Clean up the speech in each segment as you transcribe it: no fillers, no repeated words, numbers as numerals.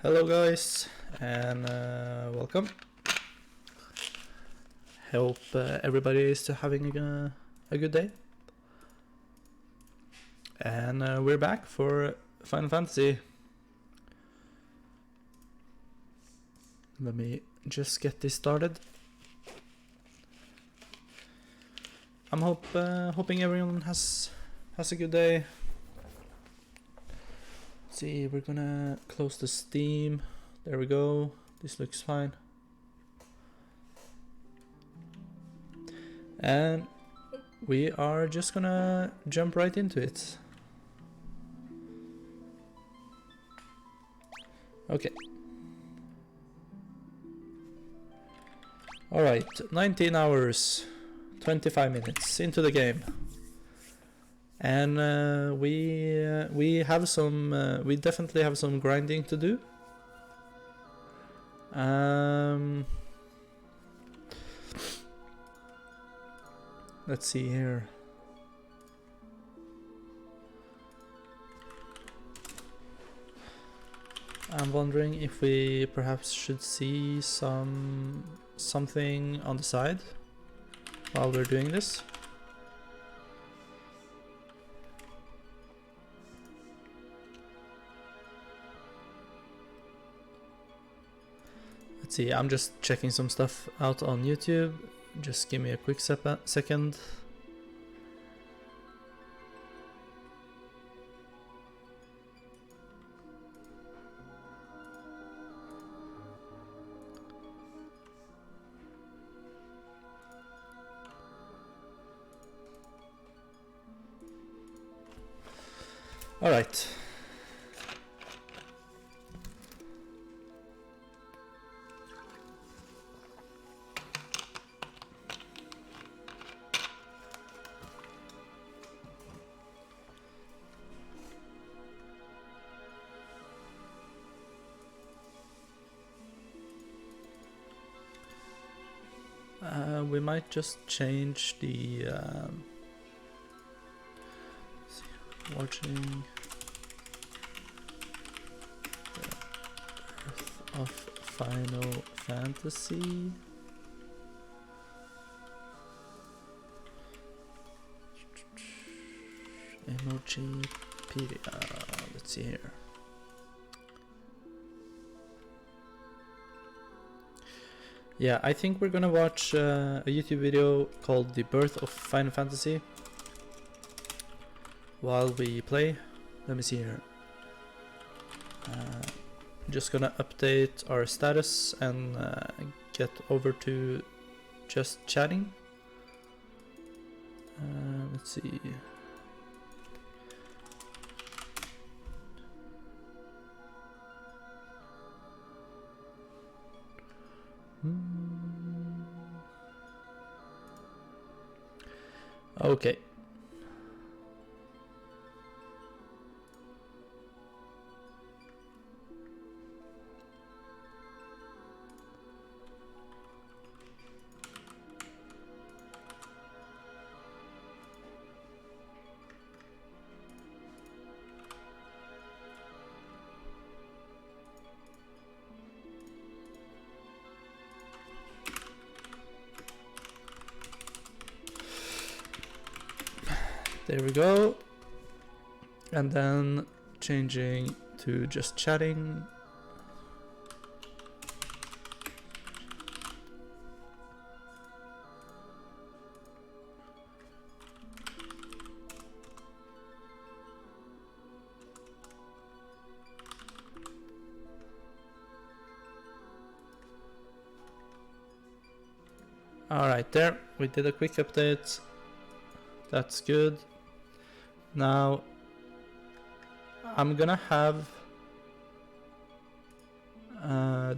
Hello guys, and welcome. Hope everybody is having a good day. And we're back for Final Fantasy. Let me just get this started. I'm hoping everyone has a good day. Let's see, we're gonna close the Steam. There we go. This looks fine. And we are just gonna jump right into it. Okay. Alright, 19 hours, 25 minutes into the game. And we have some, we definitely have some grinding to do. Let's see here. I'm wondering if we perhaps should see something on the side while we're doing this. Let's see, I'm just checking some stuff out on YouTube. Just give me a quick second. All right. We might just change the watching the Birth of Final Fantasy. Emojipedia. Let's see here. Yeah, I think we're gonna watch a YouTube video called The Birth of Final Fantasy while we play. Let me see here. Just gonna update our status and get over to just chatting. Let's see. Okay. There we go. And then changing to just chatting. All right, there we did a quick update. That's good. Now I'm gonna have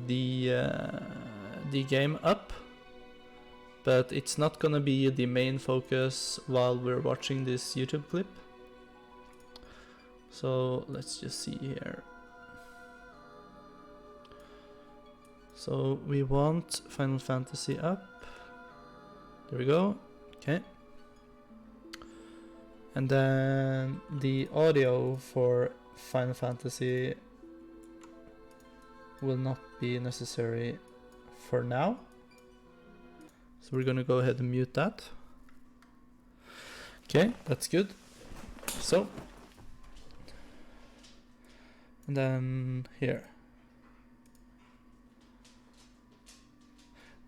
the game up, but it's not gonna be the main focus while we're watching this YouTube clip. So let's just see here. So we want Final Fantasy up. There we go. Okay. And then the audio for Final Fantasy will not be necessary for now. So we're gonna go ahead and mute that. Okay, that's good. So, and then here.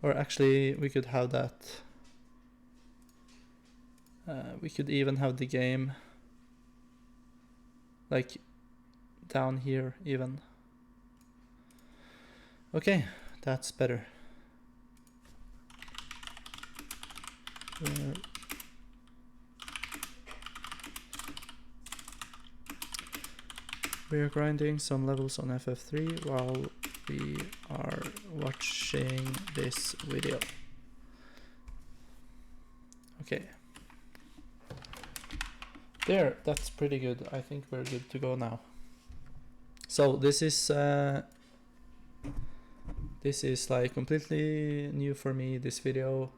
Or actually, we could have that. We could even have the game like down here even. Okay, that's better. We're grinding some levels on FF3 while we are watching this video. Okay. There, that's pretty good. I think we're good to go now. So this is like completely new for me, this video.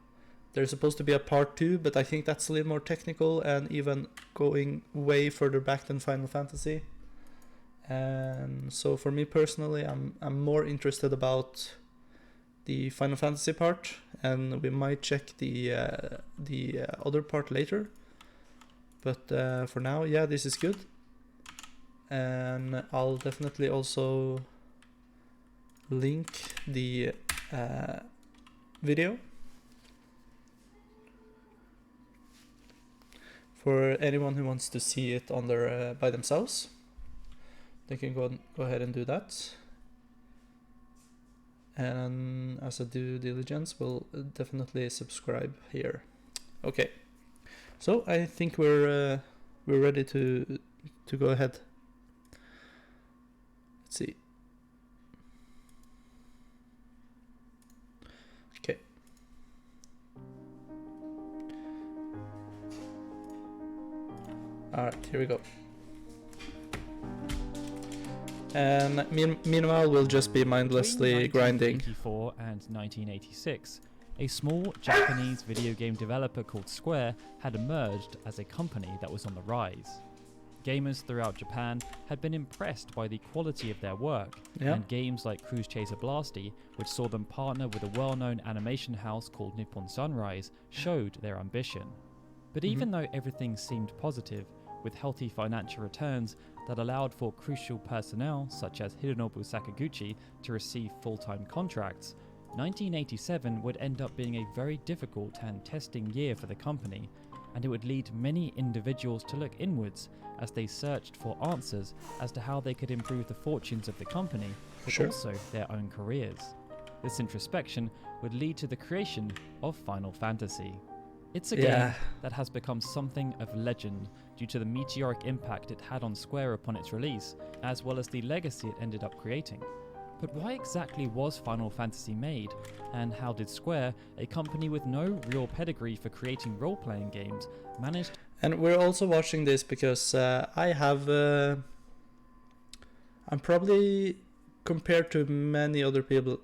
There's supposed to be a part 2, but I think that's a little more technical and even going way further back than Final Fantasy. And so for me personally, I'm more interested about the Final Fantasy part, and we might check the other part later. But for now, yeah, this is good. And I'll definitely also link the video for anyone who wants to see it on their by themselves. They can go ahead and do that. And as a due diligence, we'll definitely subscribe here. Okay, so I think we're ready to go ahead. Let's see. Okay. All right, here we go. And meanwhile, we'll just be mindlessly grinding. Between 1984 and 1986, a small Japanese video game developer called Square had emerged as a company that was on the rise. Gamers throughout Japan had been impressed by the quality of their work, and games like Cruise Chaser Blasty, which saw them partner with a well-known animation house called Nippon Sunrise, showed their ambition. But even though everything seemed positive, with healthy financial returns that allowed for crucial personnel such as Hironobu Sakaguchi to receive full-time contracts, 1987 would end up being a very difficult and testing year for the company, and it would lead many individuals to look inwards as they searched for answers as to how they could improve the fortunes of the company, but also their own careers. This introspection would lead to the creation of Final Fantasy. It's a game that has become something of legend due to the meteoric impact it had on Square upon its release, as well as the legacy it ended up creating. But why exactly was Final Fantasy made, and how did Square, a company with no real pedigree for creating role-playing games, manage? And we're also watching this because I have... I'm probably, compared to many other people,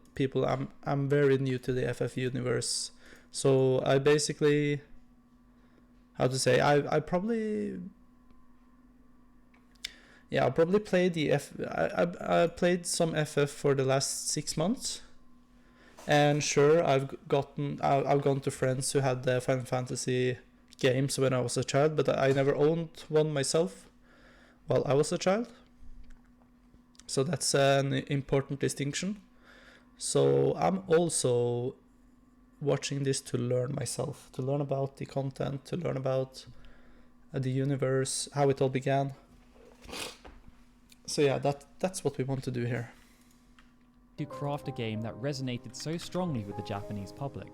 I'm very new to the FF universe. So I basically, how to say, I probably, I probably played I played some FF for the last 6 months, and sure, I've gone to friends who had the Final Fantasy games when I was a child, but I never owned one myself while I was a child. So that's an important distinction. So I'm also watching this to learn myself, to learn about the content, to learn about the universe, how it all began. So yeah, that's what we want to do here. To craft a game that resonated so strongly with the Japanese public?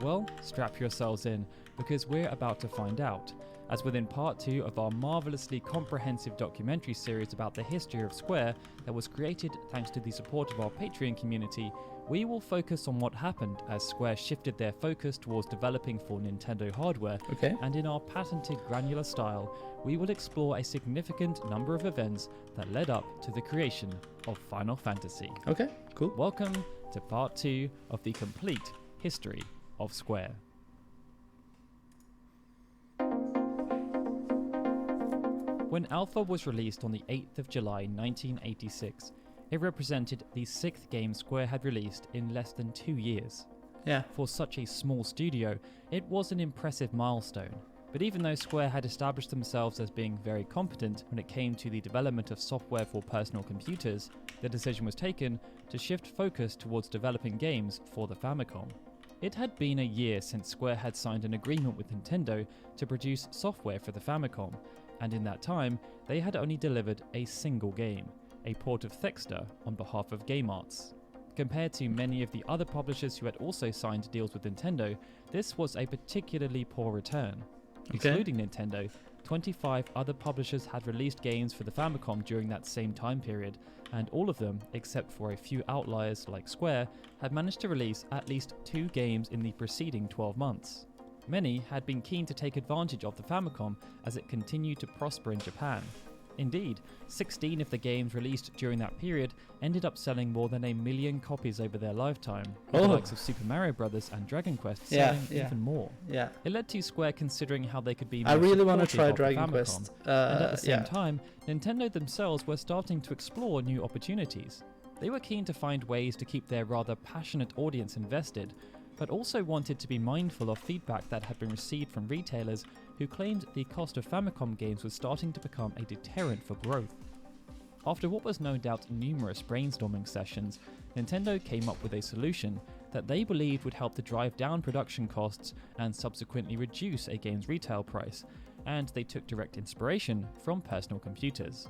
Well, strap yourselves in, because we're about to find out, as within part 2 of our marvellously comprehensive documentary series about the history of Square that was created thanks to the support of our Patreon community, we will focus on what happened as Square shifted their focus towards developing for Nintendo hardware, and in our patented granular style, we will explore a significant number of events that led up to the creation of Final Fantasy. Okay, cool. Welcome to part 2 of the complete history of Square. When Alpha was released on the 8th of July 1986, it represented the 6th game Square had released in less than 2 years. Yeah. For such a small studio, it was an impressive milestone. But even though Square had established themselves as being very competent when it came to the development of software for personal computers, the decision was taken to shift focus towards developing games for the Famicom. It had been a year since Square had signed an agreement with Nintendo to produce software for the Famicom, and in that time, they had only delivered a single game, a port of Thexter on behalf of Game Arts. Compared to many of the other publishers who had also signed deals with Nintendo, this was a particularly poor return. Excluding Nintendo, 25 other publishers had released games for the Famicom during that same time period, and all of them, except for a few outliers like Square, had managed to release at least 2 games in the preceding 12 months. Many had been keen to take advantage of the Famicom as it continued to prosper in Japan. Indeed, 16 of the games released during that period ended up selling more than 1 million copies over their lifetime, with the likes of Super Mario Bros. And Dragon Quest selling even more. Yeah. It led to Square considering how they could be more I really want to supportive try of the Dragon Famicom. Quest. And at the same time, Nintendo themselves were starting to explore new opportunities. They were keen to find ways to keep their rather passionate audience invested, but also wanted to be mindful of feedback that had been received from retailers who claimed the cost of Famicom games was starting to become a deterrent for growth. After what was no doubt numerous brainstorming sessions, Nintendo came up with a solution that they believed would help to drive down production costs and subsequently reduce a game's retail price, and they took direct inspiration from personal computers.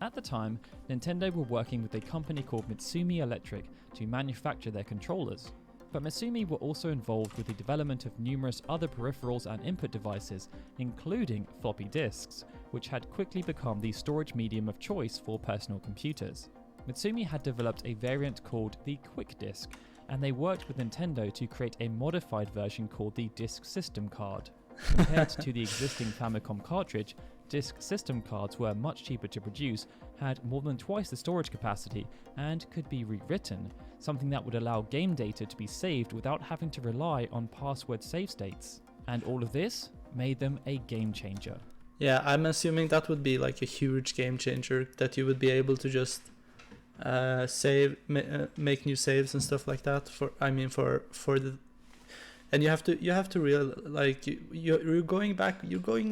At the time, Nintendo were working with a company called Mitsumi Electric to manufacture their controllers, but Mitsumi were also involved with the development of numerous other peripherals and input devices, including floppy disks, which had quickly become the storage medium of choice for personal computers. Mitsumi had developed a variant called the Quick Disk, and they worked with Nintendo to create a modified version called the Disk System Card. Compared to the existing Famicom cartridge, Disk System Cards were much cheaper to produce, had more than twice the storage capacity, and could be rewritten, something that would allow game data to be saved without having to rely on password save states. And all of this made them a game changer. Yeah, I'm assuming that would be like a huge game changer, that you would be able to just make new saves and stuff like that. For the, and you have to real like you're going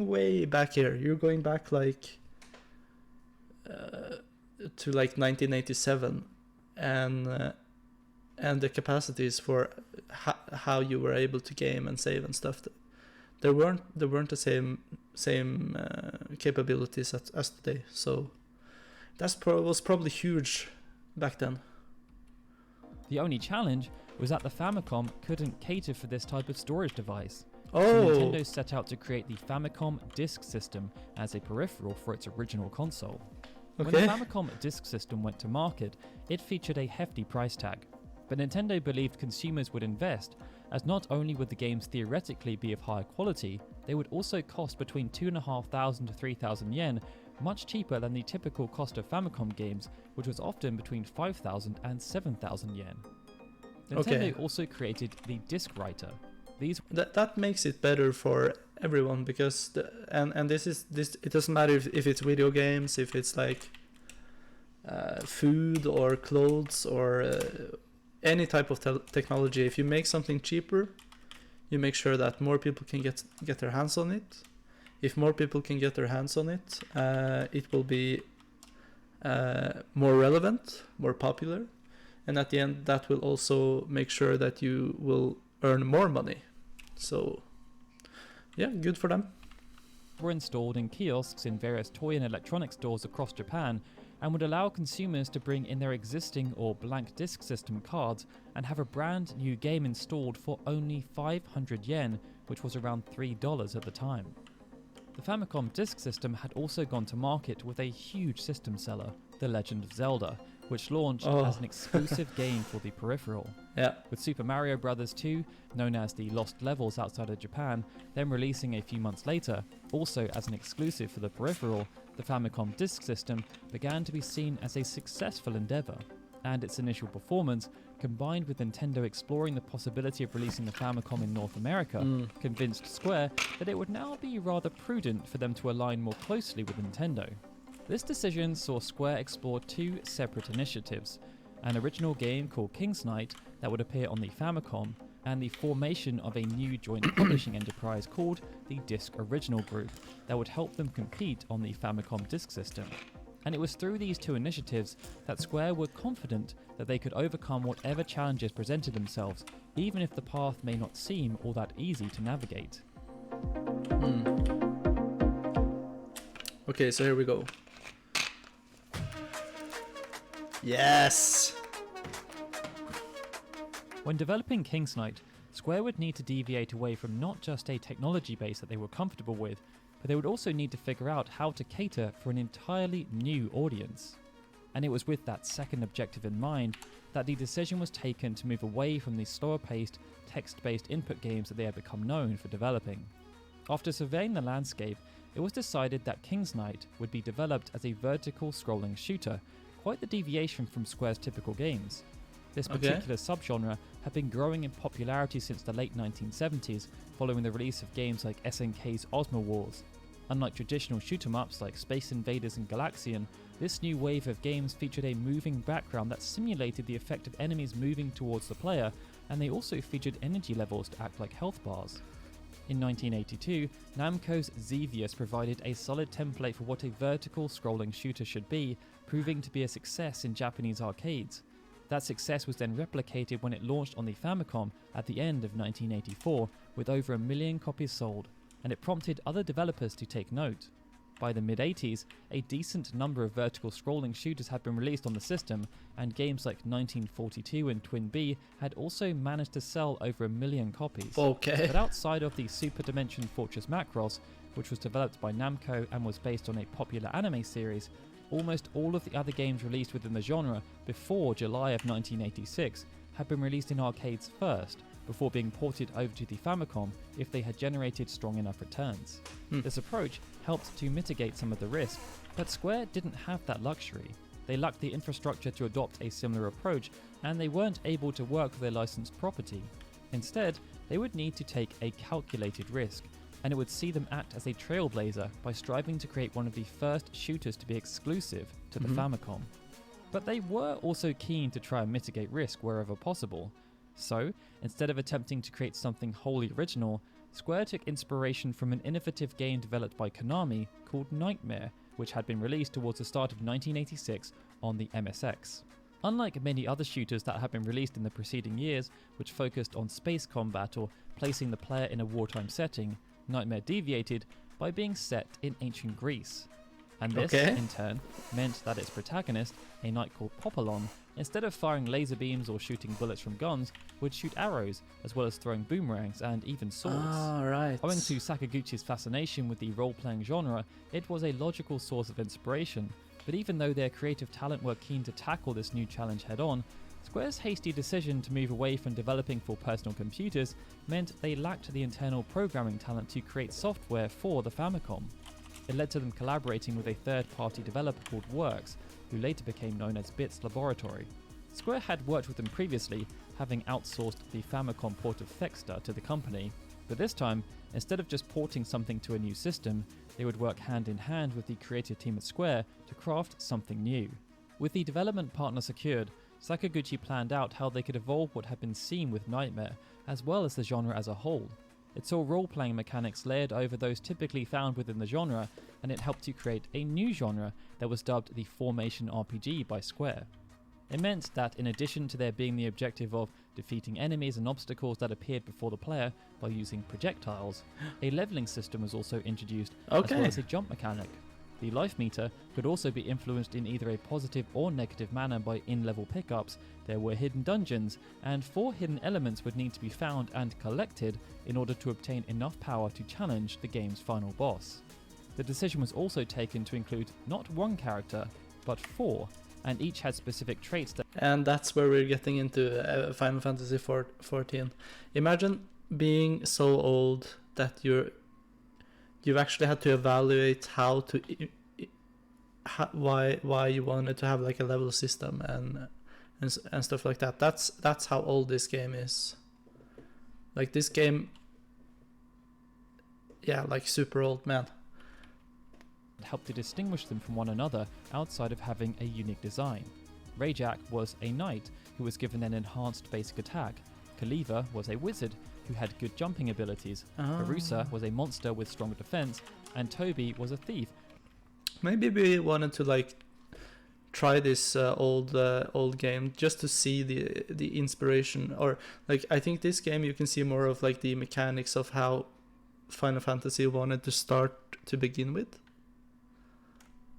way back here. You're going back like to like 1987, and the capacities for how you were able to game and save and stuff. There weren't the same capabilities as today. So that was probably huge back then. The only challenge was that the Famicom couldn't cater for this type of storage device. Oh. So Nintendo set out to create the Famicom Disk System as a peripheral for its original console. Okay. When the Famicom Disk System went to market, it featured a hefty price tag. But Nintendo believed consumers would invest, as not only would the games theoretically be of higher quality, they would also cost between 2,500 to 3,000 yen, much cheaper than the typical cost of Famicom games, which was often between 5,000 and 7,000 yen. Nintendo also created the Disk Writer. That makes it better for everyone, because this it doesn't matter if it's video games, if it's like food or clothes or any type of technology. If you make something cheaper, you make sure that more people can get their hands on it. If more people can get their hands on it, it will be more relevant, more popular, and at the end that will also make sure that you will earn more money. So yeah, good for them. Were installed in kiosks in various toy and electronic stores across Japan, and would allow consumers to bring in their existing or blank disk system cards and have a brand new game installed for only 500 yen, which was around $3 at the time. The Famicom Disk System had also gone to market with a huge system seller, The Legend of Zelda, which launched as an exclusive game for the peripheral. Yeah. With Super Mario Bros. 2, known as the Lost Levels outside of Japan, then releasing a few months later, also as an exclusive for the peripheral, the Famicom Disk System began to be seen as a successful endeavor, and its initial performance, combined with Nintendo exploring the possibility of releasing the Famicom in North America, convinced Square that it would now be rather prudent for them to align more closely with Nintendo. This decision saw Square explore two separate initiatives, an original game called King's Knight that would appear on the Famicom, and the formation of a new joint publishing enterprise called the Disk Original Group that would help them compete on the Famicom Disk System. And it was through these two initiatives that Square were confident that they could overcome whatever challenges presented themselves, even if the path may not seem all that easy to navigate. Okay, so here we go. Yes! When developing King's Knight, Square would need to deviate away from not just a technology base that they were comfortable with, but they would also need to figure out how to cater for an entirely new audience. And it was with that second objective in mind that the decision was taken to move away from the slower-paced, text-based input games that they had become known for developing. After surveying the landscape, it was decided that King's Knight would be developed as a vertical scrolling shooter, quite the deviation from Square's typical games. This particular subgenre had been growing in popularity since the late 1970s, following the release of games like SNK's Ozma Wars. Unlike traditional shoot-em-ups like Space Invaders and Galaxian, this new wave of games featured a moving background that simulated the effect of enemies moving towards the player, and they also featured energy levels to act like health bars. In 1982, Namco's Xevious provided a solid template for what a vertical scrolling shooter should be, proving to be a success in Japanese arcades. That success was then replicated when it launched on the Famicom at the end of 1984, with over 1 million copies sold, and it prompted other developers to take note. By the mid-80s, a decent number of vertical scrolling shooters had been released on the system, and games like 1942 and Twin B had also managed to sell over 1 million copies. Okay. But outside of the Super Dimension Fortress Macross, which was developed by Namco and was based on a popular anime series, almost all of the other games released within the genre before July of 1986 had been released in arcades first, before being ported over to the Famicom if they had generated strong enough returns. This approach helped to mitigate some of the risk, but Square didn't have that luxury. They lacked the infrastructure to adopt a similar approach, and they weren't able to work with their licensed property. Instead, they would need to take a calculated risk, and it would see them act as a trailblazer by striving to create one of the first shooters to be exclusive to the Famicom. But they were also keen to try and mitigate risk wherever possible. So, instead of attempting to create something wholly original, Square took inspiration from an innovative game developed by Konami called Nightmare, which had been released towards the start of 1986 on the MSX. Unlike many other shooters that had been released in the preceding years, which focused on space combat or placing the player in a wartime setting, Nightmare deviated by being set in ancient Greece. And this, in turn, meant that its protagonist, a knight called Popolon, instead of firing laser beams or shooting bullets from guns, would shoot arrows, as well as throwing boomerangs and even swords. Right. Owing to Sakaguchi's fascination with the role-playing genre, it was a logical source of inspiration, but even though their creative talent were keen to tackle this new challenge head-on, Square's hasty decision to move away from developing for personal computers meant they lacked the internal programming talent to create software for the Famicom. It led to them collaborating with a third-party developer called Works, who later became known as Bits Laboratory. Square had worked with them previously, having outsourced the Famicom port of Thexter to the company, but this time, instead of just porting something to a new system, they would work hand in hand with the creative team at Square to craft something new. With the development partner secured, Sakaguchi planned out how they could evolve what had been seen with Nightmare, as well as the genre as a whole. It saw role-playing mechanics layered over those typically found within the genre, and it helped to create a new genre that was dubbed the Formation RPG by Square. It meant that in addition to there being the objective of defeating enemies and obstacles that appeared before the player by using projectiles, a leveling system was also introduced, as well as a jump mechanic. The life meter could also be influenced in either a positive or negative manner by in-level pickups. There were hidden dungeons, and 4 hidden elements would need to be found and collected in order to obtain enough power to challenge the game's final boss. The decision was also taken to include not 1 character, but 4, and each had specific traits that... And that's where we're getting into Final Fantasy XIV. Imagine being so old that you've actually had to evaluate why you wanted to have like a level system and stuff like that. That's how old this game is. Like this game, yeah, like super old, man. helped to distinguish them from one another outside of having a unique design. Rajak was a knight who was given an enhanced basic attack. Kaliva was a wizard who had good jumping abilities. Harusa was a monster with strong defense, and Toby was a thief. Maybe we wanted to like try this old game just to see the inspiration, or like I think this game you can see more of like the mechanics of how Final Fantasy wanted to start to begin with.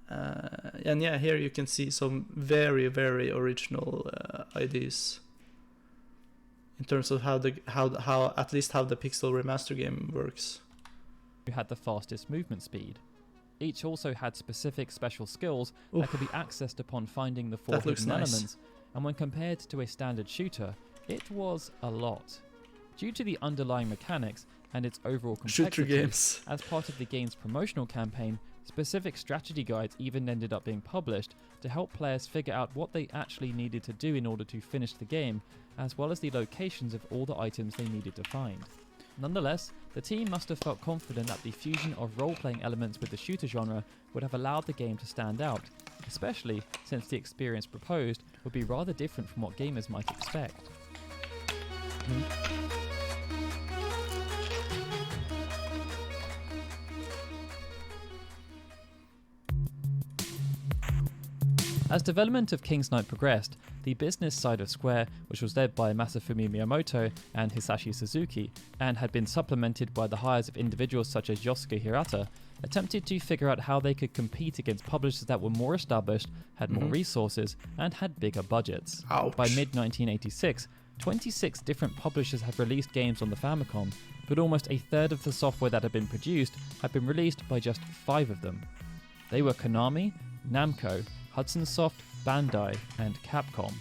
And yeah, here you can see some very, very original ideas in terms of how at least how the Pixel Remaster game works. Who had the fastest movement speed. Each also had specific special skills that could be accessed upon finding the 4 hidden elements, and when compared to a standard shooter, it was a lot. Due to the underlying mechanics and its overall complexity, as part of the game's promotional campaign, specific strategy guides even ended up being published to help players figure out what they actually needed to do in order to finish the game, as well as the locations of all the items they needed to find. Nonetheless, the team must have felt confident that the fusion of role-playing elements with the shooter genre would have allowed the game to stand out, especially since the experience proposed would be rather different from what gamers might expect. As development of King's Knight progressed, the business side of Square, which was led by Masafumi Miyamoto and Hisashi Suzuki, and had been supplemented by the hires of individuals such as Yosuke Hirata, attempted to figure out how they could compete against publishers that were more established, had more resources, and had bigger budgets. Ouch. By mid-1986, 26 different publishers had released games on the Famicom, but almost a third of the software that had been produced had been released by just 5 of them. They were Konami, Namco, Hudson Soft, Bandai, and Capcom.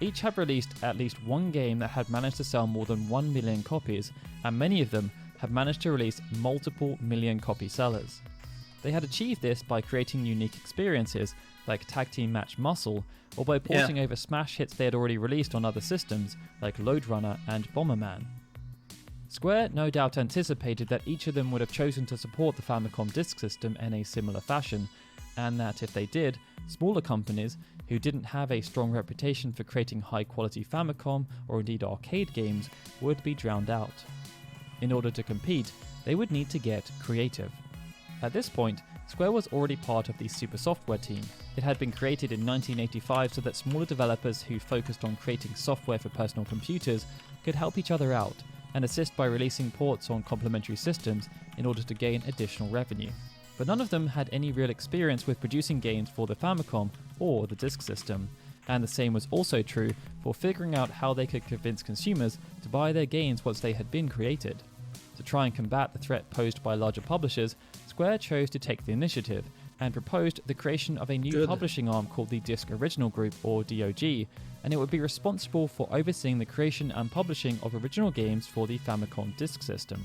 Each had released at least one game that had managed to sell more than 1 million copies, and many of them have managed to release multiple million copy sellers. They had achieved this by creating unique experiences like Tag Team Match Muscle, or by porting over smash hits they had already released on other systems like Lode Runner and Bomberman. Square no doubt anticipated that each of them would have chosen to support the Famicom disk system in a similar fashion, and that if they did, smaller companies who didn't have a strong reputation for creating high quality Famicom or indeed arcade games would be drowned out. In order to compete, they would need to get creative. At this point, Square was already part of the Super Software team. It had been created in 1985 so that smaller developers who focused on creating software for personal computers could help each other out and assist by releasing ports on complementary systems in order to gain additional revenue. But none of them had any real experience with producing games for the Famicom or the disk system, and the same was also true for figuring out how they could convince consumers to buy their games once they had been created. To try and combat the threat posed by larger publishers, Square chose to take the initiative and proposed the creation of a new publishing arm called the Disk Original Group, or DOG, and it would be responsible for overseeing the creation and publishing of original games for the Famicom disk system.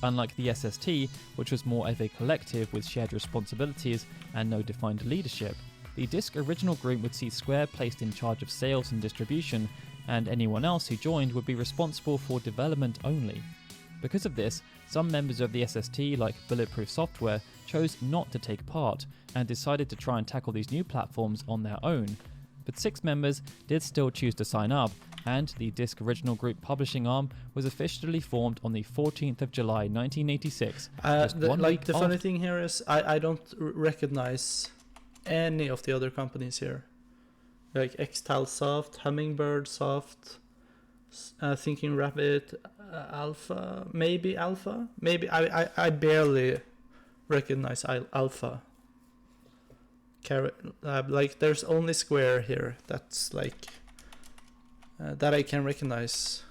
Unlike the SST, which was more of a collective with shared responsibilities and no defined leadership, the Disk Original Group would see Square placed in charge of sales and distribution, and anyone else who joined would be responsible for development only. Because of this, some members of the SST, like Bulletproof Software, chose not to take part and decided to try and tackle these new platforms on their own. But 6 members did still choose to sign up, and the Disk Original Group publishing arm was officially formed on the 14th of July 1986. The funny thing here is I don't recognize any of the other companies here. Like Xtal Soft, Hummingbird Soft, Thinking Rabbit, Alpha, maybe I barely recognize Alpha. Like there's only Square here that's like that I can recognize.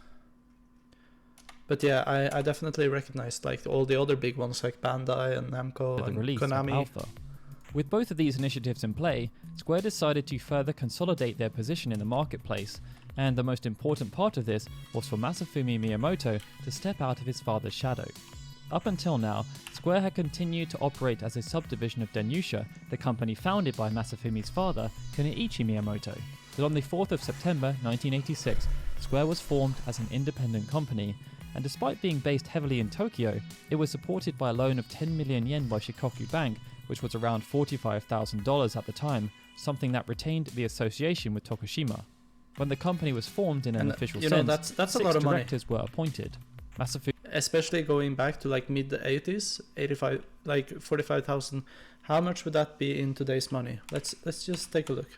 But yeah, I definitely recognize like all the other big ones like Bandai and Namco and Konami. Alpha. With both of these initiatives in play, Square decided to further consolidate their position in the marketplace, and the most important part of this was for Masafumi Miyamoto to step out of his father's shadow. Up until now, Square had continued to operate as a subdivision of Denusha, the company founded by Masafumi's father, Kuniichi Miyamoto. But on the 4th of September 1986, Square was formed as an independent company, and despite being based heavily in Tokyo, it was supported by a loan of 10 million yen by Shikoku Bank, which was around $45,000 at the time, something that retained the association with Tokushima. When the company was formed in an official sense, that's 6 a lot of money. directors were appointed. Especially going back to like mid 80s, 85, like 45,000. How much would that be in today's money? Let's just take a look.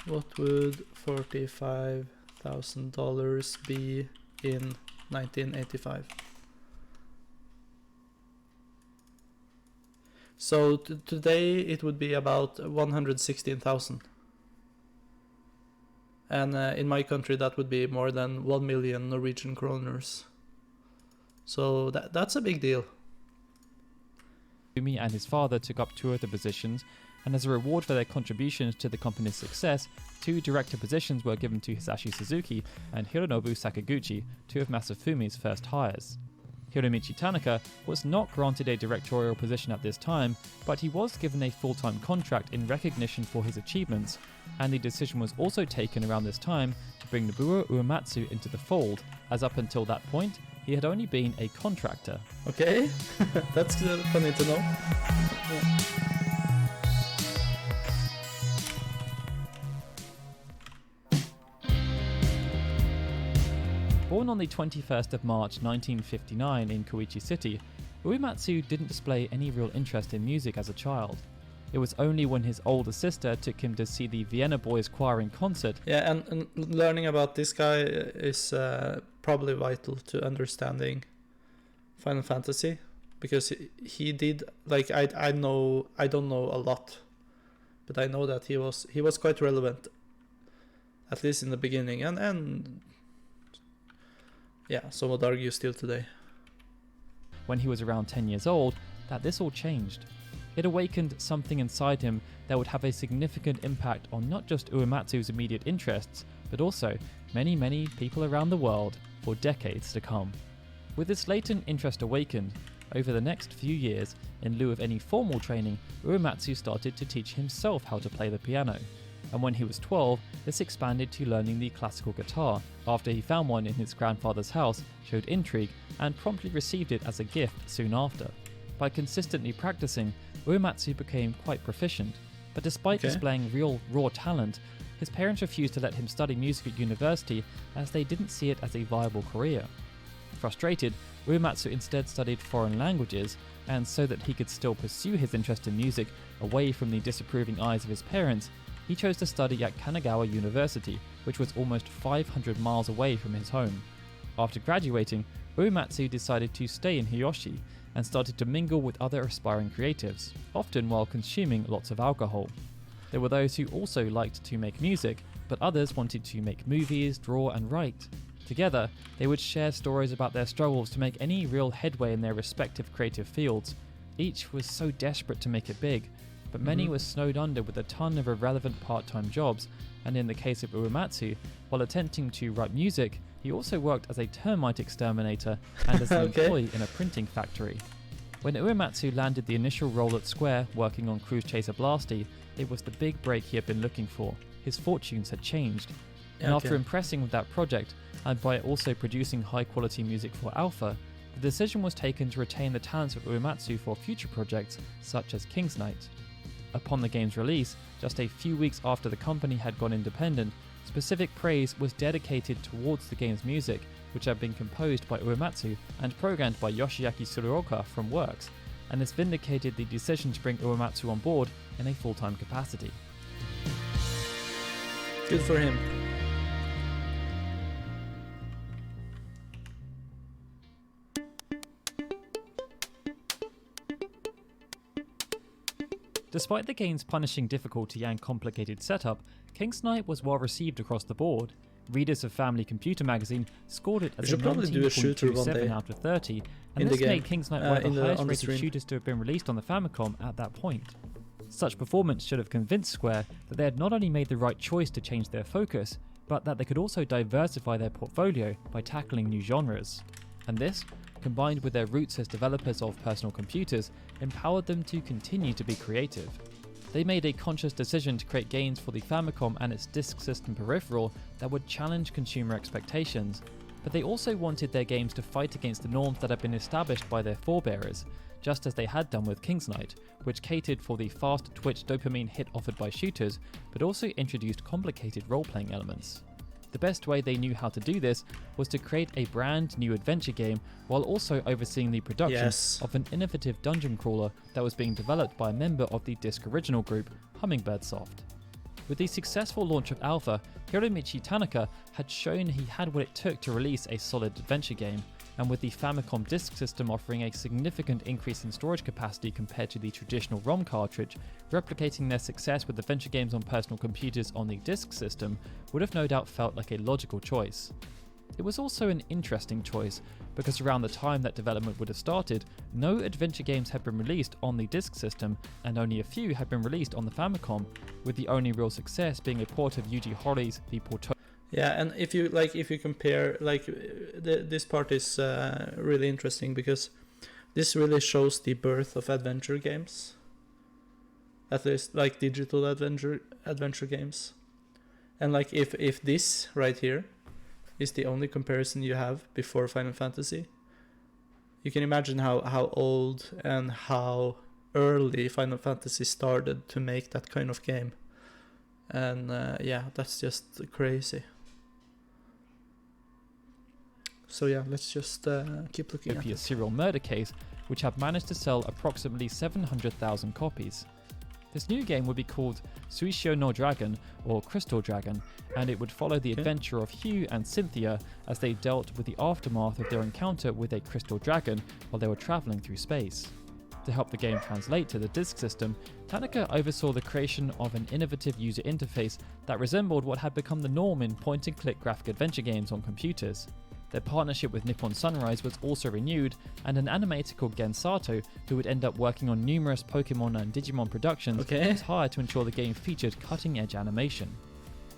What would $45,000 be in 1985? So today it would be about 116,000. And in my country that would be more than 1 million Norwegian kroners. So that's a big deal. Masafumi and his father took up 2 of the positions, and as a reward for their contributions to the company's success, 2 director positions were given to Hisashi Suzuki and Hironobu Sakaguchi, 2 of Masafumi's first hires. Hiromichi Tanaka was not granted a directorial position at this time, but he was given a full-time contract in recognition for his achievements, and the decision was also taken around this time to bring Nobuo Uematsu into the fold, as up until that point, he had only been a contractor. Okay, that's funny to know. Yeah. Born on the 21st of March 1959 in Koichi City, Uematsu didn't display any real interest in music as a child. It was only when his older sister took him to see the Vienna Boys Choir in concert. Yeah, and learning about this guy is probably vital to understanding Final Fantasy, because he did, like, I don't know a lot, but I know that he was quite relevant, at least in the beginning, and yeah, some would argue still today. When he was around 10 years old, that this all changed. It awakened something inside him that would have a significant impact on not just Uematsu's immediate interests, but also many, many people around the world for decades to come. With this latent interest awakened, over the next few years, in lieu of any formal training, Uematsu started to teach himself how to play the piano. And when he was 12, this expanded to learning the classical guitar, after he found one in his grandfather's house, showed intrigue, and promptly received it as a gift soon after. By consistently practicing, Uematsu became quite proficient, but despite displaying real raw talent, his parents refused to let him study music at university as they didn't see it as a viable career. Frustrated, Uematsu instead studied foreign languages, and so that he could still pursue his interest in music away from the disapproving eyes of his parents, he chose to study at Kanagawa University, which was almost 500 miles away from his home. After graduating, Uematsu decided to stay in Hiyoshi and started to mingle with other aspiring creatives, often while consuming lots of alcohol. There were those who also liked to make music, but others wanted to make movies, draw and write. Together, they would share stories about their struggles to make any real headway in their respective creative fields. Each was so desperate to make it big, but many were snowed under with a ton of irrelevant part-time jobs, and in the case of Uematsu, while attempting to write music, he also worked as a termite exterminator and as an employee in a printing factory. When Uematsu landed the initial role at Square working on Cruise Chaser Blasty, it was the big break he had been looking for. His fortunes had changed. And after impressing with that project, and by also producing high-quality music for Alpha, the decision was taken to retain the talents of Uematsu for future projects such as King's Knight. Upon the game's release, just a few weeks after the company had gone independent, specific praise was dedicated towards the game's music, which had been composed by Uematsu and programmed by Yoshiaki Tsuruoka from Works, and this vindicated the decision to bring Uematsu on board in a full-time capacity. Good for him. Despite the game's punishing difficulty and complicated setup, King's Knight was well received across the board. Readers of Family Computer magazine scored it as a 19.27 out of 30, and this made King's Knight one of the highest rated shooters to have been released on the Famicom at that point. Such performance should have convinced Square that they had not only made the right choice to change their focus, but that they could also diversify their portfolio by tackling new genres. And this, combined with their roots as developers of personal computers, empowered them to continue to be creative. They made a conscious decision to create games for the Famicom and its disk system peripheral that would challenge consumer expectations, but they also wanted their games to fight against the norms that had been established by their forebearers, just as they had done with King's Knight, which catered for the fast twitch dopamine hit offered by shooters, but also introduced complicated role-playing elements. The best way they knew how to do this was to create a brand new adventure game while also overseeing the production of an innovative dungeon crawler that was being developed by a member of the Disk Original group, Hummingbird Soft. With the successful launch of Alpha, Hiromichi Tanaka had shown he had what it took to release a solid adventure game, and with the Famicom disk system offering a significant increase in storage capacity compared to the traditional ROM cartridge, replicating their success with adventure games on personal computers on the disk system would have no doubt felt like a logical choice. It was also an interesting choice, because around the time that development would have started, no adventure games had been released on the disk system, and only a few had been released on the Famicom, with the only real success being a port of Yuji Horii' The Porto. Yeah, and if you compare, this part is really interesting, because this really shows the birth of adventure games. At least like digital adventure games. And like if this right here is the only comparison you have before Final Fantasy, you can imagine how old and how early Final Fantasy started to make that kind of game. And yeah, that's just crazy. So yeah, let's just keep looking at it. A serial murder case, which had managed to sell approximately 700,000 copies. This new game would be called Suishio no Dragon, or Crystal Dragon, and it would follow the adventure of Hugh and Cynthia as they dealt with the aftermath of their encounter with a crystal dragon while they were travelling through space. To help the game translate to the disk system, Tanaka oversaw the creation of an innovative user interface that resembled what had become the norm in point-and-click graphic adventure games on computers. Their partnership with Nippon Sunrise was also renewed, and an animator called Gen Sato, who would end up working on numerous Pokemon and Digimon productions, was hired to ensure the game featured cutting-edge animation.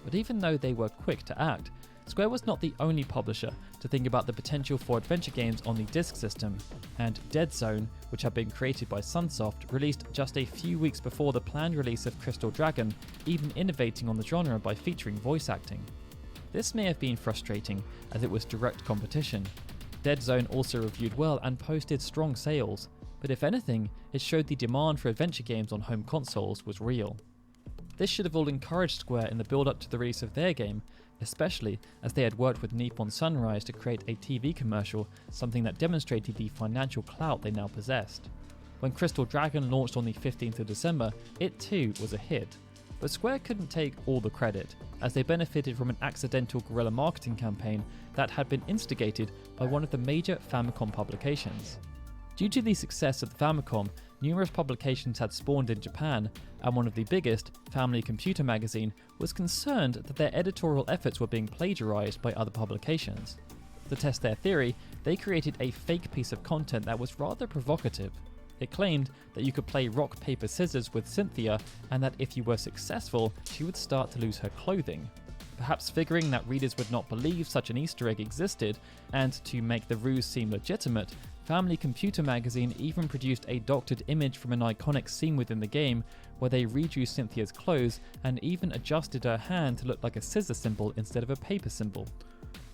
But even though they were quick to act, Square was not the only publisher to think about the potential for adventure games on the disk system, and Dead Zone, which had been created by Sunsoft, released just a few weeks before the planned release of Crystal Dragon, even innovating on the genre by featuring voice acting. This may have been frustrating, as it was direct competition. Dead Zone also reviewed well and posted strong sales, but if anything, it showed the demand for adventure games on home consoles was real. This should have all encouraged Square in the build-up to the release of their game, especially as they had worked with Nippon Sunrise to create a TV commercial, something that demonstrated the financial clout they now possessed. When Crystal Dragon launched on the 15th of December, it too was a hit. But Square couldn't take all the credit, as they benefited from an accidental guerrilla marketing campaign that had been instigated by one of the major Famicom publications. Due to the success of the Famicom, numerous publications had spawned in Japan, and one of the biggest, Family Computer magazine, was concerned that their editorial efforts were being plagiarized by other publications. To test their theory, they created a fake piece of content that was rather provocative. It claimed that you could play rock, paper, scissors with Cynthia, and that if you were successful, she would start to lose her clothing. Perhaps figuring that readers would not believe such an Easter egg existed, and to make the ruse seem legitimate, Family Computer magazine even produced a doctored image from an iconic scene within the game where they redrew Cynthia's clothes and even adjusted her hand to look like a scissor symbol instead of a paper symbol.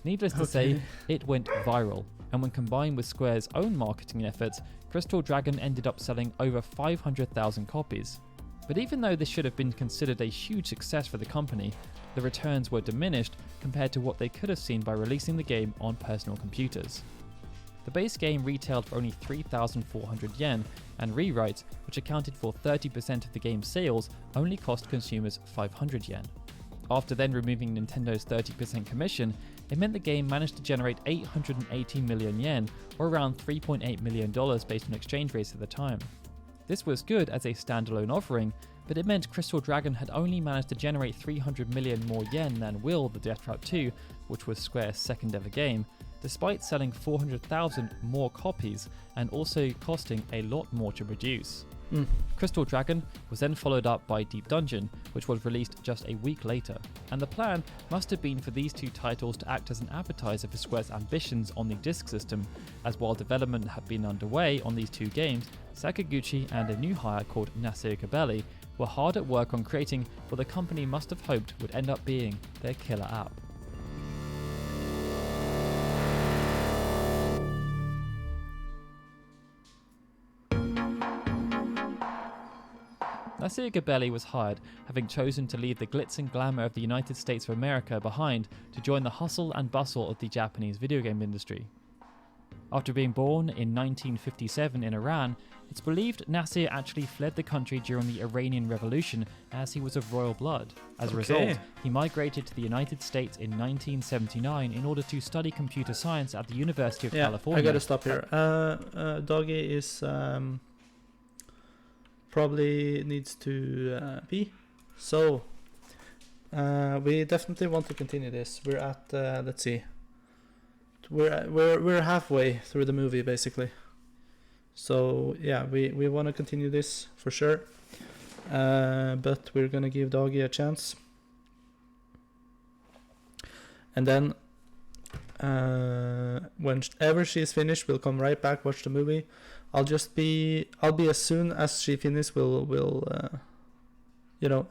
Needless to say, it went viral, and when combined with Square's own marketing efforts, Crystal Dragon ended up selling over 500,000 copies. But even though this should have been considered a huge success for the company, the returns were diminished compared to what they could have seen by releasing the game on personal computers. The base game retailed for only 3,400 yen, and rewrites, which accounted for 30% of the game's sales, only cost consumers 500 yen. After then removing Nintendo's 30% commission, it meant the game managed to generate 880 million yen, or around $3.8 million based on exchange rates at the time. This was good as a standalone offering, but it meant Crystal Dragon had only managed to generate 300 million more yen than Will the Death Trap 2, which was Square's second ever game, despite selling 400,000 more copies and also costing a lot more to produce. Crystal Dragon was then followed up by Deep Dungeon, which was released just a week later, and the plan must have been for these two titles to act as an appetizer for Square's ambitions on the disk system, as while development had been underway on these two games, Sakaguchi and a new hire called Nasir Kabeli were hard at work on creating what the company must have hoped would end up being their killer app. Nasir Kabeli was hired, having chosen to leave the glitz and glamour of the United States of America behind to join the hustle and bustle of the Japanese video game industry. After being born in 1957 in Iran, it's believed Nasir actually fled the country during the Iranian Revolution as he was of royal blood. As a result, he migrated to the United States in 1979 in order to study computer science at the University of California. I gotta stop here. Doggy is probably needs to pee, so we definitely want to continue this. We're at let's see, we're halfway through the movie basically, so yeah, we want to continue this for sure, but we're gonna give Doggy a chance, and then whenever she's finished, we'll come right back, watch the movie. I'll be as soon as she finishes,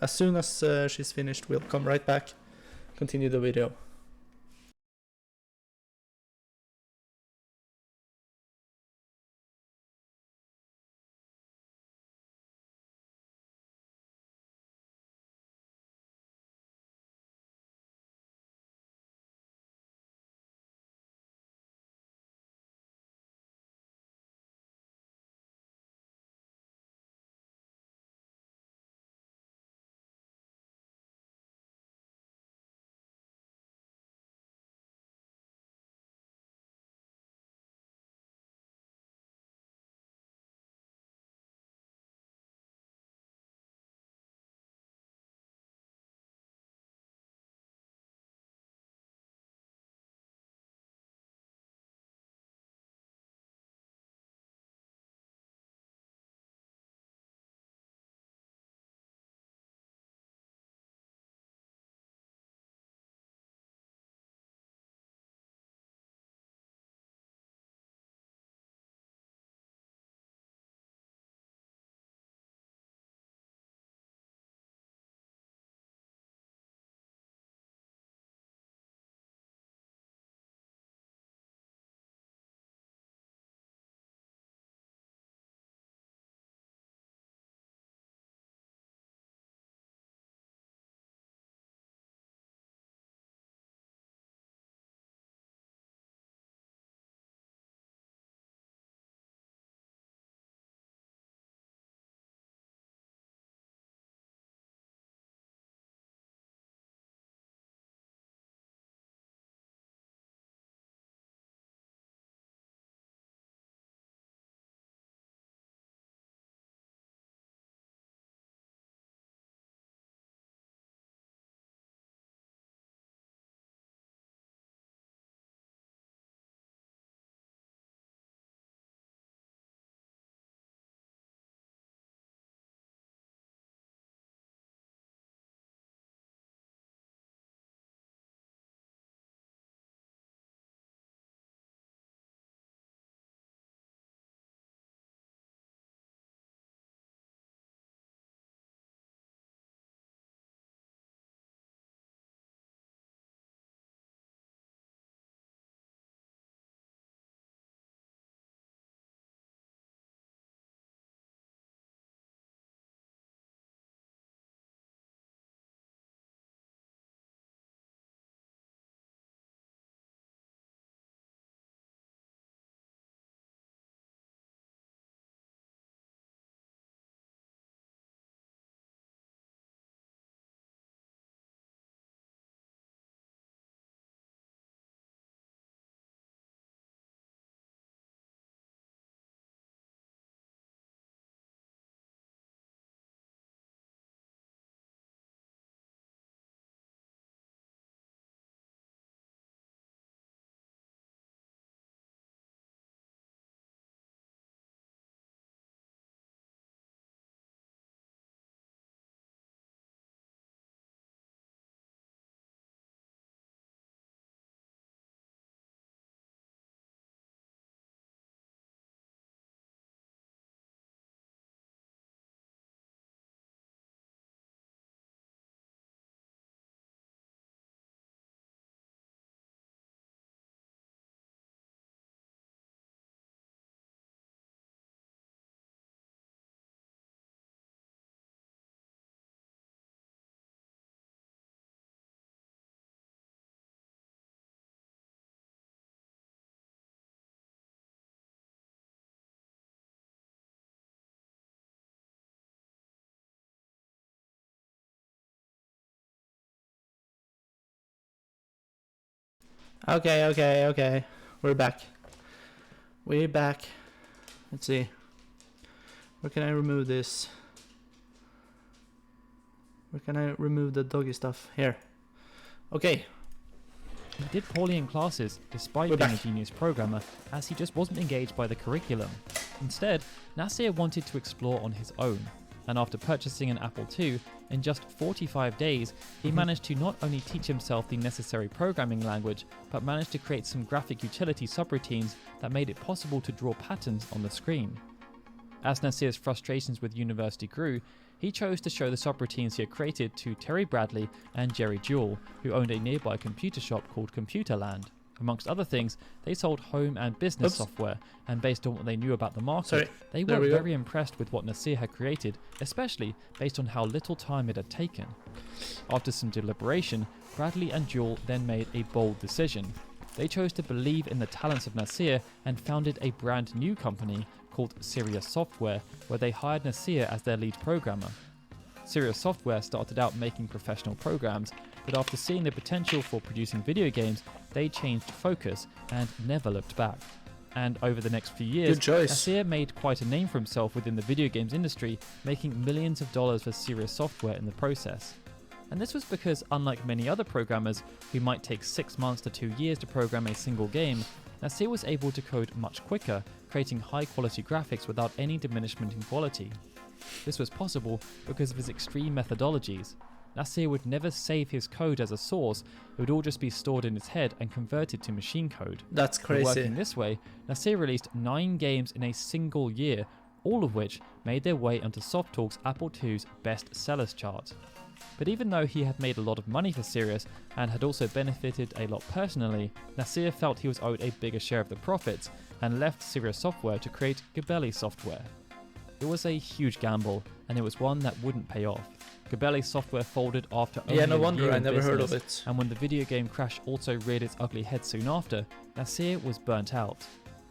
as soon as she's finished, we'll come right back, continue the video. Okay. We're back. Let's see. Where can I remove this? Where can I remove the doggy stuff? Here. Okay. He did poorly in classes, despite We're being back. a genius programmer, as he just wasn't engaged by the curriculum. Instead, Nasir wanted to explore on his own, and after purchasing an Apple II, in just 45 days, he managed to not only teach himself the necessary programming language, but managed to create some graphic utility subroutines that made it possible to draw patterns on the screen. As Nasir's frustrations with university grew, he chose to show the subroutines he had created to Terry Bradley and Jerry Jewell, who owned a nearby computer shop called Computerland. Amongst other things, they sold home and business software, and based on what they knew about the market, they were very impressed with what Nasir had created, especially based on how little time it had taken. After some deliberation, Bradley and Jewell then made a bold decision. They chose to believe in the talents of Nasir and founded a brand new company called Sirius Software, where they hired Nasir as their lead programmer. Sirius Software started out making professional programs, but after seeing the potential for producing video games, they changed focus and never looked back. And over the next few years, Nasir made quite a name for himself within the video games industry, making millions of dollars for Sirius Software in the process. And this was because, unlike many other programmers who might take 6 months to 2 years to program a single game, Nasir was able to code much quicker, creating high-quality graphics without any diminishment in quality. This was possible because of his extreme methodologies. Nasir would never save his code as a source, it would all just be stored in his head and converted to machine code. That's crazy. By working this way, Nasir released 9 games in a single year, all of which made their way onto SoftTalk's Apple II's best sellers chart. But even though he had made a lot of money for Sirius and had also benefited a lot personally, Nasir felt he was owed a bigger share of the profits and left Sirius Software to create Gabelli Software. It was a huge gamble, and it was one that wouldn't pay off. Gabelli Software folded after only no a wonder, year I in never heard business, of it. and when the video game crash also reared its ugly head soon after, Nasir was burnt out.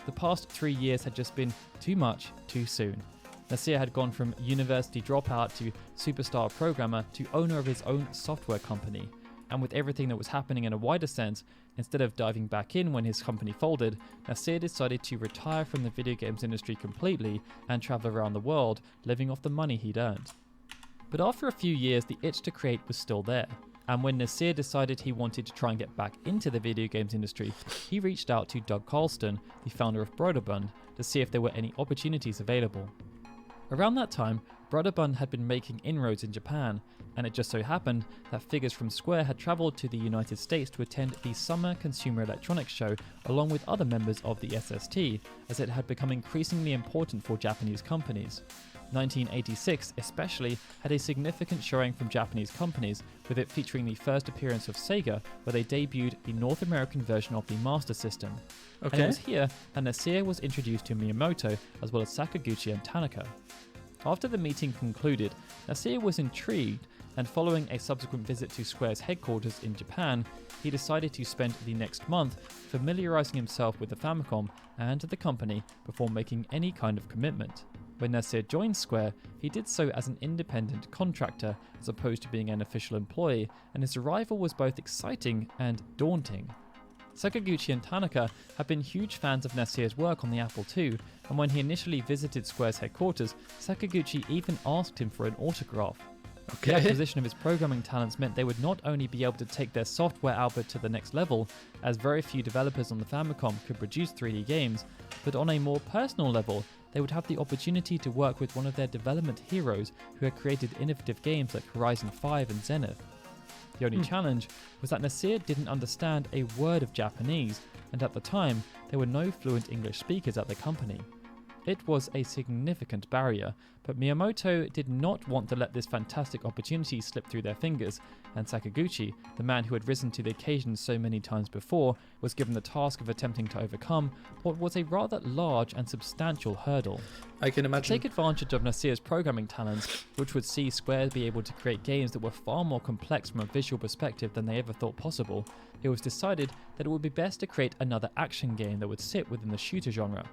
The past 3 years had just been too much, too soon. Nasir had gone from university dropout to superstar programmer to owner of his own software company. And with everything that was happening in a wider sense, instead of diving back in when his company folded, Nasir decided to retire from the video games industry completely and travel around the world, living off the money he'd earned. But after a few years, the itch to create was still there. And when Nasir decided he wanted to try and get back into the video games industry, he reached out to Doug Carlston, the founder of Broderbund, to see if there were any opportunities available. Around that time, Broderbund had been making inroads in Japan, and it just so happened that figures from Square had travelled to the United States to attend the Summer Consumer Electronics Show along with other members of the SST, as it had become increasingly important for Japanese companies. 1986 especially had a significant showing from Japanese companies, with it featuring the first appearance of Sega, where they debuted the North American version of the Master System. And it was here that Nasir was introduced to Miyamoto, as well as Sakaguchi and Tanaka. After the meeting concluded, Nasir was intrigued, and following a subsequent visit to Square's headquarters in Japan, he decided to spend the next month familiarizing himself with the Famicom and the company before making any kind of commitment. When Nasir joined Square, he did so as an independent contractor as opposed to being an official employee, and his arrival was both exciting and daunting. Sakaguchi and Tanaka had been huge fans of Nasir's work on the Apple II, and when he initially visited Square's headquarters, Sakaguchi even asked him for an autograph. The acquisition of his programming talents meant they would not only be able to take their software output to the next level, as very few developers on the Famicom could produce 3D games, but on a more personal level, they would have the opportunity to work with one of their development heroes who had created innovative games like Horizon 5 and Zenith. The only challenge was that Nasir didn't understand a word of Japanese, and at the time, there were no fluent English speakers at the company. It was a significant barrier, but Miyamoto did not want to let this fantastic opportunity slip through their fingers, and Sakaguchi, the man who had risen to the occasion so many times before, was given the task of attempting to overcome what was a rather large and substantial hurdle. I can imagine. To take advantage of Nasir's programming talents, which would see Square be able to create games that were far more complex from a visual perspective than they ever thought possible, it was decided that it would be best to create another action game that would sit within the shooter genre.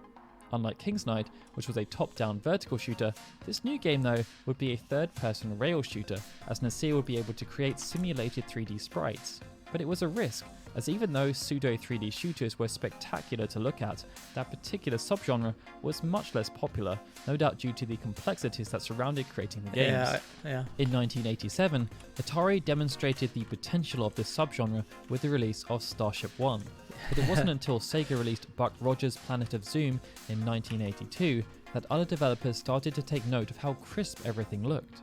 Unlike King's Knight, which was a top-down vertical shooter, this new game though would be a third-person rail shooter, as Nasir would be able to create simulated 3D sprites. But it was a risk, as even though pseudo 3D shooters were spectacular to look at, that particular subgenre was much less popular, no doubt due to the complexities that surrounded creating the games. Yeah. In 1987, Atari demonstrated the potential of this subgenre with the release of Starship 1, but it wasn't until Sega released Buck Rogers' Planet of Zoom in 1982 that other developers started to take note of how crisp everything looked.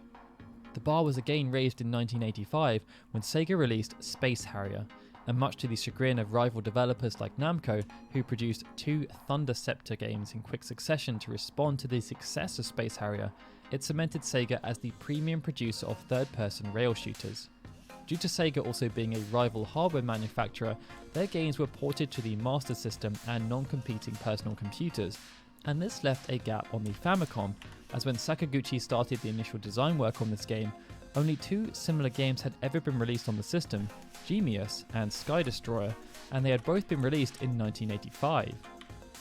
The bar was again raised in 1985 when Sega released Space Harrier, and much to the chagrin of rival developers like Namco, who produced 2 Thunder Scepter games in quick succession to respond to the success of Space Harrier, it cemented Sega as the premium producer of third-person rail shooters. Due to Sega also being a rival hardware manufacturer, their games were ported to the Master System and non-competing personal computers, and this left a gap on the Famicom, as when Sakaguchi started the initial design work on this game, only 2 similar games had ever been released on the system, Genius and Sky Destroyer, and they had both been released in 1985.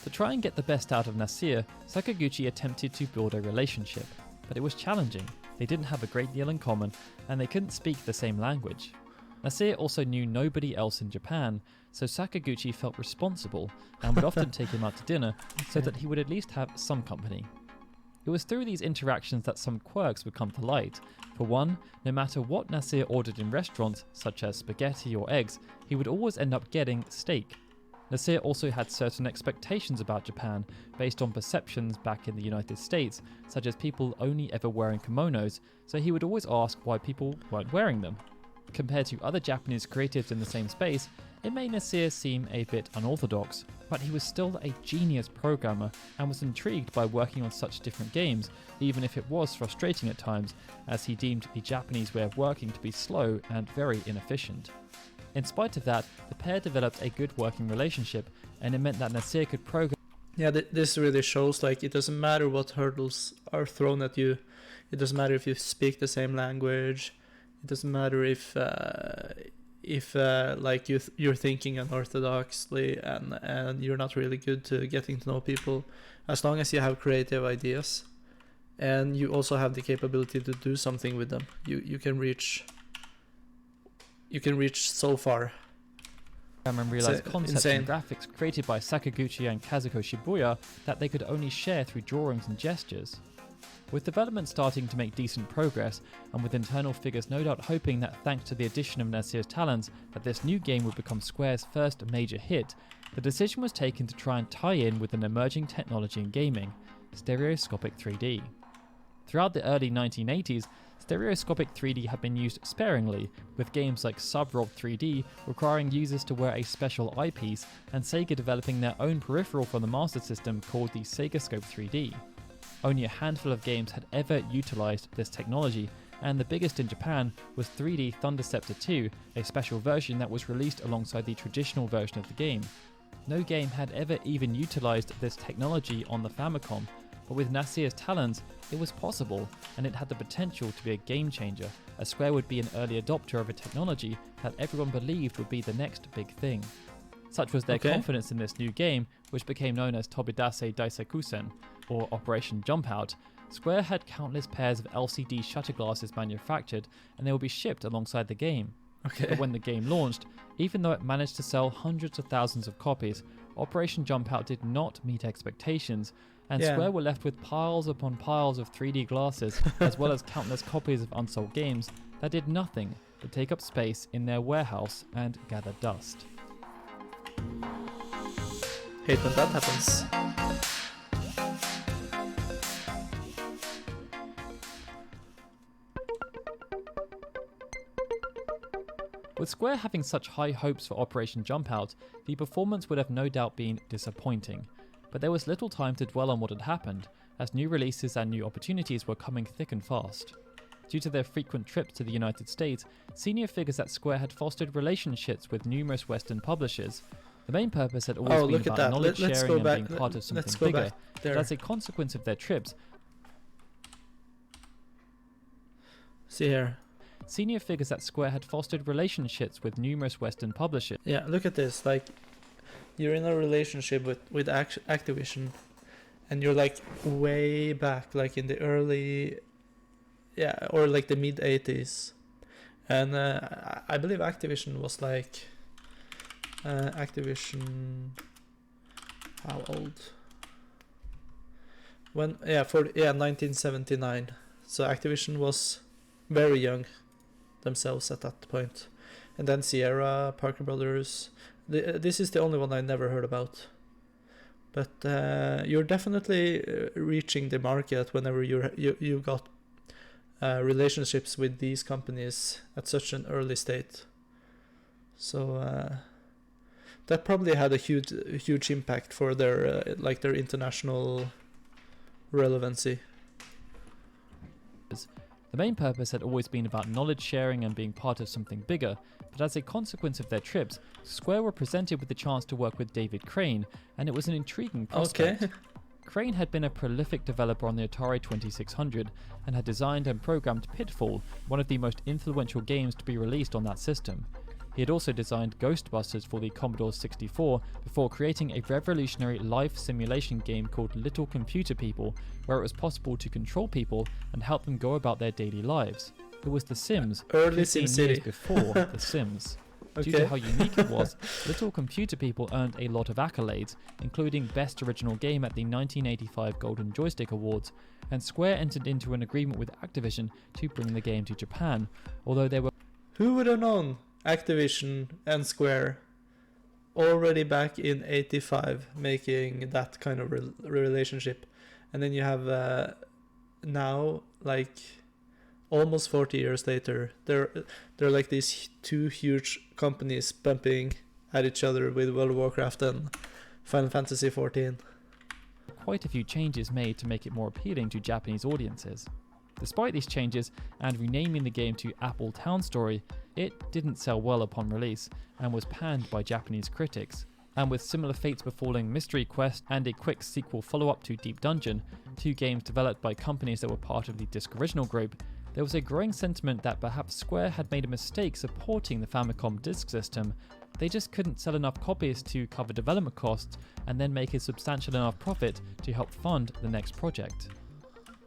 To try and get the best out of Nasir, Sakaguchi attempted to build a relationship, but it was challenging. They didn't have a great deal in common, and they couldn't speak the same language. Nasir also knew nobody else in Japan, so Sakaguchi felt responsible and would often take him out to dinner so that he would at least have some company. It was through these interactions that some quirks would come to light. For one, no matter what Nasir ordered in restaurants, such as spaghetti or eggs, he would always end up getting steak. Nasir also had certain expectations about Japan based on perceptions back in the United States, such as people only ever wearing kimonos, so he would always ask why people weren't wearing them. Compared to other Japanese creatives in the same space, it made Nasir seem a bit unorthodox, but he was still a genius programmer and was intrigued by working on such different games, even if it was frustrating at times, as he deemed the Japanese way of working to be slow and very inefficient. In spite of that, the pair developed a good working relationship, and it meant that Nasir could program. Yeah, this really shows like it doesn't matter what hurdles are thrown at you. It doesn't matter if you speak the same language. It doesn't matter if like you're thinking unorthodoxly and you're not really good to getting to know people. As long as you have creative ideas and you also have the capability to do something with them, you can reach so far. And realized concepts and graphics created by Sakaguchi and Kazuko Shibuya that they could only share through drawings and gestures. With development starting to make decent progress, and with internal figures no doubt hoping that thanks to the addition of Nasir's talents that this new game would become Square's first major hit, the decision was taken to try and tie in with an emerging technology in gaming, stereoscopic 3D. Throughout the early 1980s, stereoscopic 3D had been used sparingly, with games like Sub-Rob 3D requiring users to wear a special eyepiece, and Sega developing their own peripheral for the Master System called the Segascope 3D. Only a handful of games had ever utilized this technology, and the biggest in Japan was 3D Thunder Scepter 2, a special version that was released alongside the traditional version of the game. No game had ever even utilized this technology on the Famicom, but with Nasir's talents, it was possible, and it had the potential to be a game changer, as Square would be an early adopter of a technology that everyone believed would be the next big thing. Such was their confidence in this new game, which became known as Tobidase Daisekusen, or Operation Jumpout. Square had countless pairs of LCD shutter glasses manufactured, and they would be shipped alongside the game. But when the game launched, even though it managed to sell hundreds of thousands of copies, Operation Jumpout did not meet expectations, and Square were left with piles upon piles of 3D glasses, as well as countless copies of unsold games that did nothing but take up space in their warehouse and gather dust. Hate when that happens. With Square having such high hopes for Operation Jumpout, the performance would have no doubt been disappointing, but there was little time to dwell on what had happened, as new releases and new opportunities were coming thick and fast. Due to their frequent trips to the United States, senior figures at Square had fostered relationships with numerous Western publishers. The main purpose had always been about knowledge sharing and being part of something bigger, but as a consequence of their trips, see here. Senior figures at Square had fostered relationships with numerous Western publishers. Yeah, look at this. Like, you're in a relationship with Activision, and you're like way back, like in the early, or like the mid 80s, and I believe Activision was like Activision, how old? 1979. So Activision was very young themselves at that point. And then Sierra, Parker Brothers. This is the only one I never heard about. But you're definitely reaching the market whenever you got relationships with these companies at such an early state. So that probably had a huge impact for their their international relevancy. The main purpose had always been about knowledge sharing and being part of something bigger, but as a consequence of their trips, Square were presented with the chance to work with David Crane, and it was an intriguing prospect. Okay. Crane had been a prolific developer on the Atari 2600 and had designed and programmed Pitfall, one of the most influential games to be released on that system. He had also designed Ghostbusters for the Commodore 64 before creating a revolutionary life simulation game called Little Computer People, where it was possible to control people and help them go about their daily lives. It was The Sims, Early 15 SimCity. years before The Sims. Okay. Due to how unique it was, Little Computer People earned a lot of accolades, including Best Original Game at the 1985 Golden Joystick Awards, and Square entered into an agreement with Activision to bring the game to Japan, although there were... Who would have known Activision and Square already back in 85 making that kind of relationship, and then you have now, like almost 40 years later, they're like these two huge companies bumping at each other with World of Warcraft and Final Fantasy XIV. quite a few changes made to make it more appealing to Japanese audiences. Despite these changes and renaming the game to Apple Town Story, it didn't sell well upon release and was panned by Japanese critics. And with similar fates befalling Mystery Quest and a quick sequel follow-up to Deep Dungeon, two games developed by companies that were part of the Disc Original group, there was a growing sentiment that perhaps Square had made a mistake supporting the Famicom Disk System. They just couldn't sell enough copies to cover development costs and then make a substantial enough profit to help fund the next project.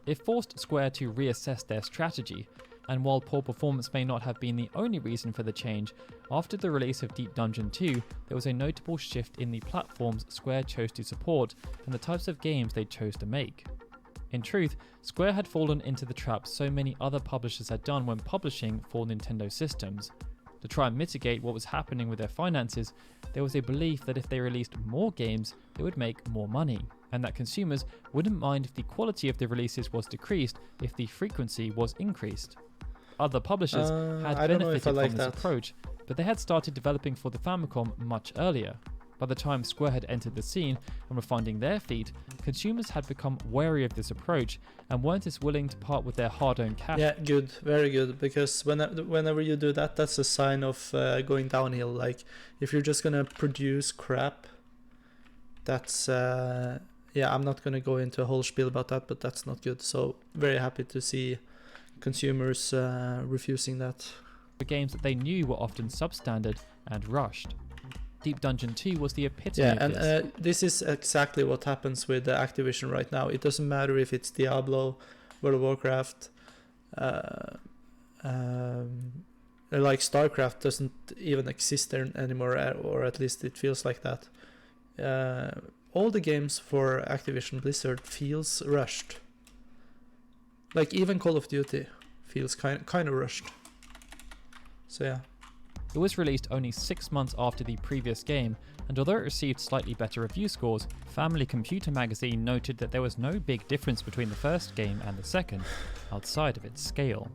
It forced Square to reassess their strategy, and while poor performance may not have been the only reason for the change, after the release of Deep Dungeon 2, there was a notable shift in the platforms Square chose to support and the types of games they chose to make. In truth, Square had fallen into the trap so many other publishers had done when publishing for Nintendo systems. To try and mitigate what was happening with their finances, there was a belief that if they released more games, they would make more money, and that consumers wouldn't mind if the quality of the releases was decreased if the frequency was increased. Other publishers had benefited from this approach, but they had started developing for the Famicom much earlier. By the time Square had entered the scene and were finding their feet, consumers had become wary of this approach and weren't as willing to part with their hard-earned cash. Yeah, good, very good, because whenever you do that, that's a sign of going downhill. Like, if you're just gonna produce crap, that's I'm not gonna go into a whole spiel about that, but that's not good. So very happy to see consumers refusing that. The games that they knew were often substandard and rushed. Deep Dungeon 2 was the epitome of this. And this is exactly what happens with Activision right now. It doesn't matter if it's Diablo, World of Warcraft, like StarCraft doesn't even exist there anymore, or at least it feels like that. All the games for Activision Blizzard feels rushed. Like even Call of Duty feels kind of rushed. So yeah. It was released only 6 months after the previous game, and although it received slightly better review scores, Family Computer magazine noted that there was no big difference between the first game and the second, outside of its scale.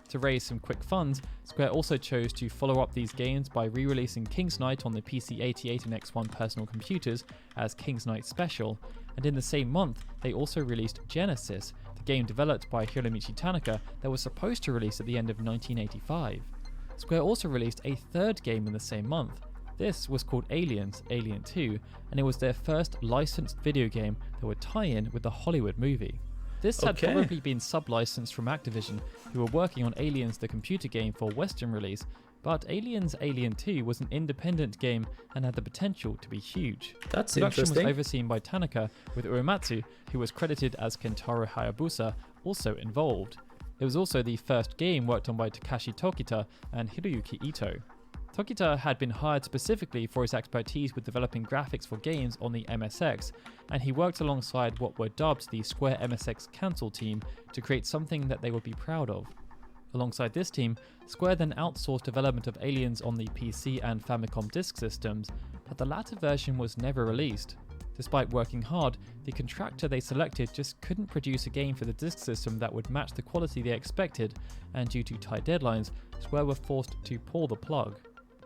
To raise some quick funds, Square also chose to follow up these games by re-releasing King's Knight on the PC-88 and X1 personal computers as King's Knight Special, and in the same month they also released Genesis, the game developed by Hiromichi Tanaka that was supposed to release at the end of 1985. Square also released a third game in the same month. This was called Aliens, Alien 2, and it was their first licensed video game that would tie in with the Hollywood movie. This had probably been sub-licensed from Activision, who were working on Aliens the computer game for Western release, but Aliens Alien 2 was an independent game and had the potential to be huge. That's Production interesting. was overseen by Tanaka, with Uematsu, who was credited as Kentaro Hayabusa, also involved. It was also the first game worked on by Takashi Tokita and Hiroyuki Ito. Tokita had been hired specifically for his expertise with developing graphics for games on the MSX, and he worked alongside what were dubbed the Square MSX Cancel team to create something that they would be proud of. Alongside this team, Square then outsourced development of Aliens on the PC and Famicom disk systems, but the latter version was never released. Despite working hard, the contractor they selected just couldn't produce a game for the disk system that would match the quality they expected, and due to tight deadlines, Square were forced to pull the plug.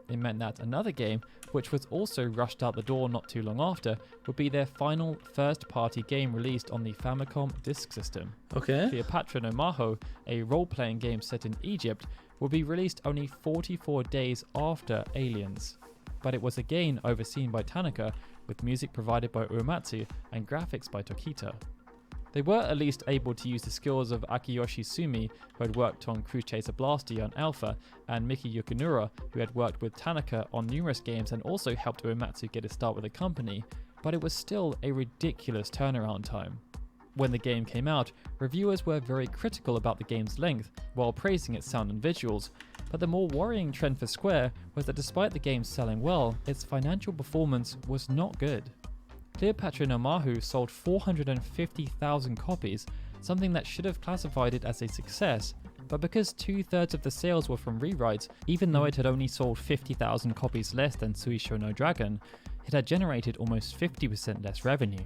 It meant that another game, which was also rushed out the door not too long after, would be their final first-party game released on the Famicom disk system. Okay. Cleopatra no Maho, a role-playing game set in Egypt, would be released only 44 days after Aliens. But it was again overseen by Tanaka, with music provided by Uematsu and graphics by Tokita. They were at least able to use the skills of Akiyoshi Sumi, who had worked on Cruise Chaser Blasty on Alpha, and Miki Yukinura, who had worked with Tanaka on numerous games and also helped Uematsu get a start with the company, but it was still a ridiculous turnaround time. When the game came out, reviewers were very critical about the game's length, while praising its sound and visuals, but the more worrying trend for Square was that despite the game selling well, its financial performance was not good. Cleopatra no Maho sold 450,000 copies, something that should have classified it as a success, but because 2/3 of the sales were from rewrites, even though it had only sold 50,000 copies less than Suisho no Dragon, it had generated almost 50% less revenue.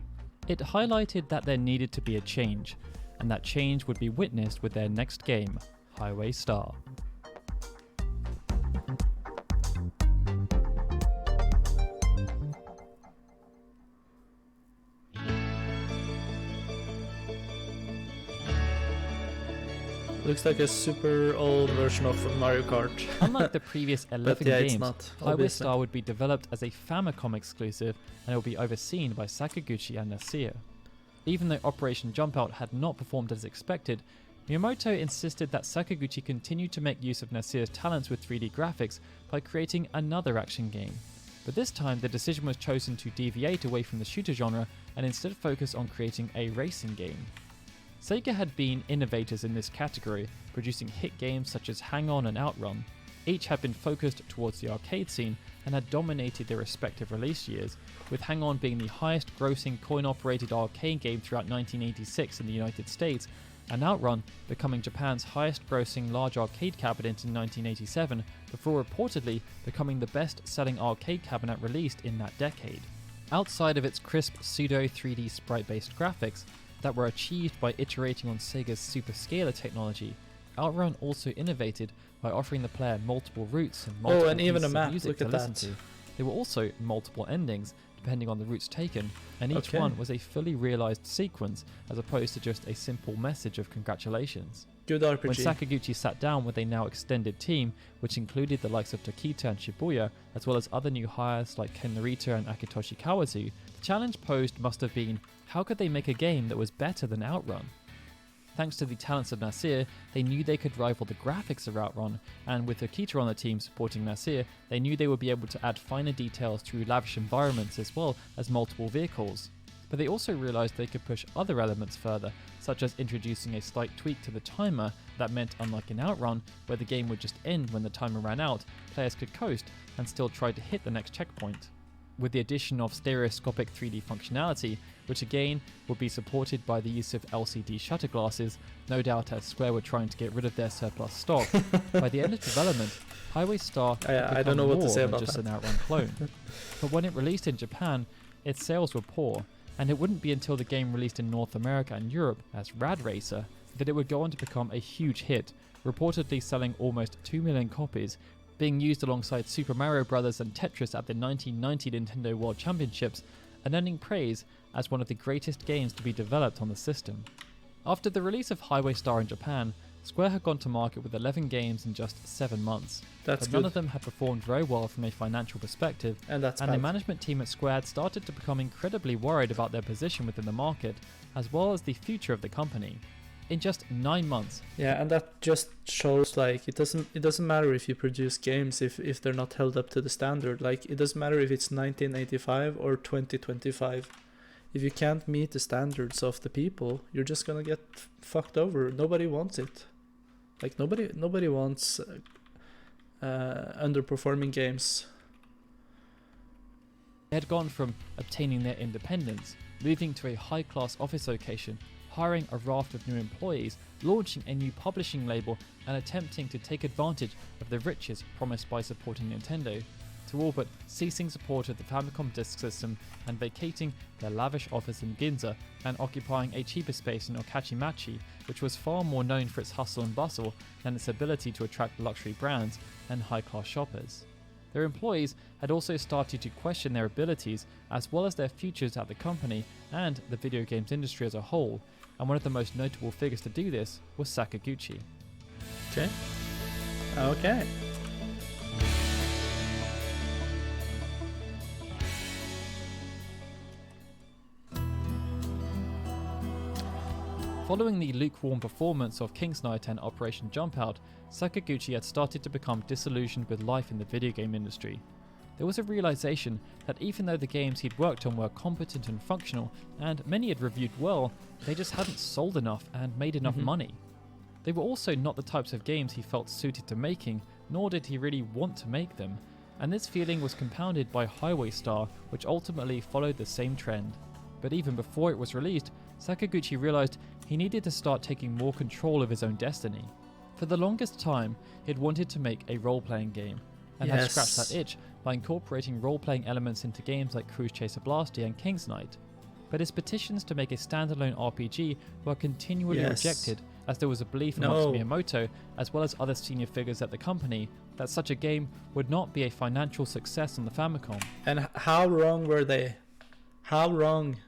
It highlighted that there needed to be a change, and that change would be witnessed with their next game, Highway Star. Looks like a super old version of Mario Kart. Unlike the previous 11 yeah, games, it's not, Highway Star would be developed as a Famicom exclusive and it will be overseen by Sakaguchi and Nasir. Even though Operation Jumpout had not performed as expected, Miyamoto insisted that Sakaguchi continue to make use of Nasir's talents with 3D graphics by creating another action game. But this time the decision was chosen to deviate away from the shooter genre and instead focus on creating a racing game. Sega had been innovators in this category, producing hit games such as Hang On and Outrun. Each had been focused towards the arcade scene and had dominated their respective release years, with Hang On being the highest grossing coin-operated arcade game throughout 1986 in the United States, and Outrun becoming Japan's highest grossing large arcade cabinet in 1987, before reportedly becoming the best-selling arcade cabinet released in that decade. Outside of its crisp pseudo 3D sprite-based graphics, that were achieved by iterating on Sega's superscalar technology, Outrun also innovated by offering the player multiple routes and multiple and even pieces a of map. music Look to at listen that. to. There were also multiple endings depending on the routes taken, and each Okay. one was a fully realized sequence as opposed to just a simple message of congratulations. Good When RPG. Sakaguchi sat down with a now extended team, which included the likes of Tokita and Shibuya, as well as other new hires like Ken Narita and Akitoshi Kawazu, the challenge posed must have been, how could they make a game that was better than Outrun? Thanks to the talents of Nasir, they knew they could rival the graphics of Outrun, and with Tokita on the team supporting Nasir, they knew they would be able to add finer details through lavish environments as well as multiple vehicles. But they also realised they could push other elements further, such as introducing a slight tweak to the timer that meant, unlike in Outrun, where the game would just end when the timer ran out, players could coast and still try to hit the next checkpoint. With the addition of stereoscopic 3D functionality, which again would be supported by the use of LCD shutter glasses, no doubt as Square were trying to get rid of their surplus stock, by the end of development, Highway Star I don't know what to say than about just that. an Outrun clone. But when it released in Japan, its sales were poor, and it wouldn't be until the game released in North America and Europe as Rad Racer that it would go on to become a huge hit, reportedly selling almost 2 million copies, being used alongside Super Mario Bros. And Tetris at the 1990 Nintendo World Championships, and earning praise as one of the greatest games to be developed on the system. After the release of Highway Star in Japan, Square had gone to market with 11 games in just 7 months, That's but good. none of them had performed very well from a financial perspective, And that's and bad. the management team at Square had started to become incredibly worried about their position within the market, as well as the future of the company. In just 9 months, Yeah, and that just shows like it doesn't matter if you produce games if they're not held up to the standard. Like it doesn't matter if it's 1985 or 2025. If you can't meet the standards of the people, you're just gonna get fucked over. Nobody wants it. Like nobody wants underperforming games. They had gone from obtaining their independence, moving to a high-class office location, hiring a raft of new employees, launching a new publishing label, and attempting to take advantage of the riches promised by supporting Nintendo, to all but ceasing support of the Famicom Disk System and vacating their lavish office in Ginza and occupying a cheaper space in Okachimachi, which was far more known for its hustle and bustle than its ability to attract luxury brands and high-class shoppers. Their employees had also started to question their abilities as well as their futures at the company and the video games industry as a whole, and one of the most notable figures to do this was Sakaguchi. Okay. Following the lukewarm performance of King's Knight and Operation Jumpout, Sakaguchi had started to become disillusioned with life in the video game industry. There was a realization that even though the games he'd worked on were competent and functional, and many had reviewed well, they just hadn't sold enough and made enough money. They were also not the types of games he felt suited to making, nor did he really want to make them, and this feeling was compounded by Highway Star, which ultimately followed the same trend. But even before it was released, Sakaguchi realized he needed to start taking more control of his own destiny. For the longest time, he had wanted to make a role-playing game, and had scratched that itch by incorporating role-playing elements into games like Cruise Chaser Blasty and King's Knight. But his petitions to make a standalone RPG were continually rejected, as there was a belief amongst Miyamoto, as well as other senior figures at the company, that such a game would not be a financial success on the Famicom. And how wrong were they? How wrong?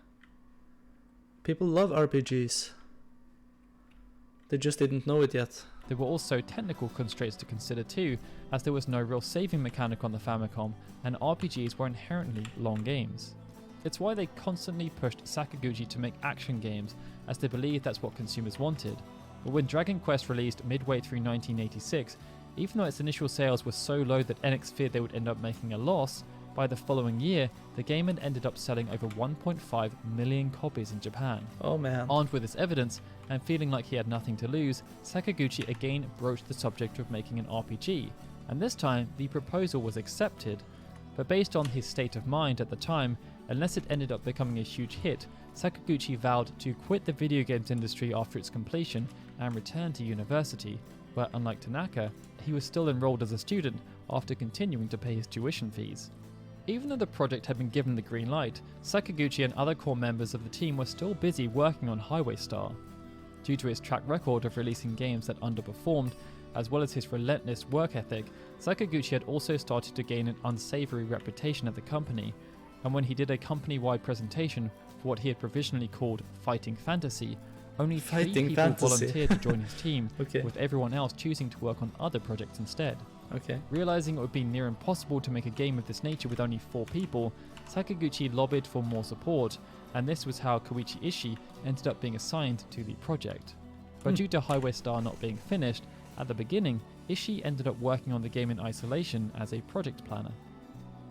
People love RPGs. They just didn't know it yet. There were also technical constraints to consider too, as there was no real saving mechanic on the Famicom, and RPGs were inherently long games. It's why they constantly pushed Sakaguchi to make action games, as they believed that's what consumers wanted. But when Dragon Quest released midway through 1986, even though its initial sales were so low that Enix feared they would end up making a loss, by the following year, the game had ended up selling over 1.5 million copies in Japan. Oh man. Armed with this evidence, and feeling like he had nothing to lose, Sakaguchi again broached the subject of making an RPG, and this time the proposal was accepted. But based on his state of mind at the time, unless it ended up becoming a huge hit, Sakaguchi vowed to quit the video games industry after its completion and return to university, where unlike Tanaka, he was still enrolled as a student after continuing to pay his tuition fees. Even though the project had been given the green light, Sakaguchi and other core members of the team were still busy working on Highway Star. Due to his track record of releasing games that underperformed, as well as his relentless work ethic, Sakaguchi had also started to gain an unsavory reputation at the company, and when he did a company-wide presentation for what he had provisionally called Fighting Fantasy, only 3 people volunteered to join his team, with everyone else choosing to work on other projects instead. Realizing it would be near impossible to make a game of this nature with only 4 people, Sakaguchi lobbied for more support, and this was how Koichi Ishii ended up being assigned to the project. But due to Highway Star not being finished, at the beginning, Ishii ended up working on the game in isolation as a project planner.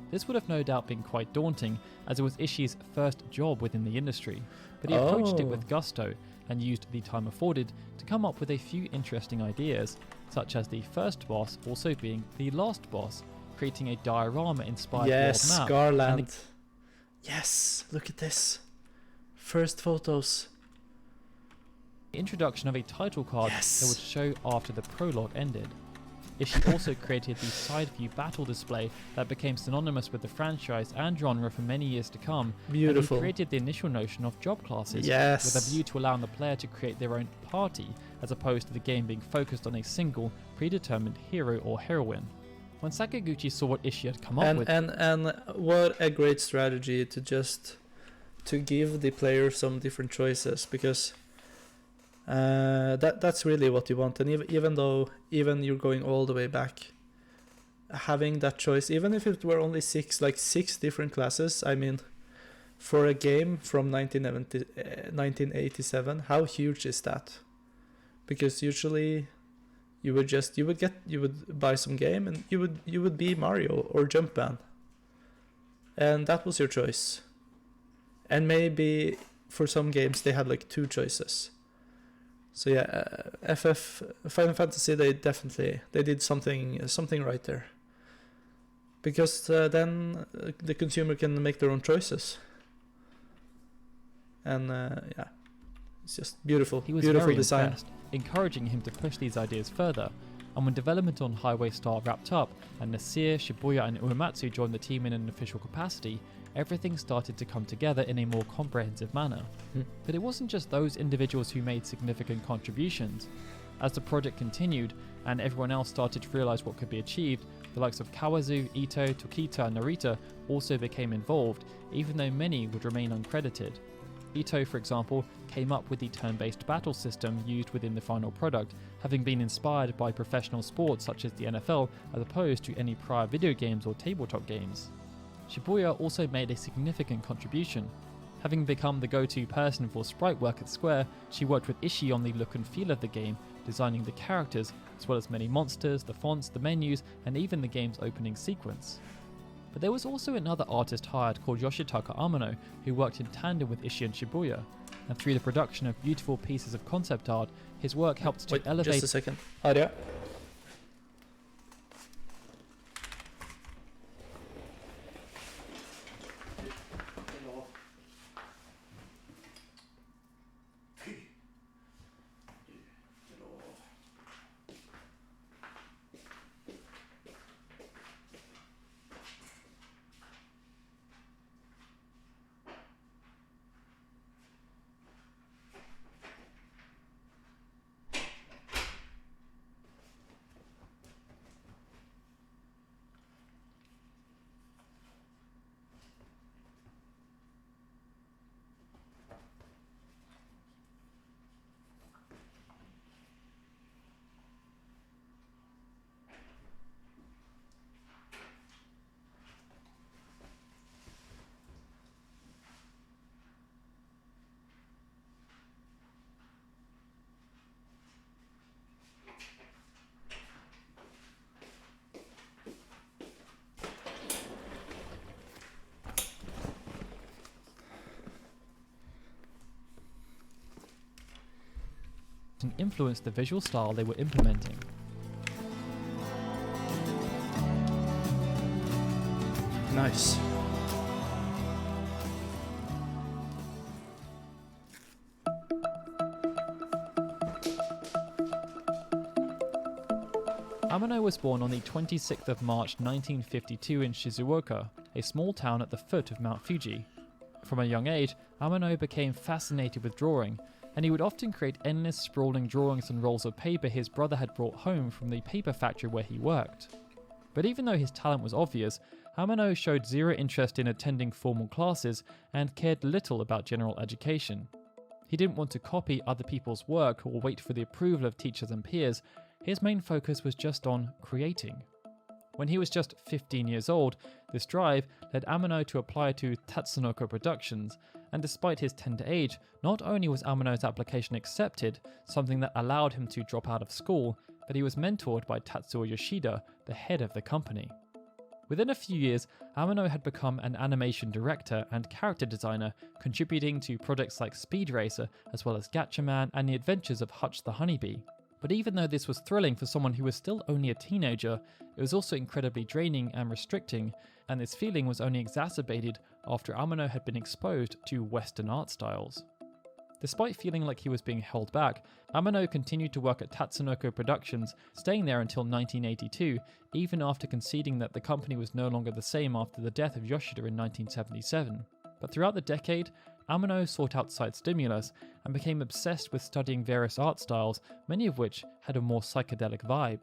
This would have no doubt been quite daunting, as it was Ishii's first job within the industry, but he approached it with gusto and used the time afforded to come up with a few interesting ideas, such as the first boss also being the last boss, creating a diorama-inspired world map. Garland. Yes, look at this. First photos. The introduction of a title card that would show after the prologue ended. Ishii also created the side view battle display that became synonymous with the franchise and genre for many years to come. Beautiful. And he created the initial notion of job classes, with a view to allowing the player to create their own party, as opposed to the game being focused on a single, predetermined hero or heroine. When Sakaguchi saw what Ishii had come up with... And what a great strategy to give the player some different choices, because... that's really what you want, and even you're going all the way back, having that choice, even if it were only 6 different classes. I mean, for a game from 1987, how huge is that? Because usually you would buy some game and you would be Mario or Jumpman, and that was your choice. And maybe for some games they had 2 choices. So yeah, FF Final Fantasy, they did something right there, because then the consumer can make their own choices, and yeah, it's just beautiful. He was beautiful very design. impressed, encouraging him to push these ideas further. And when development on Highway Star wrapped up and Nasir, Shibuya and Uematsu joined the team in an official capacity, everything started to come together in a more comprehensive manner. But it wasn't just those individuals who made significant contributions. As the project continued and everyone else started to realize what could be achieved, the likes of Kawazu, Ito, Tokita and Narita also became involved, even though many would remain uncredited. Ito, for example, came up with the turn-based battle system used within the final product, having been inspired by professional sports such as the NFL as opposed to any prior video games or tabletop games. Shibuya also made a significant contribution. Having become the go-to person for sprite work at Square, she worked with Ishii on the look and feel of the game, designing the characters, as well as many monsters, the fonts, the menus, and even the game's opening sequence. But there was also another artist hired called Yoshitaka Amano, who worked in tandem with Ishii and Shibuya, and through the production of beautiful pieces of concept art, his work helped to elevate... Just a second. Arya? and influenced the visual style they were implementing. Nice. Amano was born on the 26th of March 1952 in Shizuoka, a small town at the foot of Mount Fuji. From a young age, Amano became fascinated with drawing, and he would often create endless sprawling drawings on rolls of paper his brother had brought home from the paper factory where he worked. But even though his talent was obvious, Amano showed zero interest in attending formal classes and cared little about general education. He didn't want to copy other people's work or wait for the approval of teachers and peers. His main focus was just on creating. When he was just 15 years old, this drive led Amano to apply to Tatsunoko Productions, and despite his tender age, not only was Amano's application accepted, something that allowed him to drop out of school, but he was mentored by Tatsuo Yoshida, the head of the company. Within a few years, Amano had become an animation director and character designer, contributing to projects like Speed Racer, as well as Gatchaman and The Adventures of Hutch the Honeybee. But even though this was thrilling for someone who was still only a teenager, it was also incredibly draining and restricting, and this feeling was only exacerbated after Amano had been exposed to Western art styles. Despite feeling like he was being held back, Amano continued to work at Tatsunoko Productions, staying there until 1982, even after conceding that the company was no longer the same after the death of Yoshida in 1977. But throughout the decade, Amano sought outside stimulus and became obsessed with studying various art styles, many of which had a more psychedelic vibe.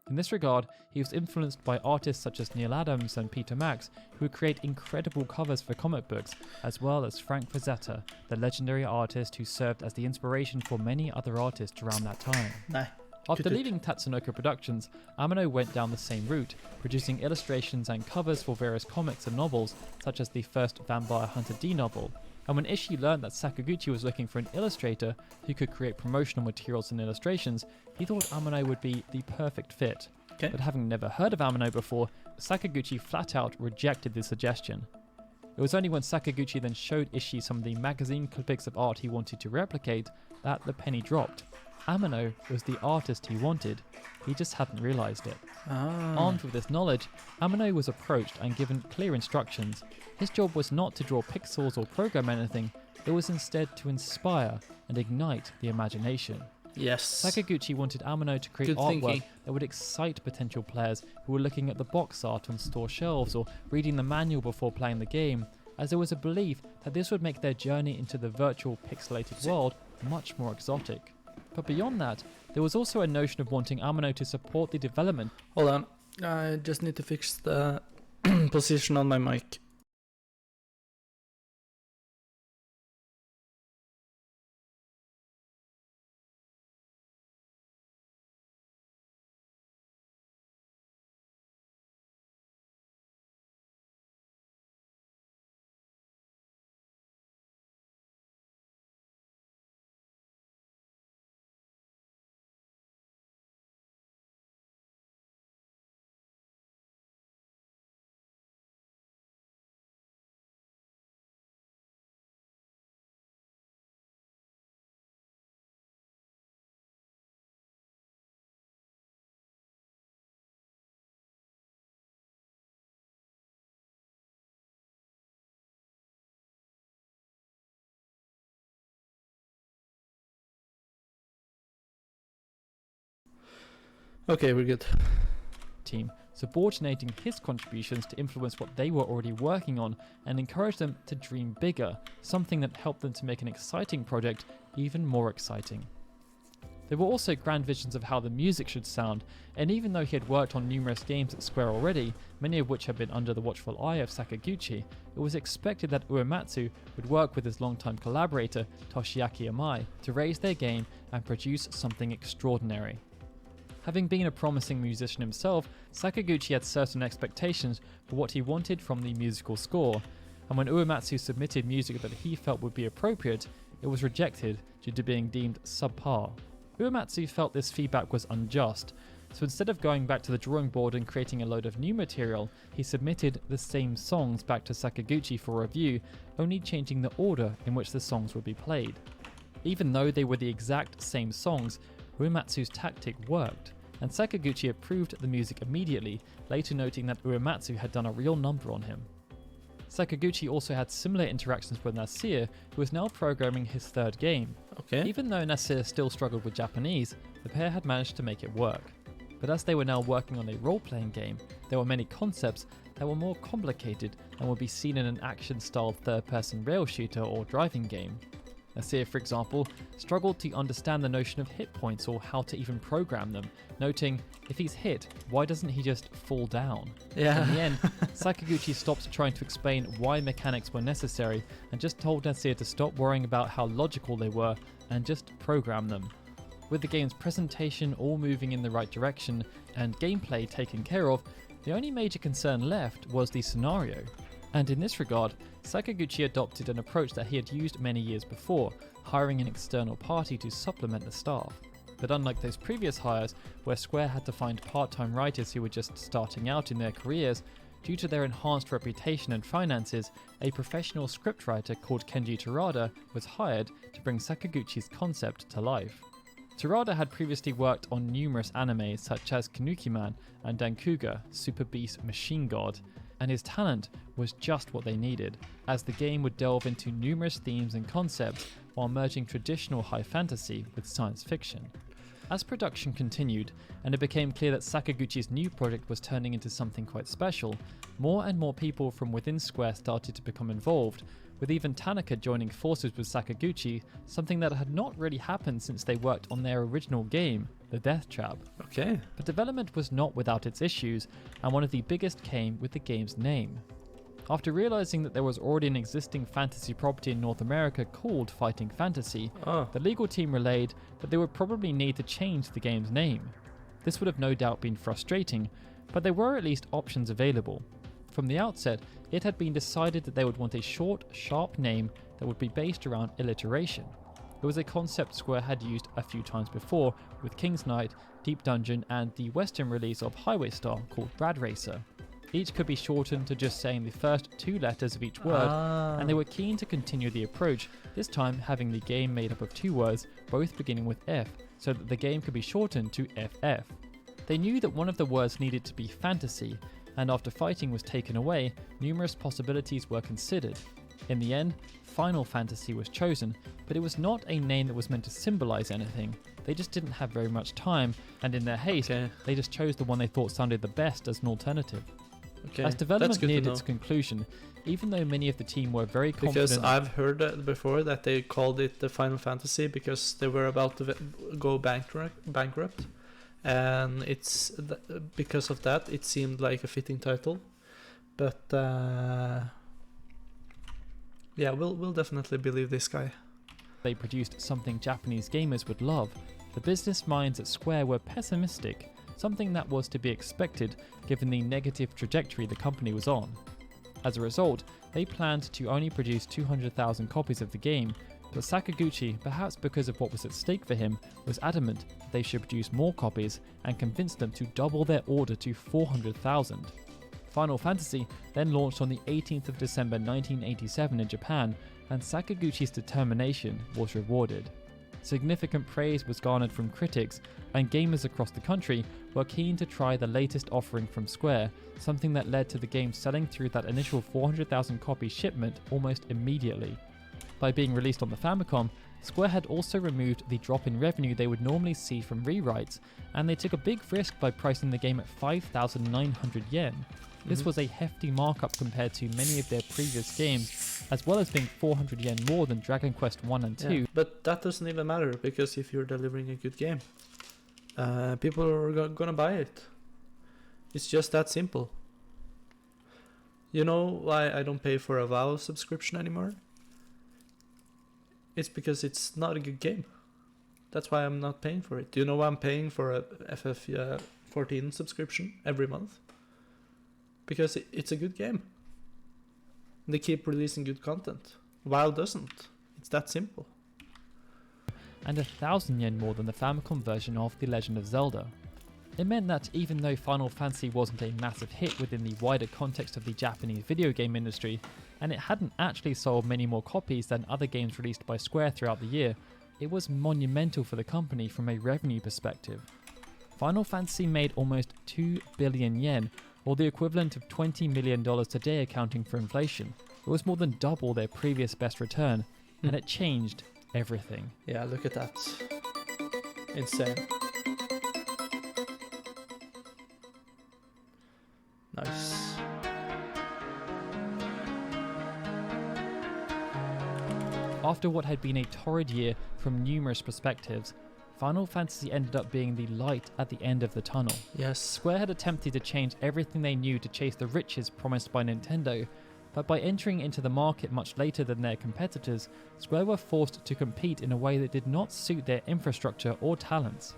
In this regard, he was influenced by artists such as Neil Adams and Peter Max, who would create incredible covers for comic books, as well as Frank Frazetta, the legendary artist who served as the inspiration for many other artists around that time. After leaving Tatsunoko Productions, Amano went down the same route, producing illustrations and covers for various comics and novels, such as the first Vampire Hunter D novel. And when Ishii learned that Sakaguchi was looking for an illustrator who could create promotional materials and illustrations, he thought Amano would be the perfect fit. Okay. But having never heard of Amano before, Sakaguchi flat out rejected the suggestion. It was only when Sakaguchi then showed Ishii some of the magazine clippings of art he wanted to replicate that the penny dropped. Amano was the artist he wanted, he just hadn't realised it. Armed with this knowledge, Amano was approached and given clear instructions. His job was not to draw pixels or program anything, it was instead to inspire and ignite the imagination. Yes. Sakaguchi wanted Amano to create Good artwork thinking. that would excite potential players who were looking at the box art on store shelves or reading the manual before playing the game, as there was a belief that this would make their journey into the virtual pixelated world much more exotic. But beyond that, there was also a notion of wanting Amano to support the development. Hold on, I just need to fix the position on my mic. Okay, we're good. Team, subordinating his contributions to influence what they were already working on and encourage them to dream bigger, something that helped them to make an exciting project even more exciting. There were also grand visions of how the music should sound, and even though he had worked on numerous games at Square already, many of which had been under the watchful eye of Sakaguchi, it was expected that Uematsu would work with his longtime collaborator Toshiaki Amai to raise their game and produce something extraordinary. Having been a promising musician himself, Sakaguchi had certain expectations for what he wanted from the musical score, and when Uematsu submitted music that he felt would be appropriate, it was rejected due to being deemed subpar. Uematsu felt this feedback was unjust, so instead of going back to the drawing board and creating a load of new material, he submitted the same songs back to Sakaguchi for review, only changing the order in which the songs would be played. Even though they were the exact same songs, Uematsu's tactic worked, and Sakaguchi approved the music immediately, later noting that Uematsu had done a real number on him. Sakaguchi also had similar interactions with Nasir, who was now programming his third game. Okay. Even though Nasir still struggled with Japanese, the pair had managed to make it work. But as they were now working on a role-playing game, there were many concepts that were more complicated and would be seen in an action-styled third-person rail shooter or driving game. Nasir, for example, struggled to understand the notion of hit points or how to even program them, noting, if he's hit, why doesn't he just fall down? Yeah. In the end, Sakaguchi stopped trying to explain why mechanics were necessary and just told Nasir to stop worrying about how logical they were and just program them. With the game's presentation all moving in the right direction and gameplay taken care of, the only major concern left was the scenario. And in this regard, Sakaguchi adopted an approach that he had used many years before, hiring an external party to supplement the staff. But unlike those previous hires, where Square had to find part-time writers who were just starting out in their careers, due to their enhanced reputation and finances, a professional scriptwriter called Kenji Terada was hired to bring Sakaguchi's concept to life. Terada had previously worked on numerous animes such as Kanuki-man and Dankuga, Super Beast Machine God, and his talent was just what they needed, as the game would delve into numerous themes and concepts while merging traditional high fantasy with science fiction. As production continued, and it became clear that Sakaguchi's new project was turning into something quite special, more and more people from within Square started to become involved, with even Tanaka joining forces with Sakaguchi, something that had not really happened since they worked on their original game, The Death Trap. Okay. But development was not without its issues, and one of the biggest came with the game's name. After realizing that there was already an existing fantasy property in North America called Fighting Fantasy, the legal team relayed that they would probably need to change the game's name. This would have no doubt been frustrating, but there were at least options available. From the outset, it had been decided that they would want a short, sharp name that would be based around alliteration. It was a concept Square had used a few times before with King's Knight, Deep Dungeon, and the Western release of Highway Star called Rad Racer. Each could be shortened to just saying the first 2 letters of each word, and they were keen to continue the approach, this time having the game made up of 2 words, both beginning with F, so that the game could be shortened to FF. They knew that one of the words needed to be fantasy, and after fighting was taken away, numerous possibilities were considered. In the end, Final Fantasy was chosen, but it was not a name that was meant to symbolize anything. They just didn't have very much time, and in their haste, they just chose the one they thought sounded the best as an alternative. Okay, as development neared to its conclusion, even though many of the team were very confident... Because I've heard that before that they called it the Final Fantasy because they were about to go bankrupt. And because of that, it seemed like a fitting title. But yeah, we'll definitely believe this guy. They produced something Japanese gamers would love. The business minds at Square were pessimistic, something that was to be expected given the negative trajectory the company was on. As a result, they planned to only produce 200,000 copies of the game, but Sakaguchi, perhaps because of what was at stake for him, was adamant that they should produce more copies and convinced them to double their order to 400,000. Final Fantasy then launched on the 18th of December 1987 in Japan, and Sakaguchi's determination was rewarded. Significant praise was garnered from critics, and gamers across the country were keen to try the latest offering from Square, something that led to the game selling through that initial 400,000 copy shipment almost immediately. By being released on the Famicom, Square had also removed the drop in revenue they would normally see from rewrites, and they took a big risk by pricing the game at 5,900 yen. This was a hefty markup compared to many of their previous games, as well as being 400 yen more than Dragon Quest 1 and 2. Yeah, but that doesn't even matter, because if you're delivering a good game, people are gonna buy it. It's just that simple. You know why I don't pay for a WoW subscription anymore? It's because it's not a good game. That's why I'm not paying for it. Do you know why I'm paying for a FF14 subscription every month? Because it's a good game. They keep releasing good content. WoW doesn't. It's that simple. And 1,000 yen more than the Famicom version of The Legend of Zelda. It meant that even though Final Fantasy wasn't a massive hit within the wider context of the Japanese video game industry, and it hadn't actually sold many more copies than other games released by Square throughout the year, it was monumental for the company from a revenue perspective. Final Fantasy made almost 2 billion yen, or the equivalent of $20 million today accounting for inflation. It was more than double their previous best return, and it changed everything. Yeah, look at that. Insane. Nice. After what had been a torrid year from numerous perspectives, Final Fantasy ended up being the light at the end of the tunnel. Yes. Square had attempted to change everything they knew to chase the riches promised by Nintendo, but by entering into the market much later than their competitors, Square were forced to compete in a way that did not suit their infrastructure or talents.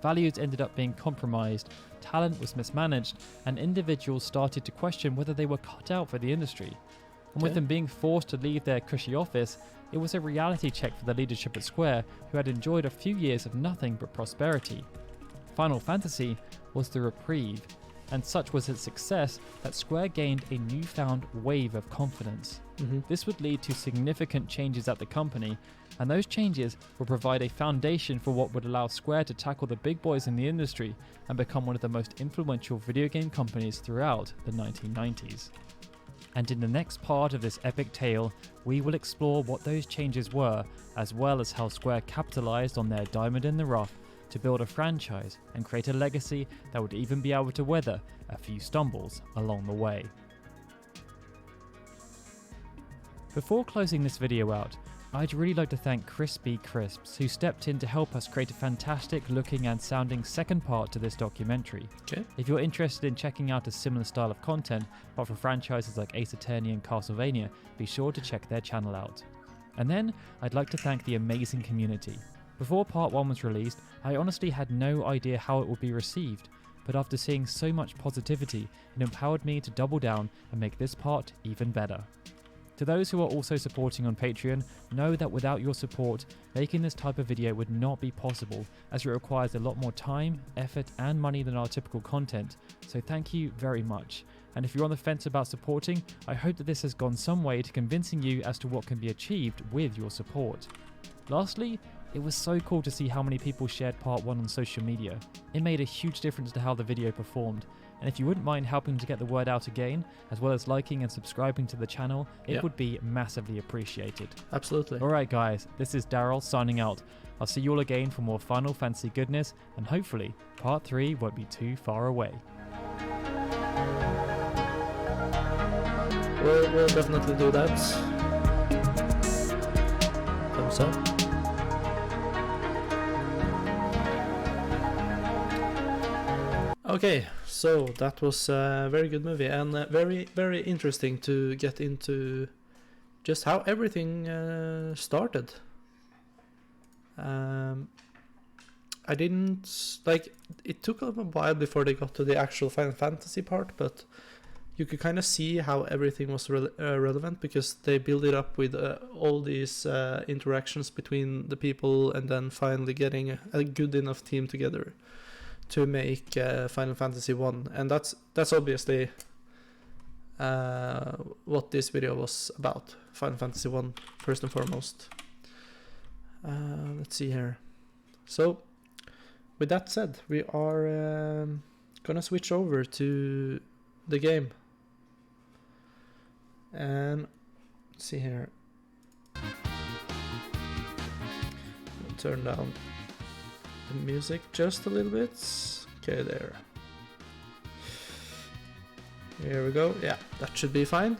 Values ended up being compromised, talent was mismanaged, and individuals started to question whether they were cut out for the industry. And with them being forced to leave their cushy office, it was a reality check for the leadership at Square, who had enjoyed a few years of nothing but prosperity. Final Fantasy was the reprieve, and such was its success that Square gained a newfound wave of confidence. This would lead to significant changes at the company, and those changes will provide a foundation for what would allow Square to tackle the big boys in the industry and become one of the most influential video game companies throughout the 1990s. And in the next part of this epic tale, we will explore what those changes were, as well as how Square capitalized on their diamond in the rough to build a franchise and create a legacy that would even be able to weather a few stumbles along the way. Before closing this video out, I'd really like to thank Crispy Crisps, who stepped in to help us create a fantastic looking and sounding second part to this documentary. Okay. If you're interested in checking out a similar style of content, but for franchises like Ace Attorney and Castlevania, be sure to check their channel out. And then, I'd like to thank the amazing community. Before part 1 was released, I honestly had no idea how it would be received, but after seeing so much positivity, it empowered me to double down and make this part even better. To those who are also supporting on Patreon, know that without your support, making this type of video would not be possible, as it requires a lot more time, effort and money than our typical content, so thank you very much. and if you're on the fence about supporting, I hope that this has gone some way to convincing you as to what can be achieved with your support. Lastly, it was so cool to see how many people shared part 1 on social media. It made a huge difference to how the video performed, and if you wouldn't mind helping to get the word out again, as well as liking and subscribing to the channel, it would be massively appreciated. Absolutely. Alright guys, this is Daryl signing out. I'll see you all again for more Final Fantasy goodness, and hopefully part 3 won't be too far away. We'll definitely do that. Thumbs up. Okay, so that was a very good movie, and very, very interesting to get into just how everything started. I didn't like it took a while before they got to the actual Final Fantasy part, but you could kind of see how everything was relevant, because they build it up with all these interactions between the people, and then finally getting a good enough team together to make Final Fantasy 1. And that's obviously what this video was about. Final Fantasy 1 first and foremost. Let's see here. So with that said, we are gonna switch over to the game, and let's see here. I'll turn down the music just a little bit. Okay, there. Here we go. Yeah, that should be fine.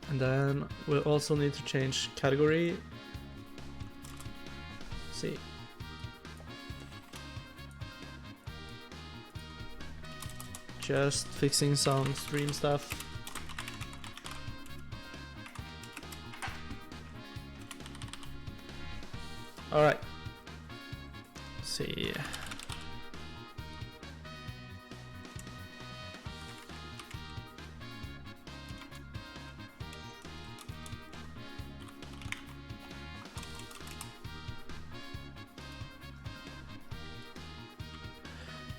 And then we'll also need to change category. Let's see. Just fixing some stream stuff. Alright. Let's see.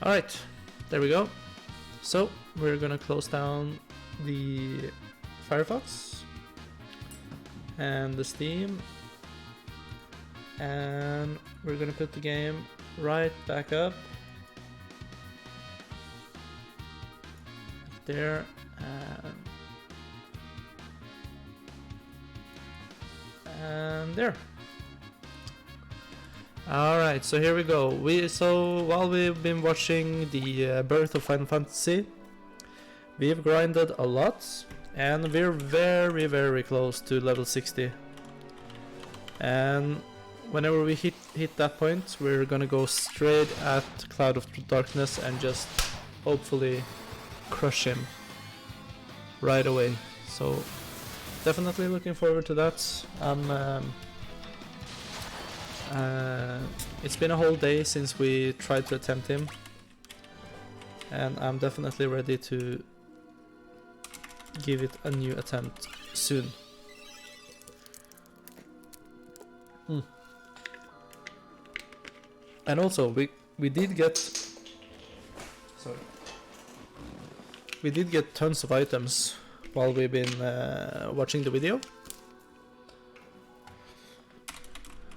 Alright, there we go. So we're gonna close down the Firefox and the Steam, and we're gonna put the game right back up there, and there. Alright, so here we go. So while we've been watching the birth of Final Fantasy, we've grinded a lot, and we're very, very close to level 60. And whenever we hit that point, we're gonna go straight at Cloud of Darkness and just hopefully crush him right away. So definitely looking forward to that. It's been a whole day since we tried to attempt him, and I'm definitely ready to give it a new attempt soon. And also we did get tons of items while we've been watching the video.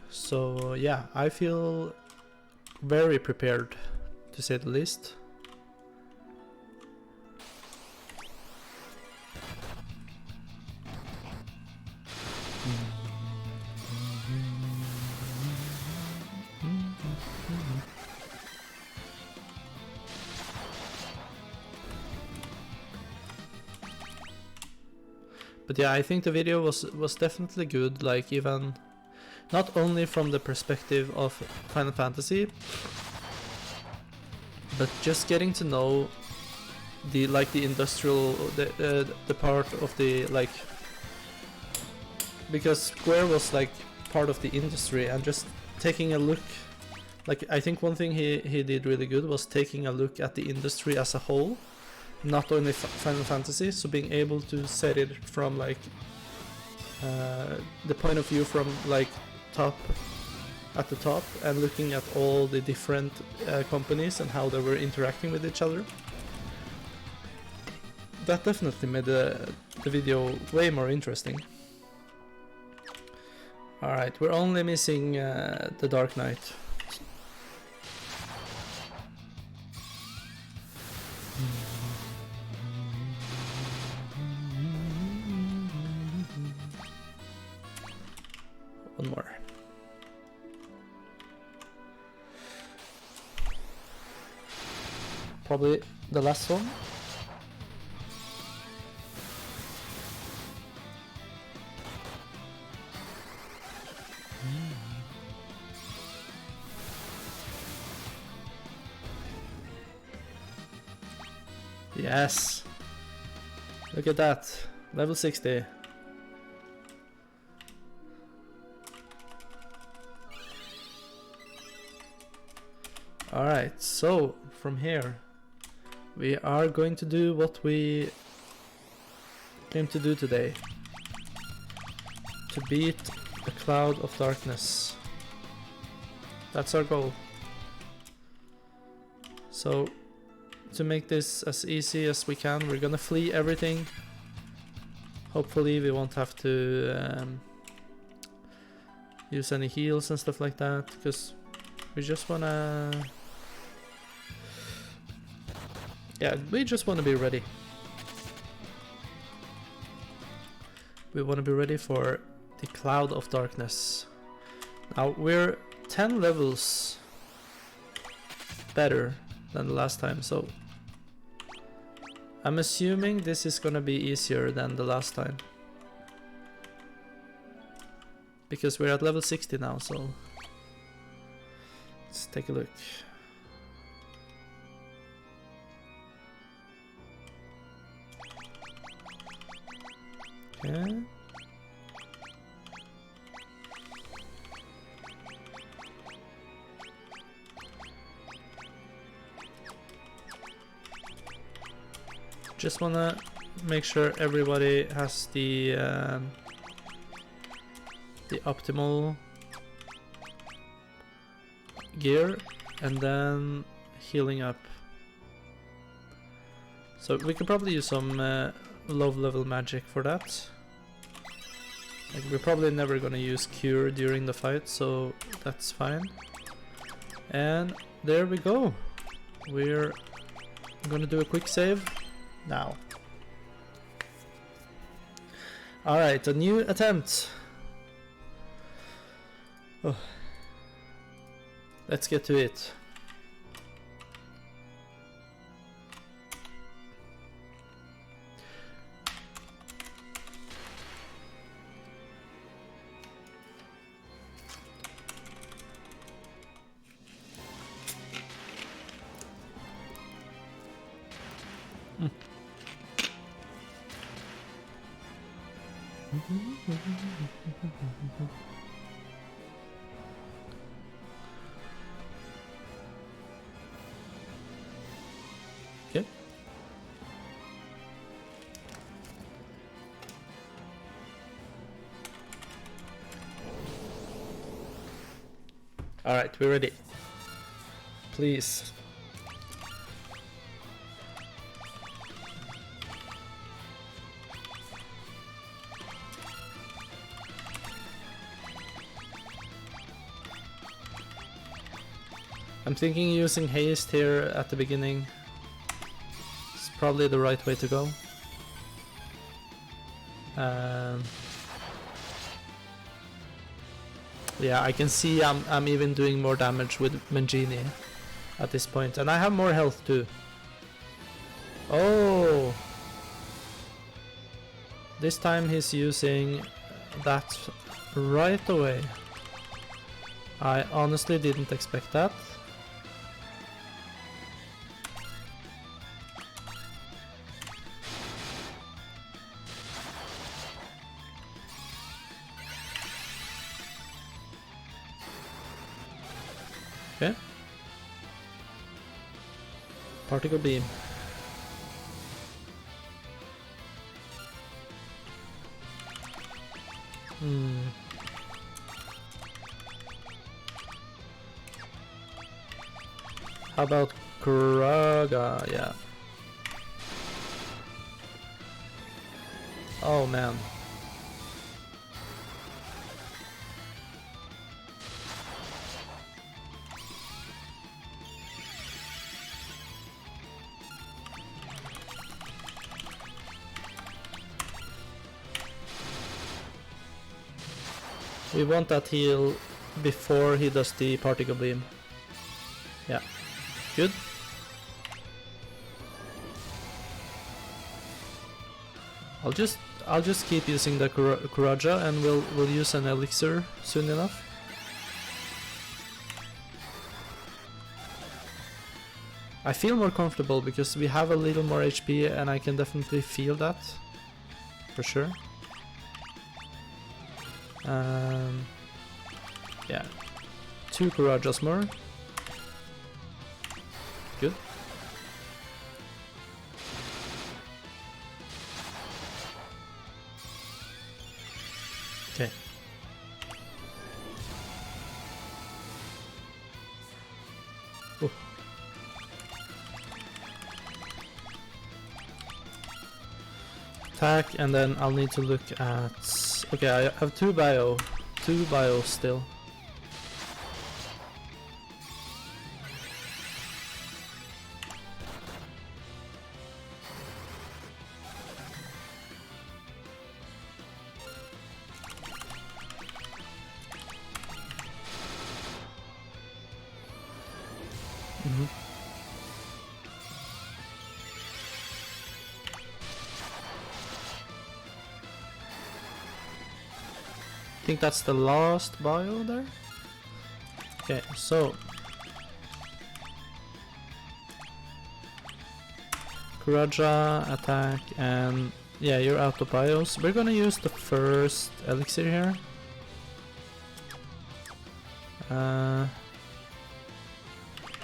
So yeah, I feel very prepared, to say the least. But yeah, I think the video was definitely good, like even not only from the perspective of Final Fantasy, but just getting to know the industrial the part of the because Square was like part of the industry, and just taking a look, like I think one thing he did really good was taking a look at the industry as a whole, not only Final Fantasy, so being able to set it from like the point of view from like at the top, and looking at all the different companies and how they were interacting with each other. that definitely made the video way more interesting. Alright, we're only missing the Dark Knight. One more. Probably the last one. Yes. Look at that. Level 60. Alright, so from here we are going to do what we came to do today. To beat the Cloud of Darkness. That's our goal. So to make this as easy as we can, we're gonna flee everything. Hopefully we won't have to use any heals and stuff like that, because we just wanna... yeah, we just wanna be ready. We wanna be ready for the Cloud of Darkness. Now we're 10 levels better than the last time, so I'm assuming this is gonna be easier than the last time, because we're at level 60 now, so let's take a look. Okay. Just wanna make sure everybody has the optimal gear, and then healing up. So we could probably use some low level magic for that. Like, we're probably never gonna use cure during the fight, so that's fine. And there we go. We're gonna do a quick save now. Alright, a new attempt. Oh. Let's get to it. Okay. All right, we're ready. Please. I'm thinking using haste here at the beginning is probably the right way to go. Yeah, I can see I'm even doing more damage with Mangini at this point, and I have more health too. Oh! This time he's using that right away. I honestly didn't expect that. Okay. Particle beam. How about Kuraga? Yeah. Oh man. We want that heal before he does the particle beam. Yeah, good. I'll just keep using the Kuraja, and we'll use an elixir soon enough. I feel more comfortable because we have a little more HP, and I can definitely feel that for sure. Yeah, 2 Kurajas more. Good. Okay. Ooh. Attack, and then I'll need to look at... Okay, I have 2 bio still. I think that's the last bio there. Okay, so Kuraja, attack, and yeah, you're out of bios. We're gonna use the first elixir here.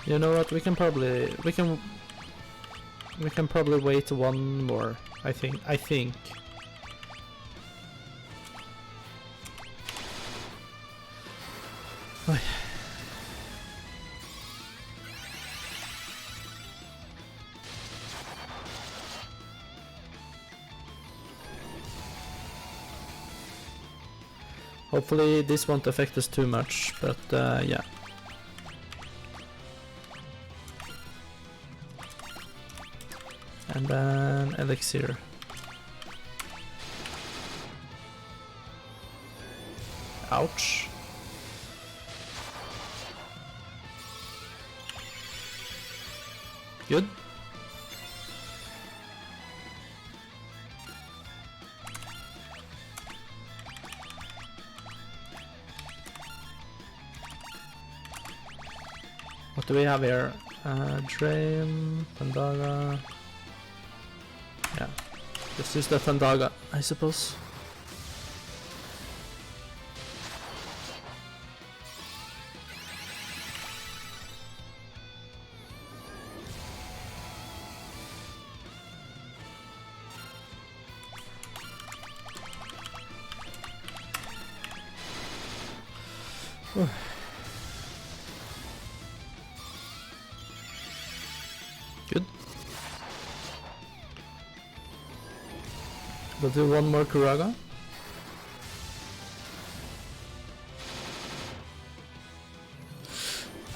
You know what? We can probably wait one more. I think. Hopefully this won't affect us too much, but yeah. And then elixir. Ouch. Good. What do we have here? Drain, Thandaga. Yeah, let's use the Thandaga, I suppose. Good. We'll do one more Kuraga.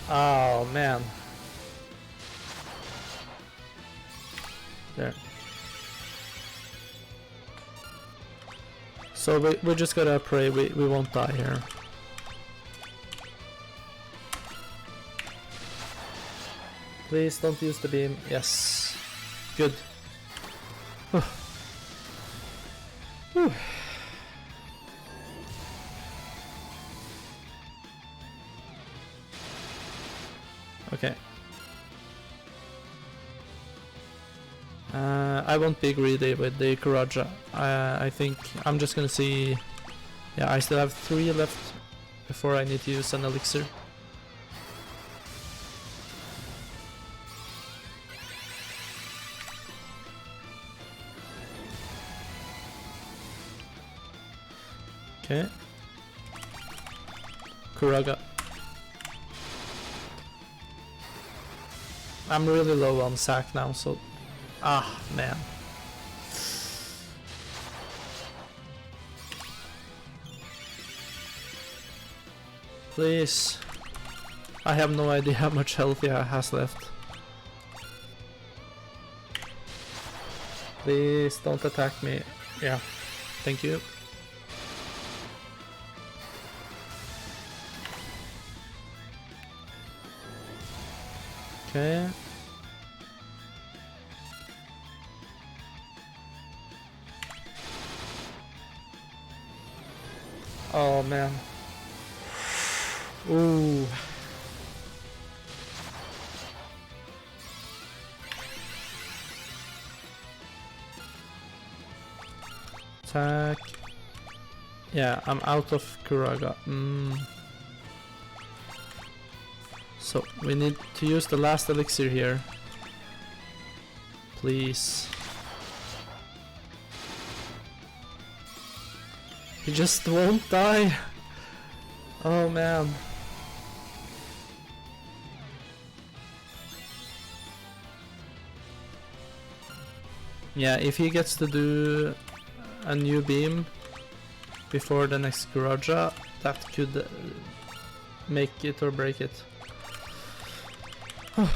Oh man. There. So we just gotta pray we won't die here. Please don't use the beam. Yes. Good. Okay. I won't be greedy with the Kuraja. I think I'm just gonna see... Yeah, I still have 3 left before I need to use an elixir. Okay. Kuraga. I'm really low on sack now, so... Ah, man. Please. I have no idea how much health he has left. Please don't attack me. Yeah, thank you. Okay. Oh man. Ooh. Attack. Yeah, I'm out of Kuraga. So we need to use the last elixir here. Please. He just won't die. Oh man. Yeah, if he gets to do a new beam before the next Garaja, that could make it or break it.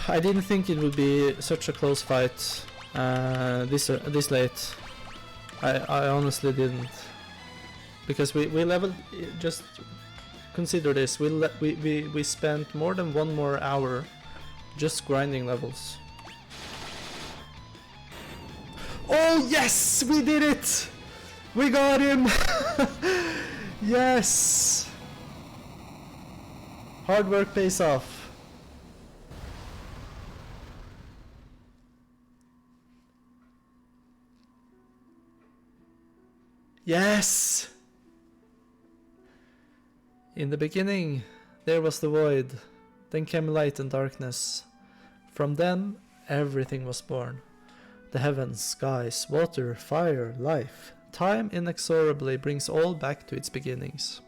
I didn't think it would be such a close fight this late. I honestly didn't, because we leveled. Just consider this: we spent more than 1 more hour just grinding levels. Oh yes, we did it! We got him! Yes! Hard work pays off. Yes! In the beginning, there was the void, then came light and darkness. From them, everything was born. The heavens, skies, water, fire, life. Time inexorably brings all back to its beginnings.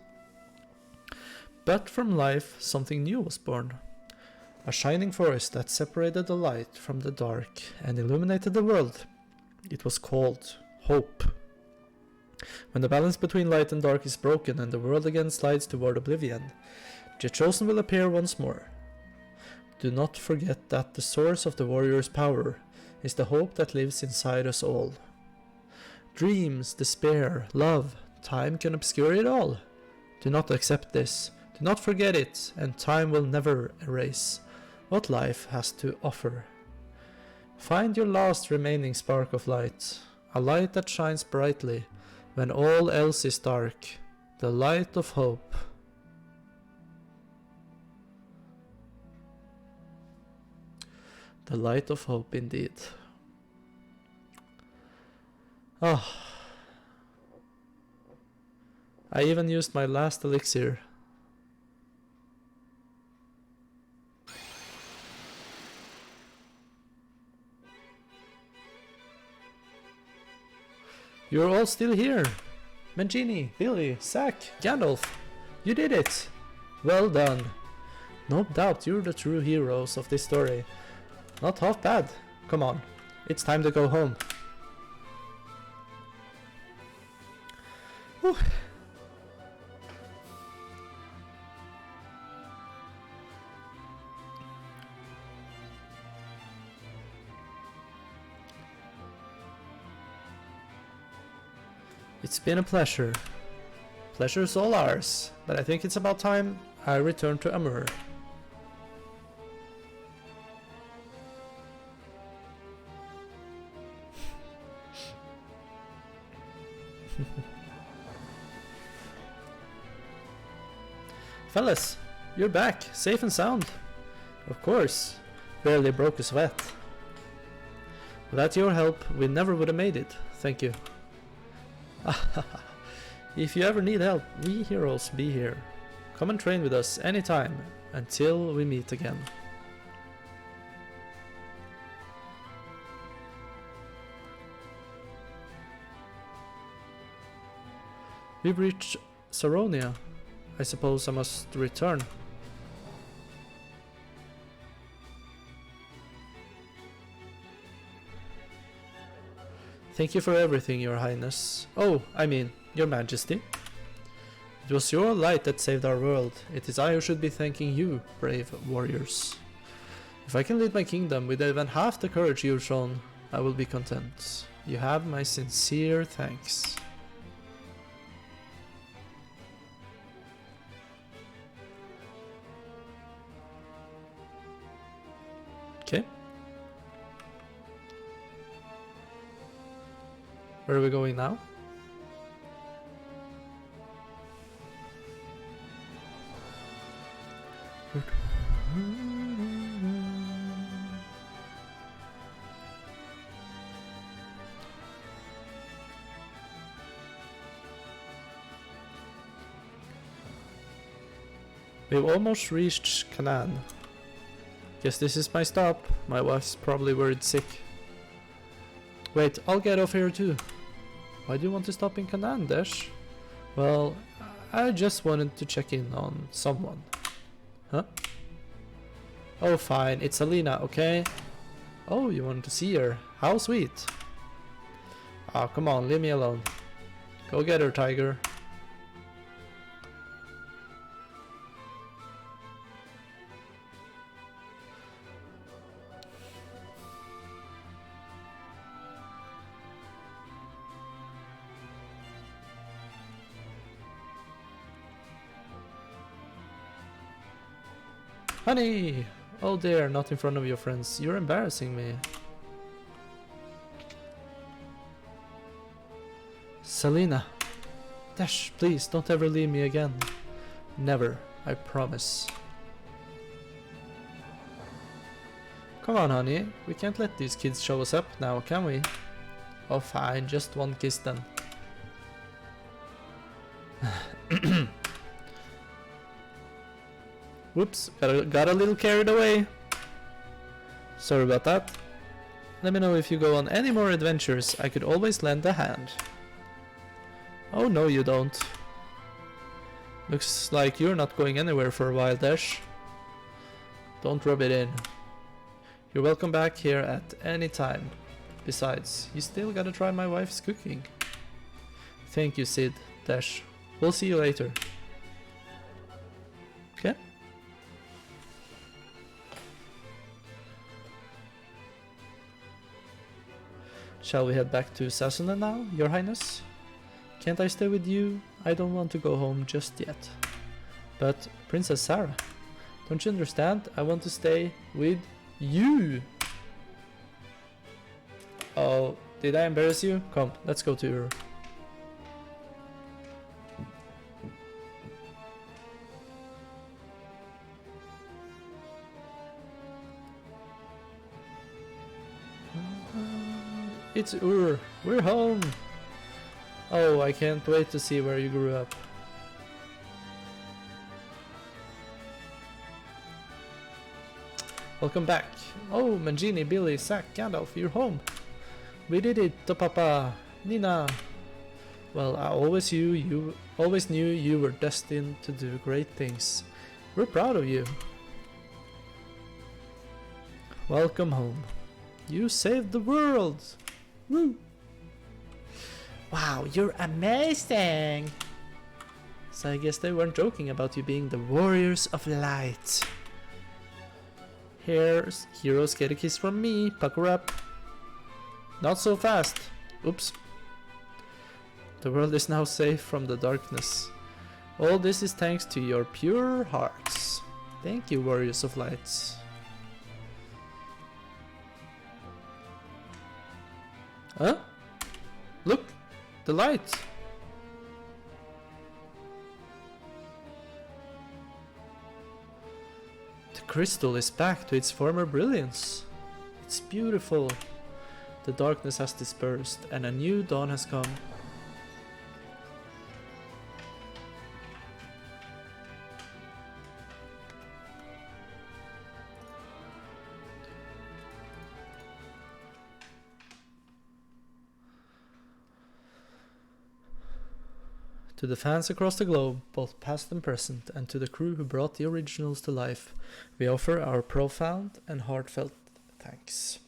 But from life, something new was born. A shining force that separated the light from the dark and illuminated the world. It was called hope. When the balance between light and dark is broken and the world again slides toward oblivion, the chosen will appear once more. Do not forget that the source of the warrior's power is the hope that lives inside us all. Dreams, despair, love, time can obscure it all. Do not accept this, do not forget it, and time will never erase what life has to offer. Find your last remaining spark of light, a light that shines brightly when all else is dark, the light of hope. The light of hope indeed. Oh. I even used my last elixir. You're all still here. Mangini, Billy, Zack, Gandalf. You did it. Well done. No doubt you're the true heroes of this story. Not half bad. Come on, it's time to go home. Whew. It's been a pleasure. Pleasure's all ours, but I think it's about time I return to Amur. Fellas, you're back, safe and sound. Of course, barely broke a sweat. Without your help, we never would have made it. Thank you. If you ever need help, we heroes be here. Come and train with us anytime, until we meet again. We've reached Saronia. I suppose I must return. Thank you for everything, Your Highness. Oh, I mean, Your Majesty. It was your light that saved our world. It is I who should be thanking you, brave warriors. If I can lead my kingdom with even half the courage you've shown, I will be content. You have my sincere thanks. Okay. Where are we going now? We've almost reached Canaan. Guess this is my stop. My wife's probably worried sick. Wait, I'll get off here too. Why do you want to stop in Canaan, Dash? Well, I just wanted to check in on someone. Huh? Oh fine, it's Alina, okay? Oh, you wanted to see her. How sweet. Ah, come on, leave me alone. Go get her, tiger. Honey! Oh dear, not in front of your friends. You're embarrassing me. Selena. Dash, please, don't ever leave me again. Never, I promise. Come on, honey. We can't let these kids show us up now, can we? Oh fine, just one kiss then. Whoops, got a little carried away. Sorry about that. Let me know if you go on any more adventures. I could always lend a hand. Oh no, you don't. Looks like you're not going anywhere for a while, Dash. Don't rub it in. You're welcome back here at any time. Besides, you still gotta try my wife's cooking. Thank you, Sid. Dash. We'll see you later. Okay. Shall we head back to Sassunan now, Your Highness? Can't I stay with you? I don't want to go home just yet. But, Princess Sarah, don't you understand? I want to stay with you! Oh, did I embarrass you? Come, let's go to her. It's Ur. We're home. Oh, I can't wait to see where you grew up. Welcome back. Oh, Mangini, Billy, Zack, Gandalf, you're home. We did it, Papa, Nina. Well, I always knew you were destined to do great things. We're proud of you. Welcome home. You saved the world. Woo! Wow, you're amazing! So I guess they weren't joking about you being the warriors of light. Here's heroes get a kiss from me, pucker up. Not so fast. Oops. The world is now safe from the darkness. All this is thanks to your pure hearts. Thank you, warriors of light. Huh? Look! The light! The crystal is back to its former brilliance. It's beautiful. The darkness has dispersed and a new dawn has come. To the fans across the globe, both past and present, and to the crew who brought the originals to life, we offer our profound and heartfelt thanks.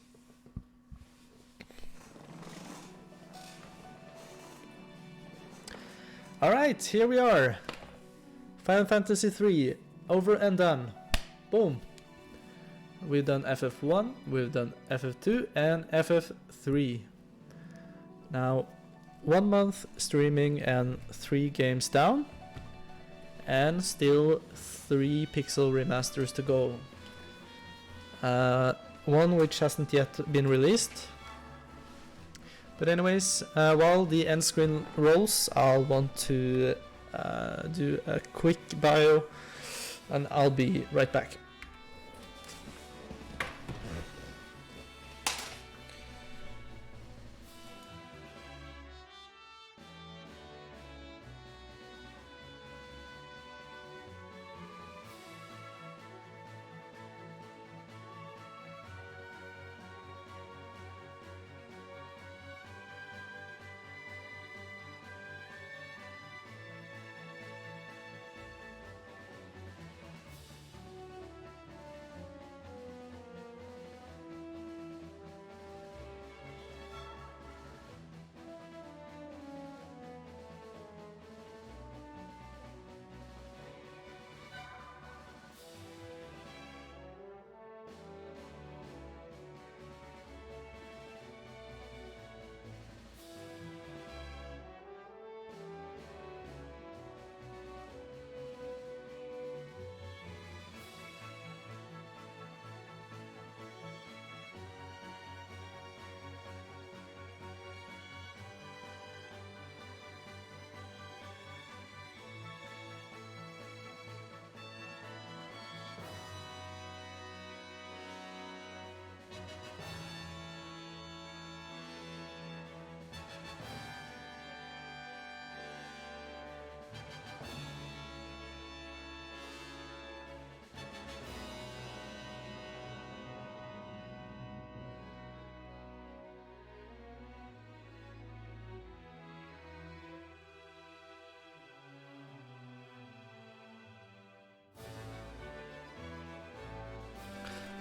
Alright, here we are. Final Fantasy 3, over and done. Boom. We've done FF1, we've done FF2 and FF3. Now, 1 month streaming and 3 games down, and still 3 pixel remasters to go. One which hasn't yet been released. But anyways, while the end screen rolls, I'll want to do a quick bio, and I'll be right back.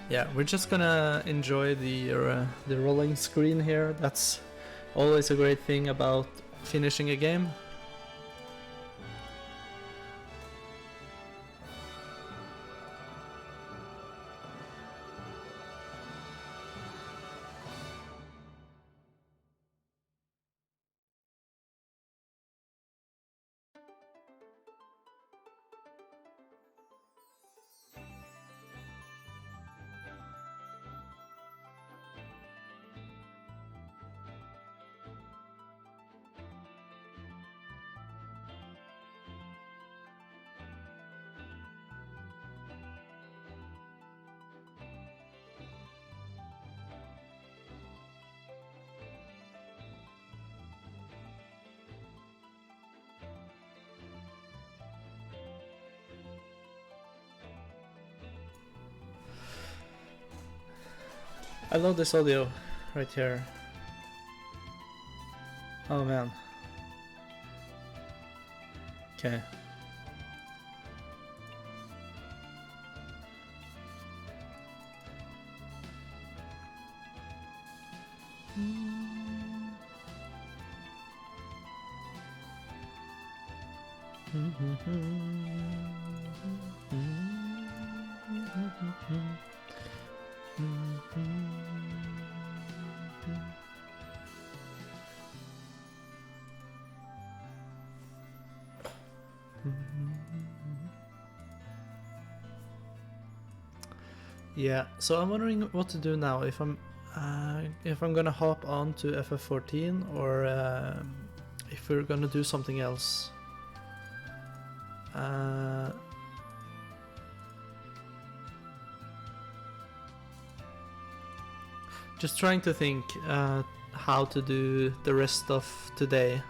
Yeah, we're just gonna enjoy the rolling screen here. That's always a great thing about finishing a game. I love this audio right here. Oh man. Okay. Yeah, so I'm wondering what to do now. If I'm gonna hop on to FF14 or if we're gonna do something else. Just trying to think how to do the rest of today.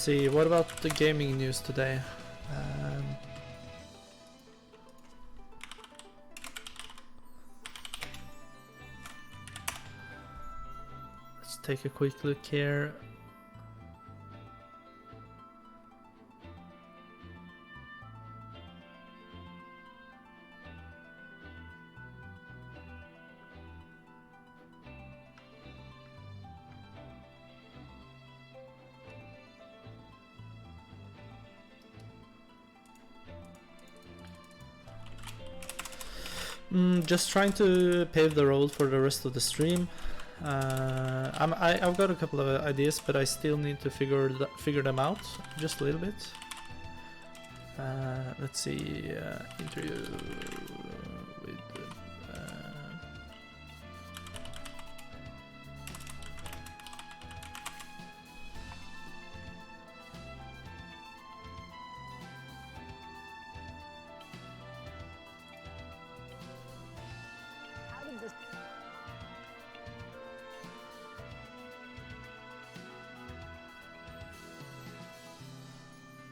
see, what about the gaming news today? Let's take a quick look here. Just trying to pave the road for the rest of the stream. I've got a couple of ideas, but I still need to figure them out just a little bit. Let's see, interview with.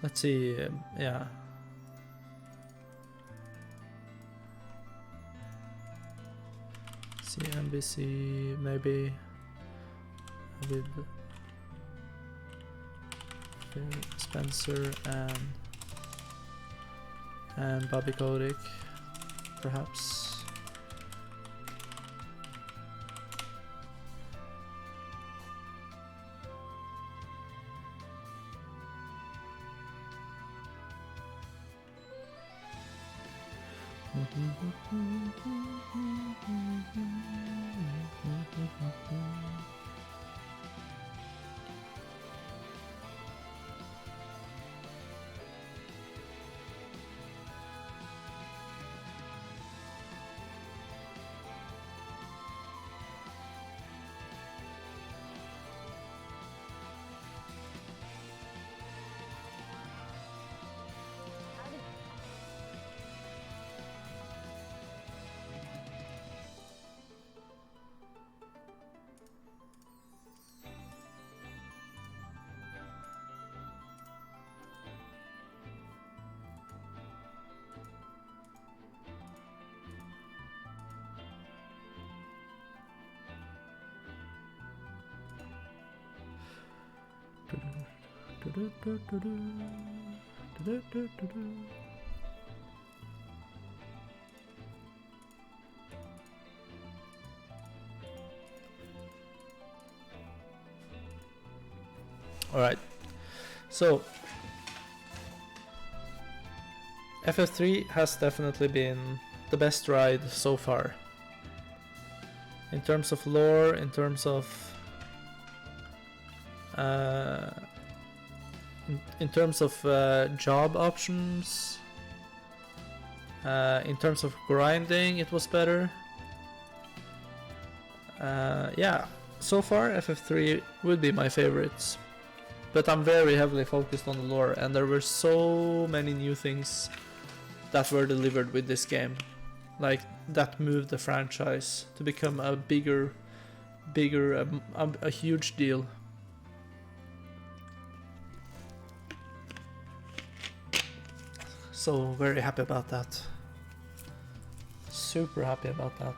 Let's see, yeah. CNBC maybe with Phil Spencer and Bobby Kotick, perhaps. All right, so FF3 has definitely been the best ride so far. In terms of lore, in terms of job options, in terms of grinding, it was better. Yeah, so far FF3 would be my favorites, but I'm very heavily focused on the lore, and there were so many new things that were delivered with this game, like that moved the franchise to become a bigger, a huge deal. So very happy about that. Super happy about that.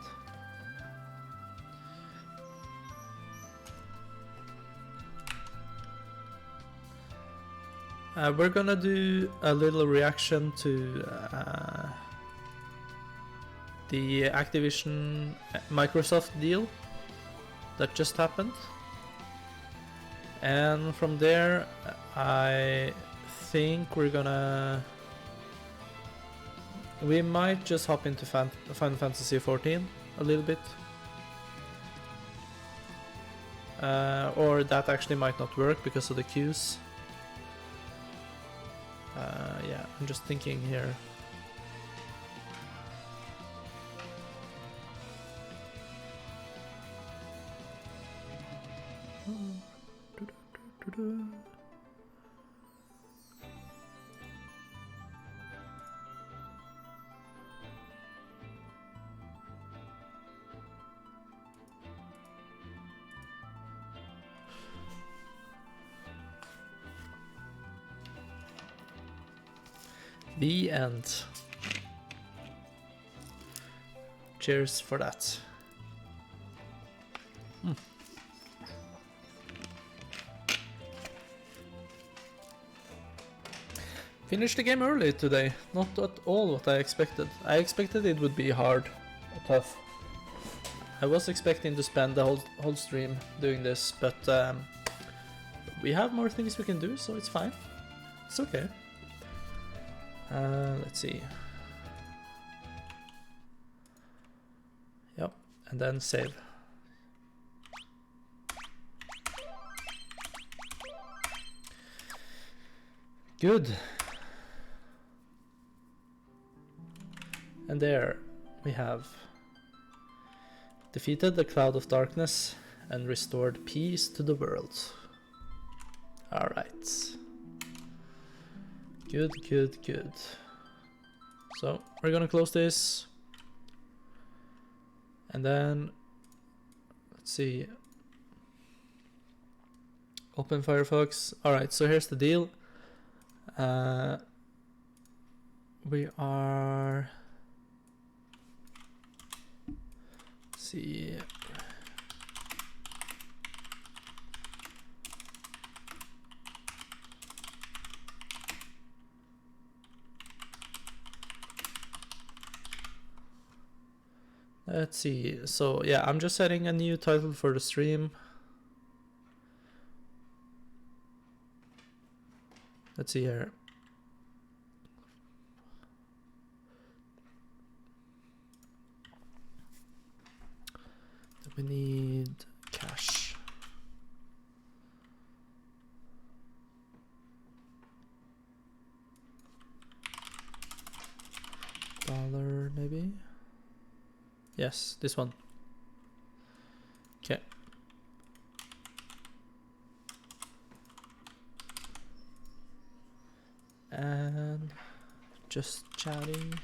We're gonna do a little reaction to the Activision Microsoft deal that just happened, and from there I think we might just hop into Final Fantasy 14 a little bit, or that actually might not work because of the queues. Yeah, I'm just thinking here. The end. Cheers for that. Finished the game early today. Not at all what I expected. I expected it would be hard, tough. I was expecting to spend the whole stream doing this, but we have more things we can do, so it's fine. It's okay. Let's see. Yep, and then save. Good. And there we have defeated the cloud of darkness and restored peace to the world. Alright. Good, good, good. So we're gonna close this. And then let's see. Open Firefox. Alright, so here's the deal. We are, let's see. Let's see. So yeah, I'm just setting a new title for the stream. Let's see here. We need cash. $1 maybe. Yes, this one. Okay. And just chatting.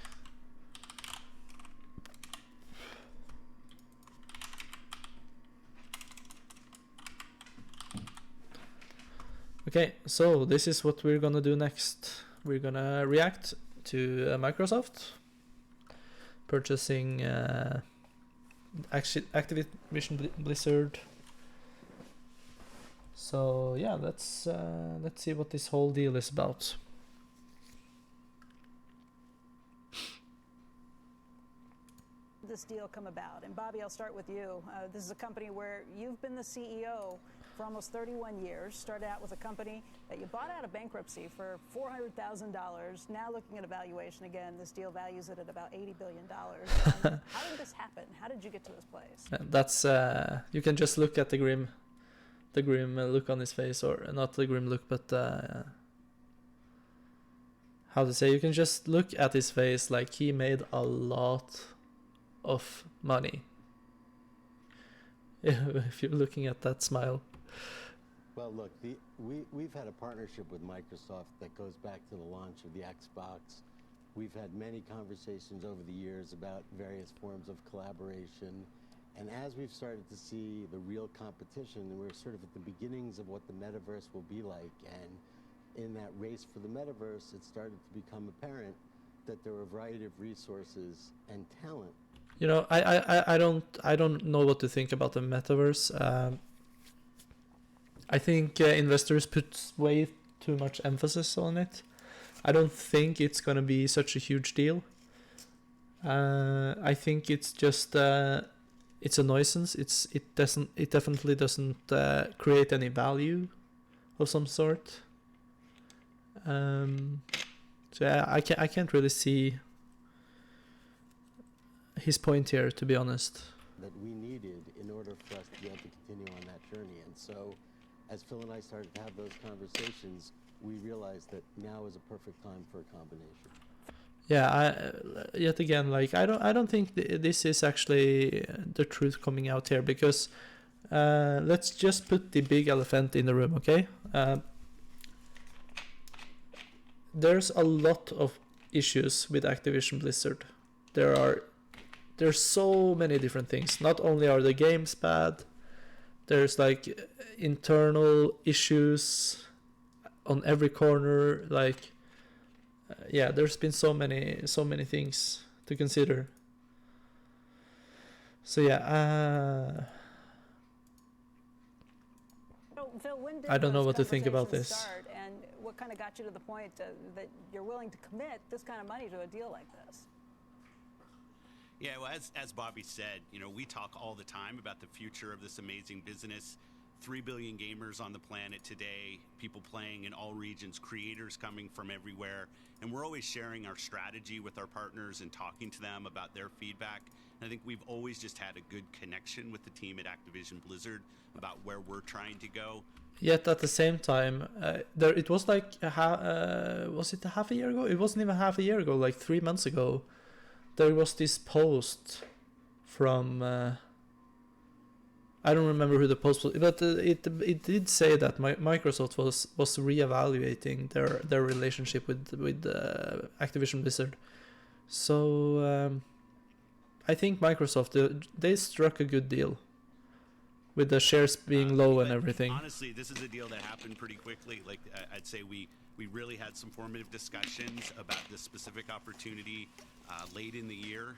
Okay, so this is what we're gonna do next. We're gonna react to Microsoft purchasing Activision Blizzard. So yeah, let's see what this whole deal is about. This deal come about? And Bobby, I'll start with you. This is a company where you've been the CEO for almost 31 years. Started out with a company that you bought out of bankruptcy for $400,000. Now looking at a valuation again, this deal values it at about $80 billion. How did this happen? How did you get to this place? That's you can just look at the grim look on his face, or not the grim look, but how to say? You can just look at his face like he made a lot of money. If you're looking at that smile. Well, look, we've had a partnership with Microsoft that goes back to the launch of the Xbox. We've had many conversations over the years about various forms of collaboration. And as we've started to see the real competition, and we're sort of at the beginnings of what the metaverse will be like, and in that race for the metaverse, it started to become apparent that there were a variety of resources and talent. You know, I don't know what to think about the metaverse. I think investors put way too much emphasis on it. I don't think it's gonna be such a huge deal. I think it's just it's a nuisance. It definitely doesn't create any value of some sort. So yeah, I can't really see his point here, to be honest. That we needed in order for us to be able to continue on that journey. And so as Phil and I started to have those conversations, we realized that now is a perfect time for a combination. Yeah, yet again, like I don't think this is actually the truth coming out here, because let's just put the big elephant in the room, okay? There's a lot of issues with Activision Blizzard. There's so many different things. Not only are the games bad, there's like internal issues on every corner, like yeah, there's been so many things to consider. So yeah, Phil, when did I don't know those what to think about conversations this. start, and what kind of got you to the point that you're willing to commit this kind of money to a deal like this? Yeah, well, as Bobby said, you know, we talk all the time about the future of this amazing business. 3 billion gamers on the planet today, people playing in all regions, creators coming from everywhere, and we're always sharing our strategy with our partners and talking to them about their feedback. And I think we've always just had a good connection with the team at Activision Blizzard about where we're trying to go. Yet at the same time, it was like was it a half a year ago? It wasn't even half a year ago, like 3 months ago. There was this post from I don't remember who the post was, but it did say that Microsoft was reevaluating their relationship with Activision Blizzard. So I think Microsoft they struck a good deal with the shares being low and everything. Honestly, this is a deal that happened pretty quickly. Like I'd say we really had some formative discussions about this specific opportunity late in the year,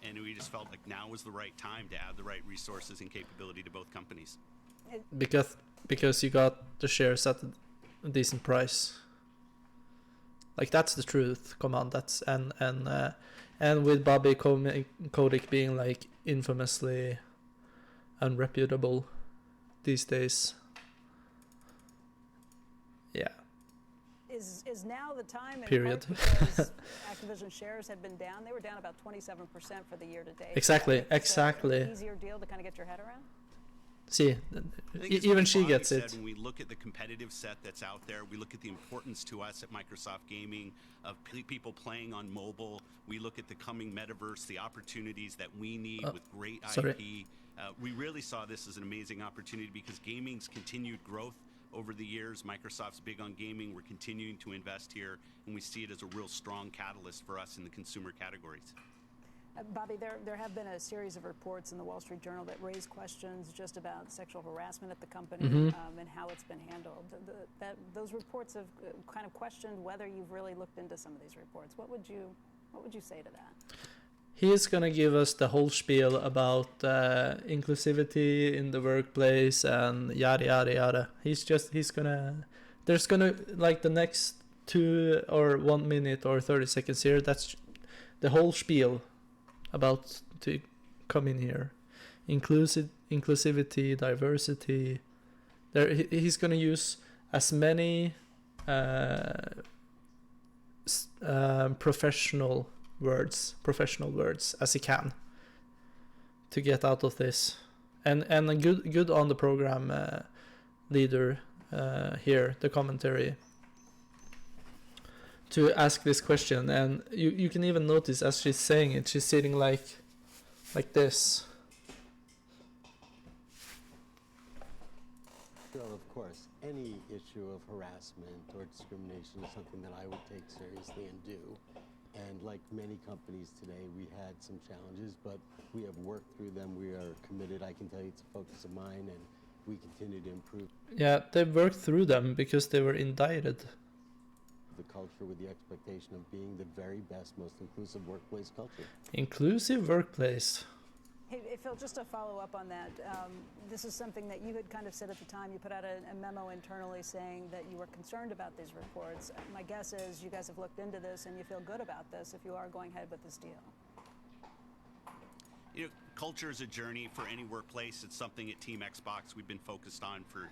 and we just felt like now was the right time to add the right resources and capability to both companies. Because you got the shares at a decent price. Like that's the truth. Come on, that's and with Bobby Kotick being like infamously unreputable these days. Yeah. Is now the time? Period. Because Activision shares had been down. They were down about 27% for the year to date. Exactly. An easier deal to kind of get your head around. See, even she gets it. When we look at the competitive set that's out there, we look at the importance to us at Microsoft Gaming of people playing on mobile. We look at the coming metaverse, the opportunities that we need with great IP. We really saw this as an amazing opportunity because gaming's continued growth over the years. Microsoft's big on gaming. We're continuing to invest here, and we see it as a real strong catalyst for us in the consumer categories. Bobby, there have been a series of reports in the Wall Street Journal that raise questions just about sexual harassment at the company and how it's been handled. Those reports have kind of questioned whether you've really looked into some of these reports. What would you say to that? He's gonna give us the whole spiel about inclusivity in the workplace and yada yada yada. There's gonna like the next 2 or 1 minute or 30 seconds here. That's the whole spiel about to come in here. Inclusivity, diversity. He's gonna use as many professional words as he can to get out of this, and a good on the program leader here, the commentary, to ask this question. And you can even notice as she's saying it, she's sitting like this. Well, of course, any issue of harassment or discrimination is something that I would take seriously and do. And like many companies today, we had some challenges, but we have worked through them. We are committed. I can tell you it's a focus of mine, and we continue to improve. Yeah, they worked through them because they were indicted. The culture with the expectation of being the very best, most inclusive workplace culture. Inclusive workplace. Hey, Phil, just to follow up on that, this is something that you had kind of said at the time. You put out a memo internally saying that you were concerned about these reports. My guess is you guys have looked into this and you feel good about this if you are going ahead with this deal. You know, culture is a journey for any workplace. It's something at Team Xbox we've been focused on for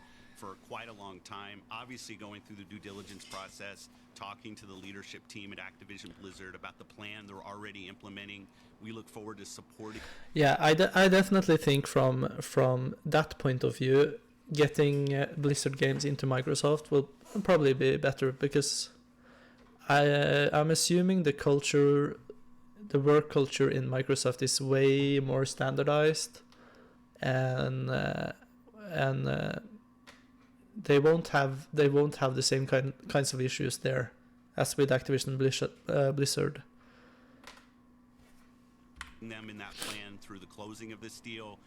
quite a long time. Obviously going through the due diligence process, talking to the leadership team at Activision Blizzard about the plan they're already implementing. We look forward to supporting. Yeah, I definitely think from that point of view, getting Blizzard games into Microsoft will probably be better, because I'm assuming the work culture in Microsoft is way more standardized, and they won't have the same kinds of issues there as with Activision Blizzard. Them in that plan through the closing of this deal,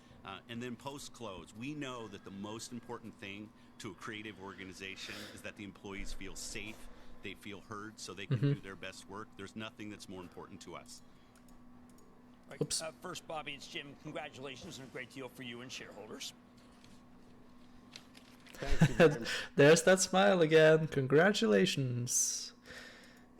and then post-close. We know that the most important thing to a creative organization is that the employees feel safe, they feel heard so they can do their best work. There's nothing that's more important to us. Right. Oops. First, Bobby, it's Jim. Congratulations on a great deal for you and shareholders. Thank you very much. There's that smile again. Congratulations.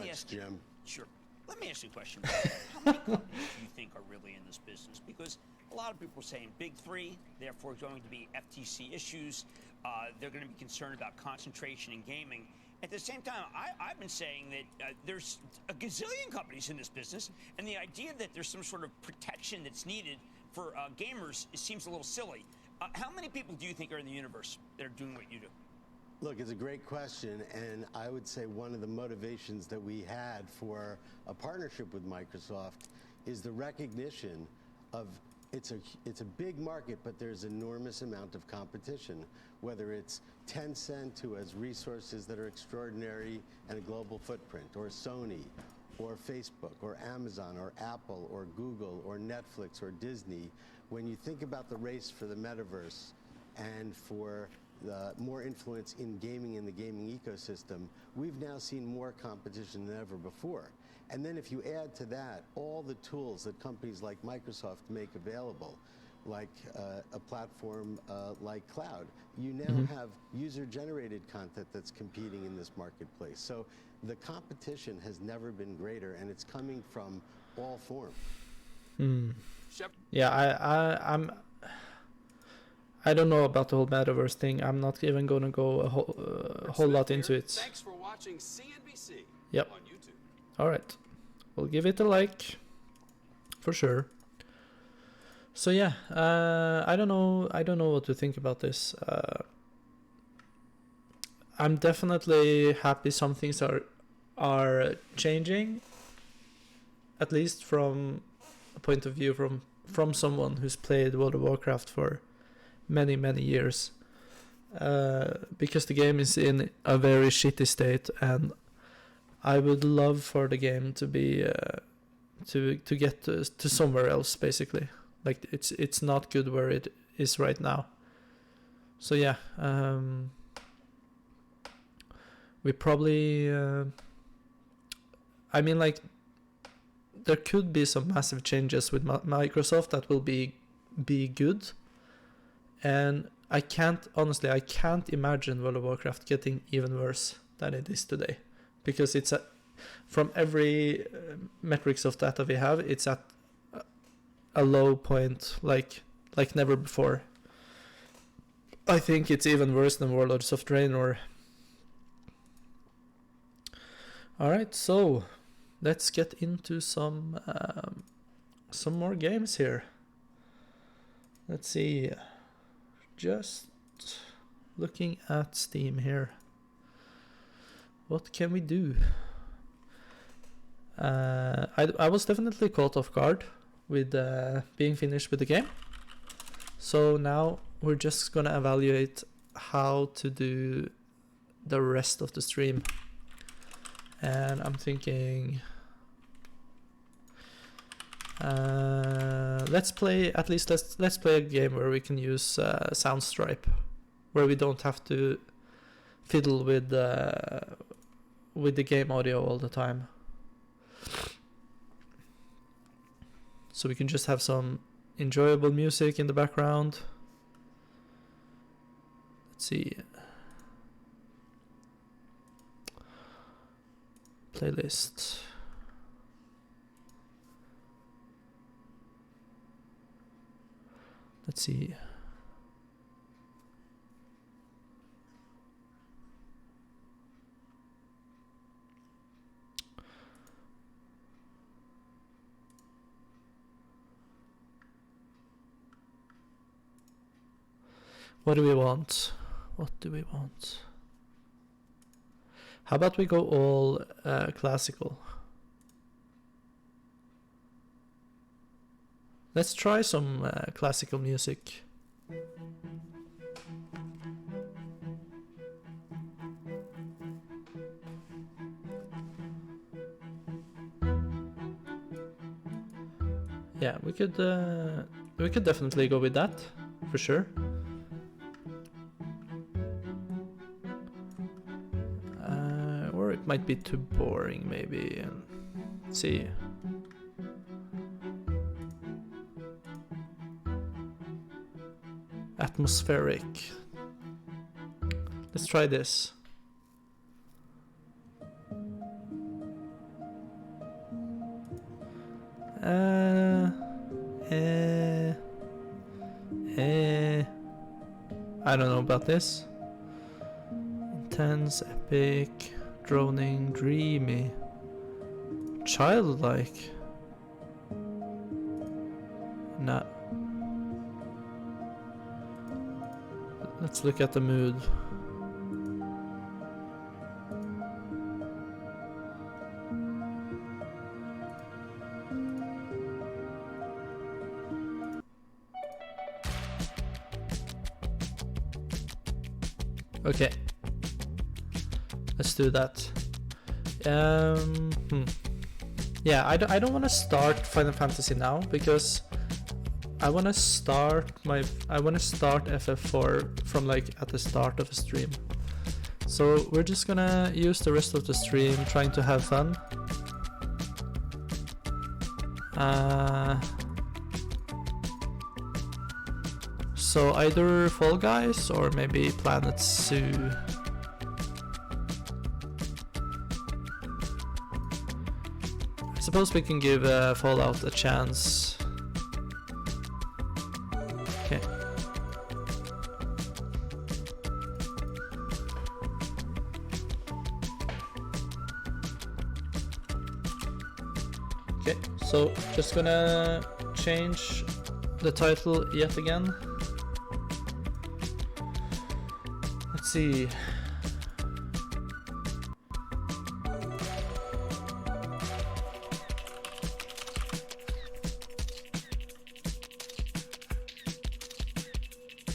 Yes, Jim. Sure. Let me ask you a question. How many companies do you think are really in this business? Because a lot of people are saying big three, therefore going to be FTC issues. They're going to be concerned about concentration in gaming. At the same time, I've been saying that there's a gazillion companies in this business, and the idea that there's some sort of protection that's needed for gamers seems a little silly. How many people do you think are in the universe that are doing what you do? Look, it's a great question, and I would say one of the motivations that we had for a partnership with Microsoft is the recognition of it's a big market, but there's enormous amount of competition, whether it's Tencent, who has resources that are extraordinary and a global footprint, or Sony, or Facebook, or Amazon, or Apple, or Google, or Netflix, or Disney. When you think about the race for the metaverse and for the more influence in gaming and the gaming ecosystem, we've now seen more competition than ever before. And then if you add to that all the tools that companies like Microsoft make available, like a platform like Cloud, you now have user-generated content that's competing in this marketplace. So the competition has never been greater, and it's coming from all forms. Yeah, I don't know about the whole metaverse thing. I'm not even going to go a whole lot into it. Thanks for watching CNBC Yep. on YouTube. All right, we'll give it a like for sure. So yeah, I don't know what to think about this. I'm definitely happy some things are changing, at least from a point of view from someone who's played World of Warcraft for many years, because the game is in a very shitty state, and I would love for the game to be to get to somewhere else, basically. Like it's not good where it is right now. So yeah, we probably I mean, like, there could be some massive changes with Microsoft that will be good. And I can't imagine World of Warcraft getting even worse than it is today, because it's from every metrics of data we have, it's at a low point, like never before. I think it's even worse than Warlords of Draenor. All right, so let's get into some more games here. Let's see. Just looking at Steam here. What can we do? I was definitely caught off guard with being finished with the game. So now we're just gonna evaluate how to do the rest of the stream. And I'm thinking, let's play a game where we can use Soundstripe, where we don't have to fiddle with the game audio all the time. So we can just have some enjoyable music in the background. Let's see. Playlist. Let's see. What do we want? What do we want? How about we go all classical? Let's try some classical music. Yeah, we could definitely go with that, for sure. might be too boring maybe. Let's see. Atmospheric. Let's try this. I don't know about this. Intense, epic, droning, dreamy, childlike. Nah. Let's look at the mood. Okay, let's do that. Yeah, I don't want to start Final Fantasy now because I want to start FF4 from like at the start of a stream. So we're just gonna use the rest of the stream trying to have fun. So either Fall Guys or maybe Planet Zoo. I suppose we can give Fallout a chance. Okay. Okay, so just gonna change the title yet again. Let's see.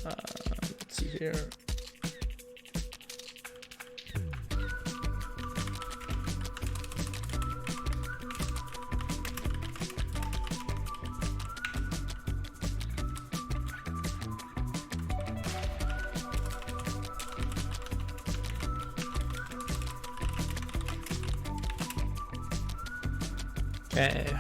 Let's see here. Okay.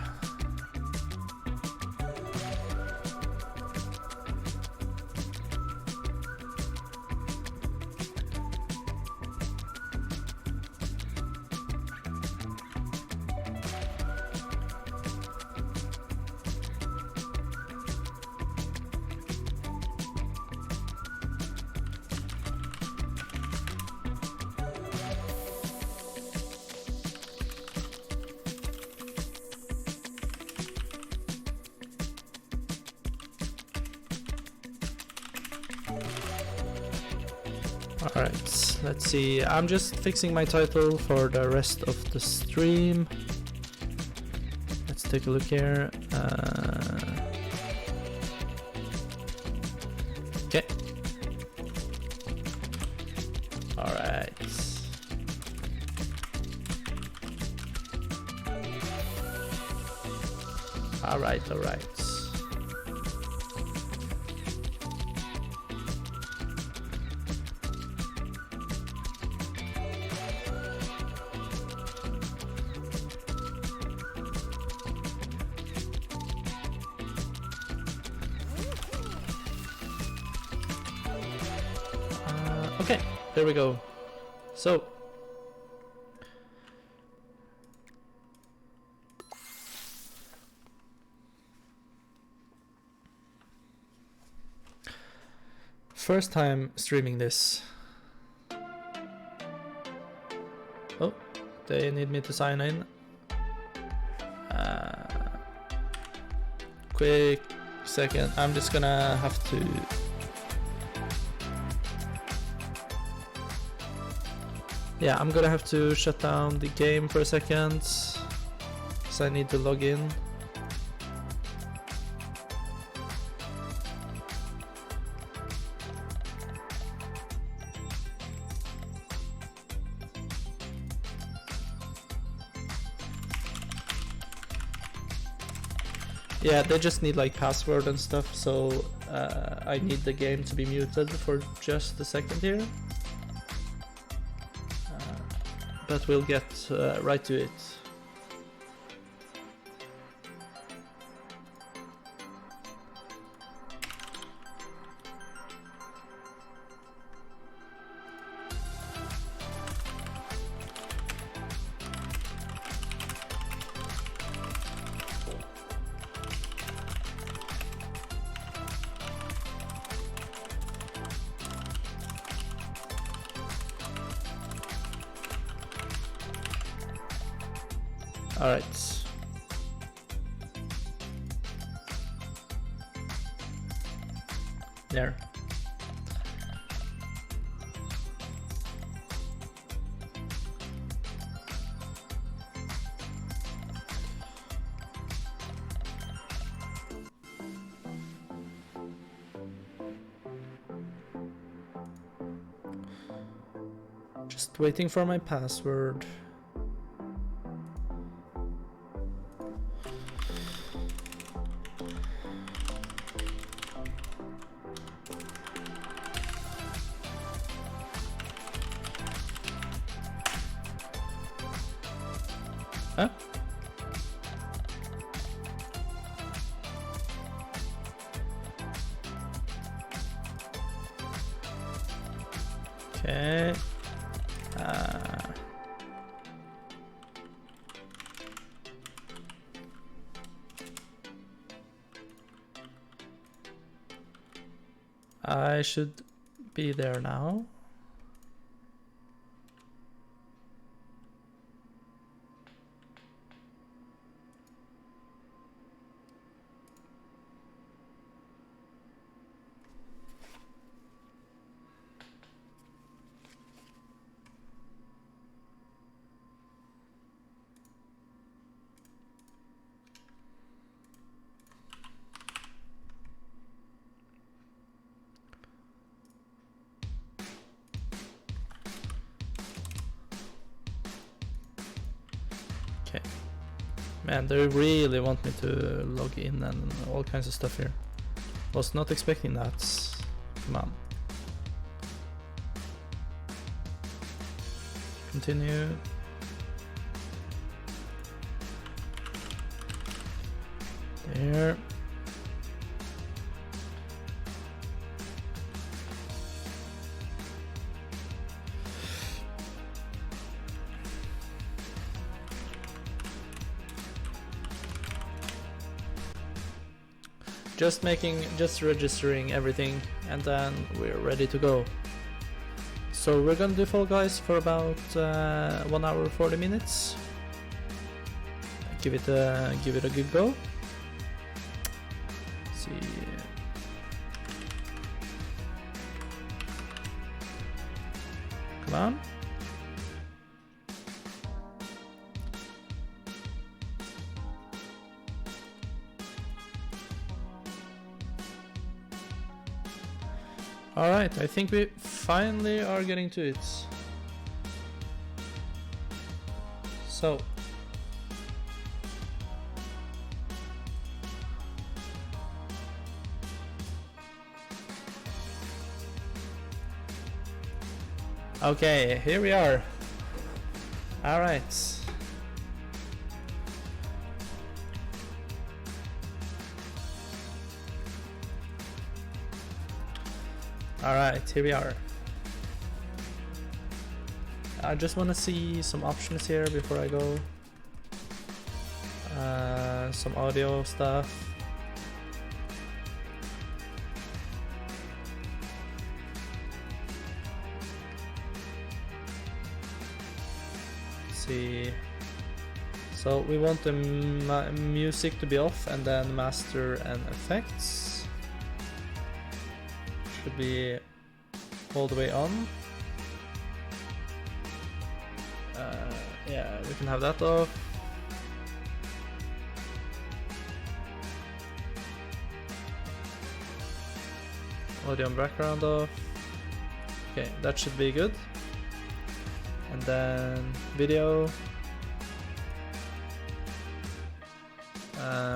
Alright, let's see. I'm just fixing my title for the rest of the stream. Let's take a look here. Okay. Alright. Alright. Okay, there we go. So first time streaming this. Oh, they need me to sign in. Quick second, I'm just gonna have to I'm gonna have to shut down the game for a second, because I need to log in. Yeah, they just need like password and stuff, so I need the game to be muted for just a second here. but we'll get right to it. All right. There. Just waiting for my password. Huh? Okay. I should be there now. Man, they really want me to log in and all kinds of stuff here. Was not expecting that. Come on. Continue. There. Just registering everything, and then we're ready to go. So we're gonna do Fall Guys for about 1 hour 40 minutes. Give it a good go. Let's see. Come on. Alright, I think we finally are getting to it. So. Okay, here we are. Alright. Alright, here we are. I just want to see some options here before I go. Some audio stuff. Let's see. So we want the music to be off, and then master and effects should be all the way on. Yeah, we can have that off. Audio and background off. Okay, that should be good. And then video.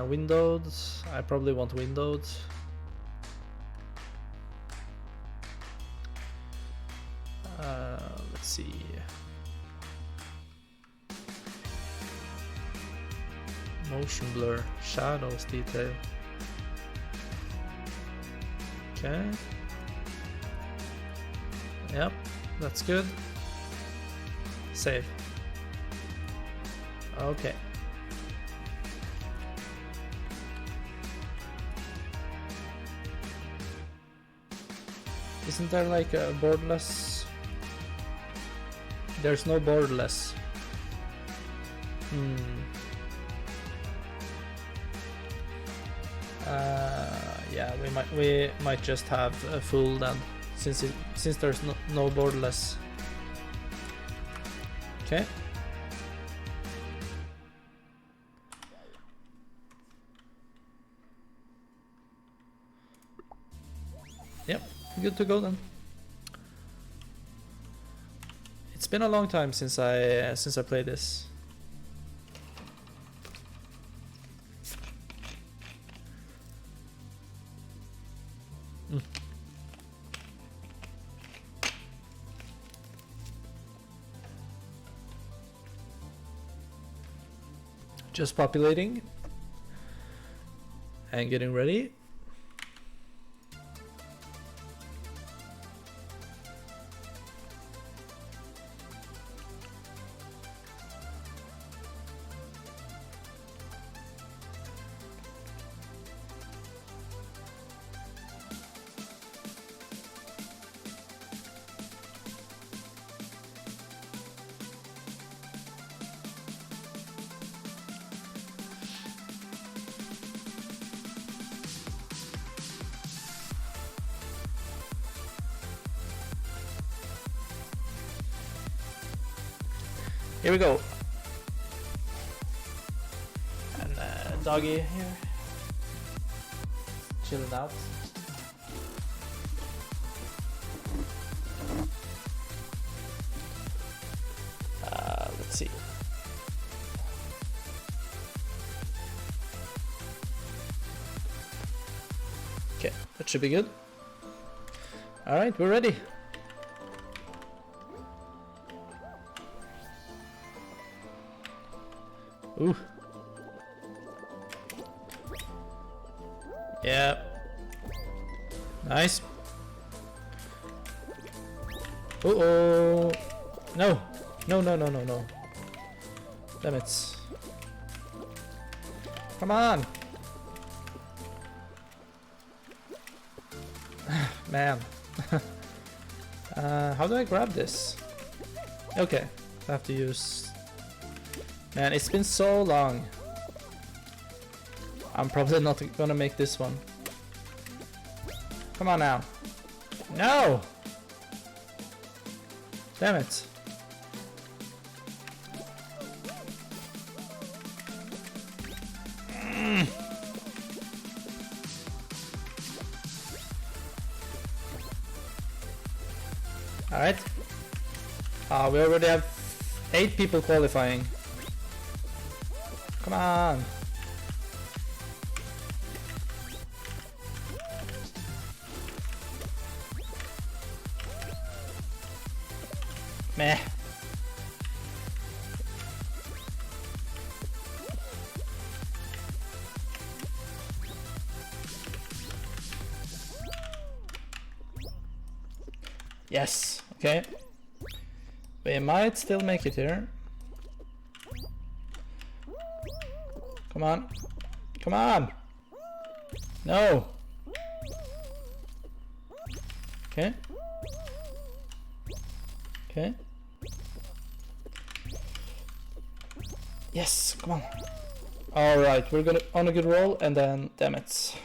Windowed. I probably want windowed. Let's see. Motion blur, shadows detail. Okay. Yep, that's good. Save. Okay. Isn't there like a borderless? There's no borderless. Yeah, we might just have a full then, since there's no borderless. Okay. Yep, good to go then. It's been a long time since I played this. Just populating and getting ready. Here we go. And doggy here, chilling out. Let's see. Okay, that should be good. All right, we're ready. Ooh. Yeah. Nice. Uh-oh. No. No, no, no, no, no. Damn it. Come on. Man. How do I grab this? Okay. I have to use... Man, it's been so long. I'm probably not gonna make this one. Come on now. No! Damn it. Alright. We already have 8 people qualifying. Come on. Meh. Yes, okay. We might still make it here. Come on. Come on. No. Okay. Okay. Yes, come on. Alright, we're gonna on a good roll and then damn it.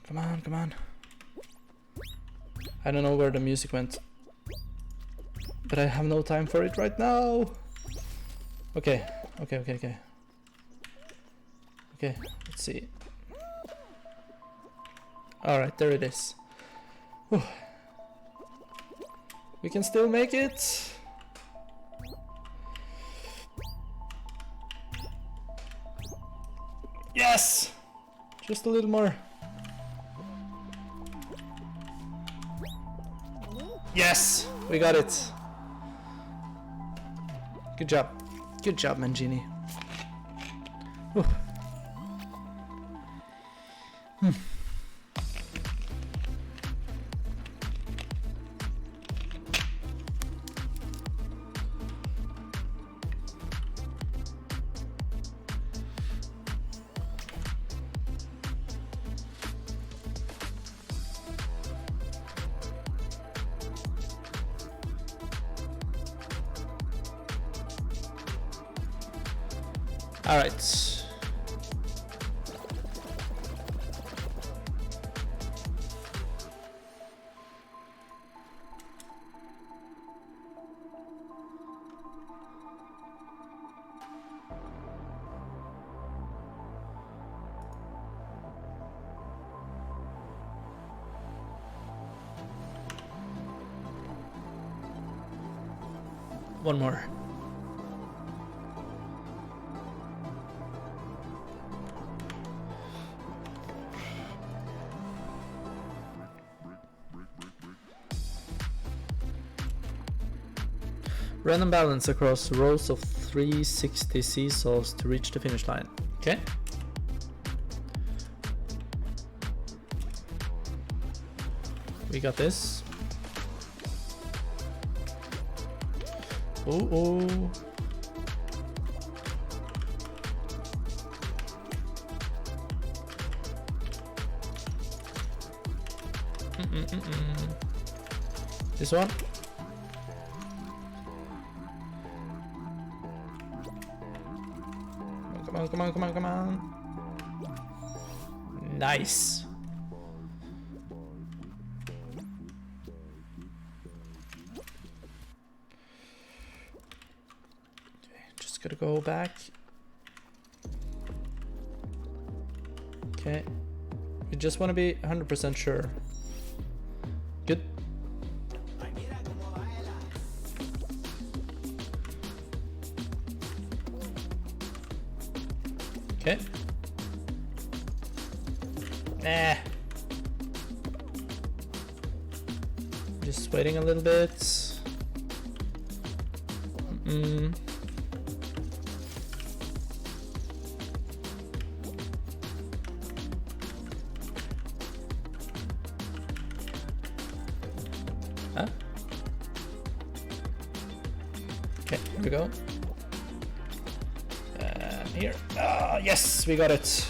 Come on, come on. I don't know where the music went, but I have no time for it right now. Okay, okay, okay, okay. Okay, let's see. Alright, there it is. Whew. We can still make it. Yes! Just a little more. Yes! We got it. Good job. Good job, Mangini. Whew. All right. One more. Random balance across rows of 360 seesaws to reach the finish line. Okay. We got this. Oh. This one. Come on. Nice. Okay, just gotta go back. Okay. We just want to be 100% sure. Good. Okay. Nah. Just waiting a little bit. Huh? Okay, here we go. Here. Yes, we got it.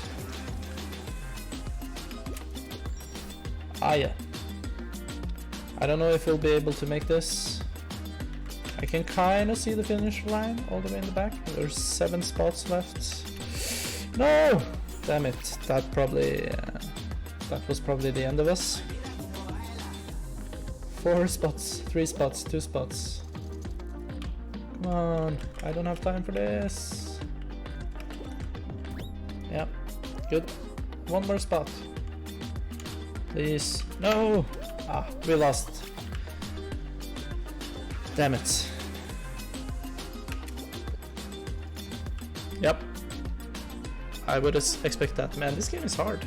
Yeah. I don't know if we'll be able to make this. I can kind of see the finish line all the way in the back. There's 7 spots left. No! Damn it. That was probably the end of us. 4 spots, 3 spots, 2 spots. Come on. I don't have time for this. Yeah, good. 1 more spot. Please. No! We lost. Damn it. Yep. I would expect that. Man, this game is hard.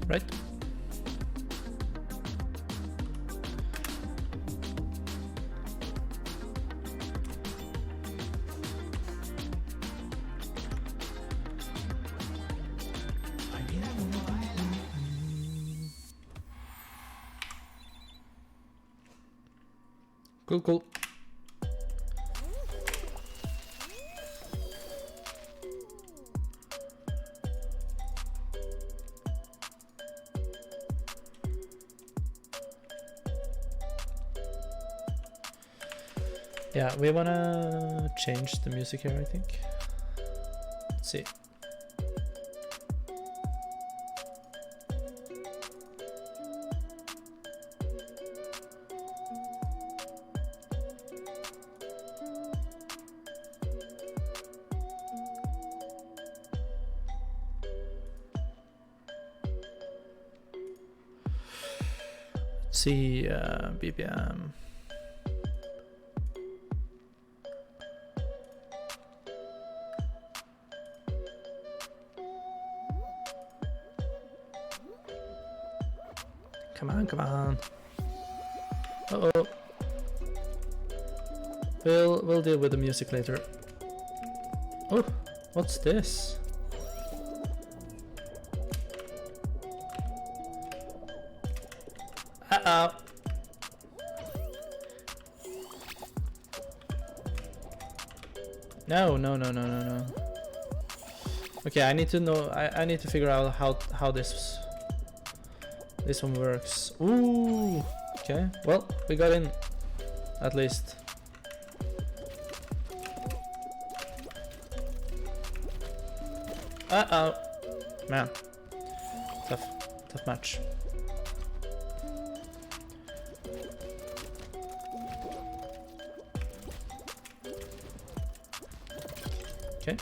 Right? Cool. Yeah, we wanna change the music here, I think. Let's see. Let's see, BPM. Come on, come on. Uh-oh. We'll deal with the music later. Oh, what's this? Uh-oh. No. Okay, I need to know. I need to figure out how this one works. Ooh. Okay. Well, we got in, at least. Uh-oh. Man. Tough match. Okay.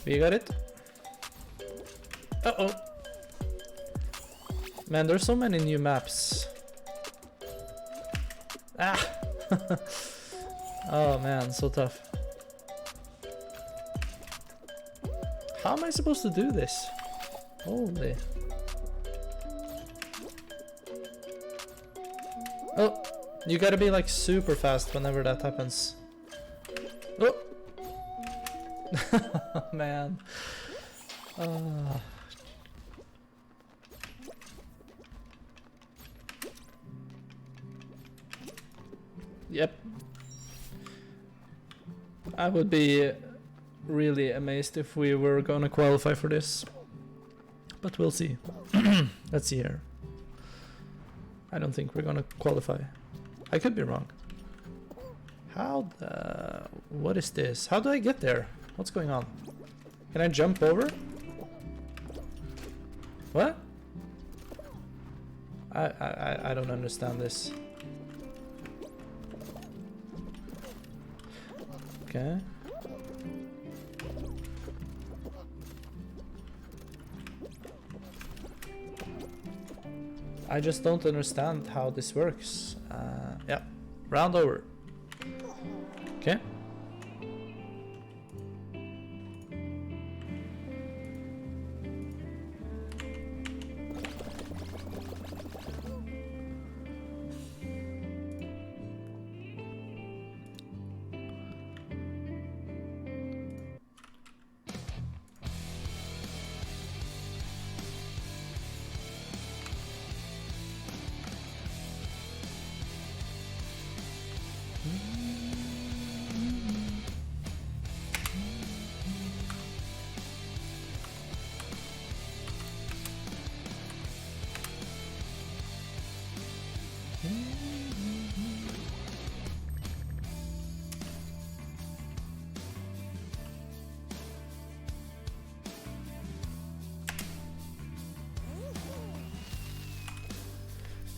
We got it. Uh-oh. Man, there's so many new maps. Ah! Oh man, so tough. How am I supposed to do this? Holy. Oh, you gotta be like super fast whenever that happens. Oh! Man. Yep. I would be really amazed if we were gonna qualify for this. But we'll see. Let's see here. I don't think we're gonna qualify. I could be wrong. How the... What is this? How do I get there? What's going on? Can I jump over? What? I don't understand this. Okay. I just don't understand how this works. Yeah, round over. Okay.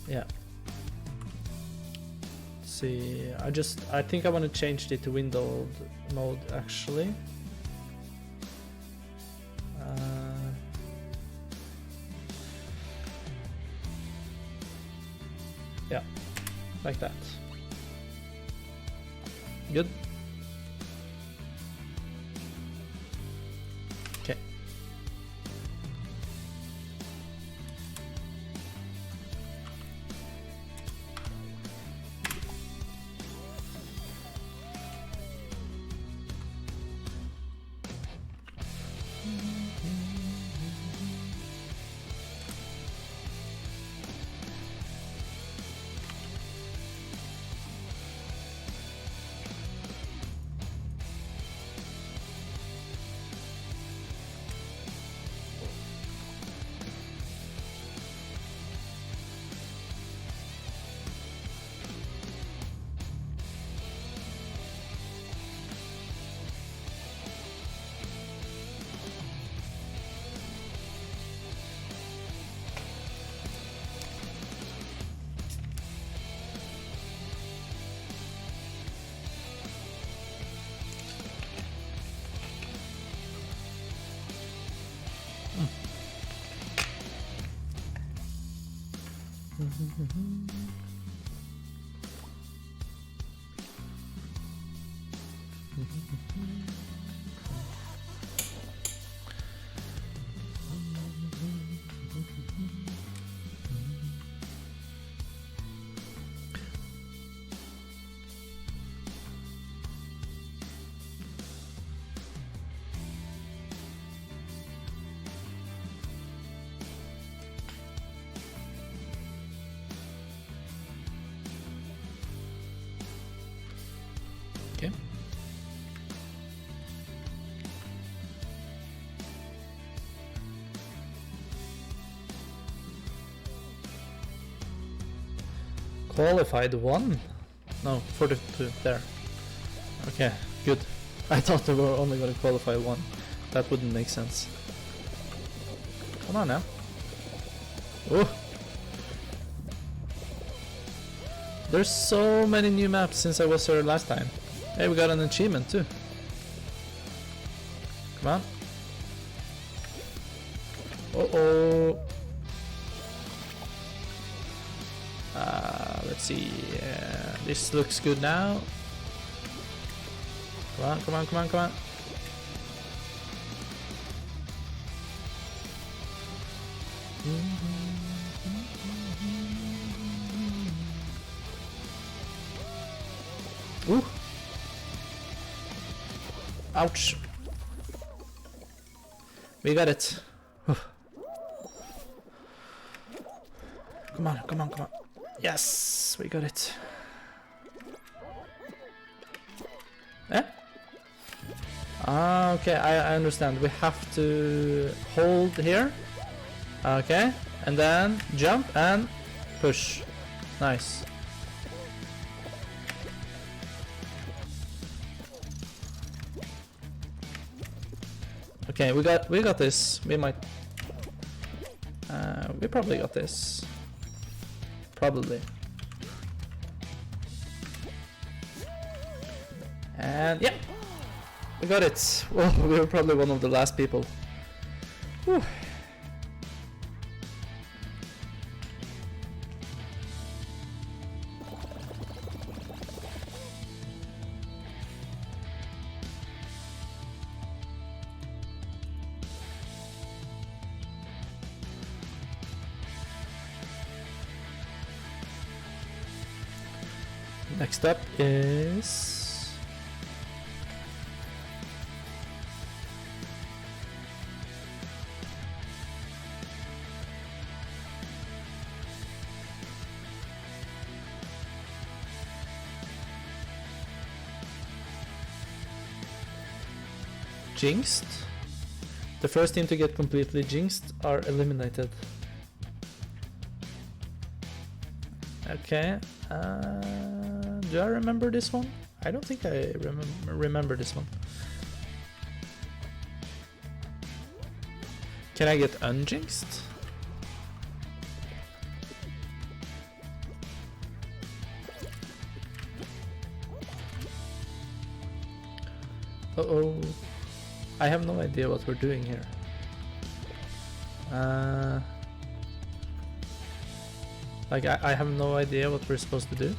Yeah. Let's see, I think I want to change it to windowed mode actually. Yeah, like that. Good. Okay. Qualified 1? No, 42. There. Okay, good. I thought they were only going to qualify 1. That wouldn't make sense. Come on now. Oh! There's so many new maps since I was here last time. Hey, we got an achievement too. Come on. Uh-oh. Let's see. This looks good now. Come on, come on, come on, come on. Ooh. Ouch. We got it. Come on, come on, come on. Yes, we got it. Eh? Ah, okay, I understand. We have to hold here. Okay, and then jump and push. Nice. Okay, we got this. We might. We probably got this. Probably. And yeah, we got it. Well, we were probably one of the last people. Whew. Next up is Jinxed. The first team to get completely jinxed are eliminated. Okay. Do I remember this one? I don't think I remember this one. Can I get unjinxed? Uh-oh. I have no idea what we're doing here. Like, I have no idea what we're supposed to do.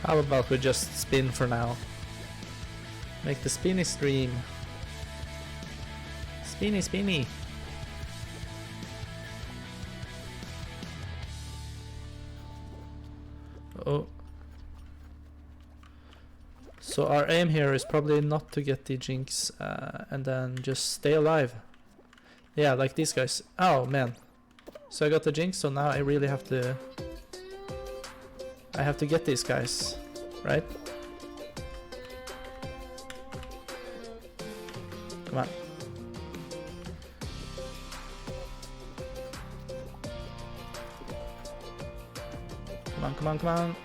How about we just spin for now? Make the spinny stream. Spinny, spinny. Oh. So our aim here is probably not to get the jinx and then just stay alive. Yeah, like these guys. Oh man. So I got the jinx, so now I really have to... I have to get these guys, right? Come on. Come on, come on, come on.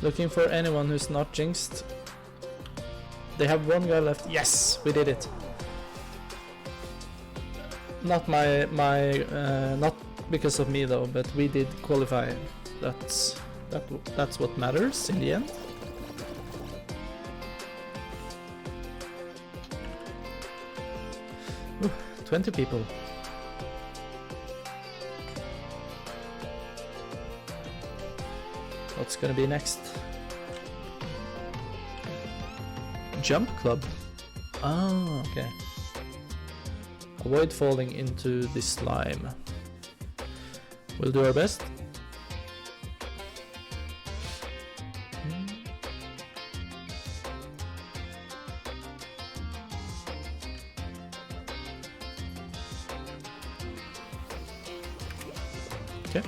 Looking for anyone who's not jinxed. They have one guy left. Yes, we did it. Not not because of me though, but we did qualify. That's what matters in the end. Ooh, 20 people. What's gonna be next? Jump club. Oh, okay. Avoid falling into the slime. We'll do our best. Okay.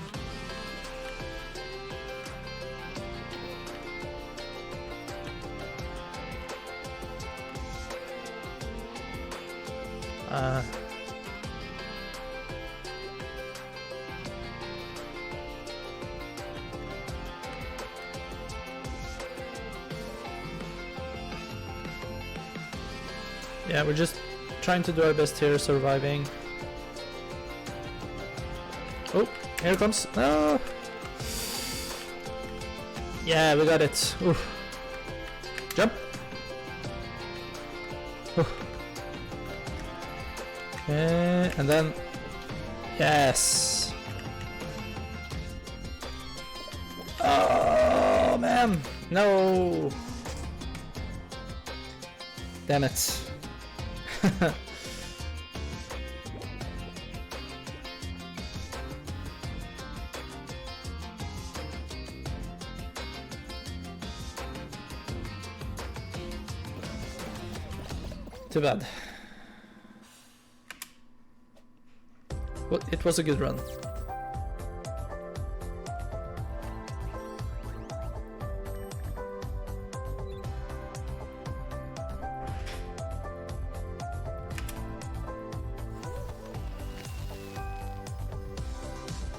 Yeah, we're just trying to do our best here, surviving. Oh, here it comes. No! Yeah, we got it. Oof. Jump! Oof. Okay, and then... Yes! Oh, man! No! Damn it. Too bad. Well, it was a good run.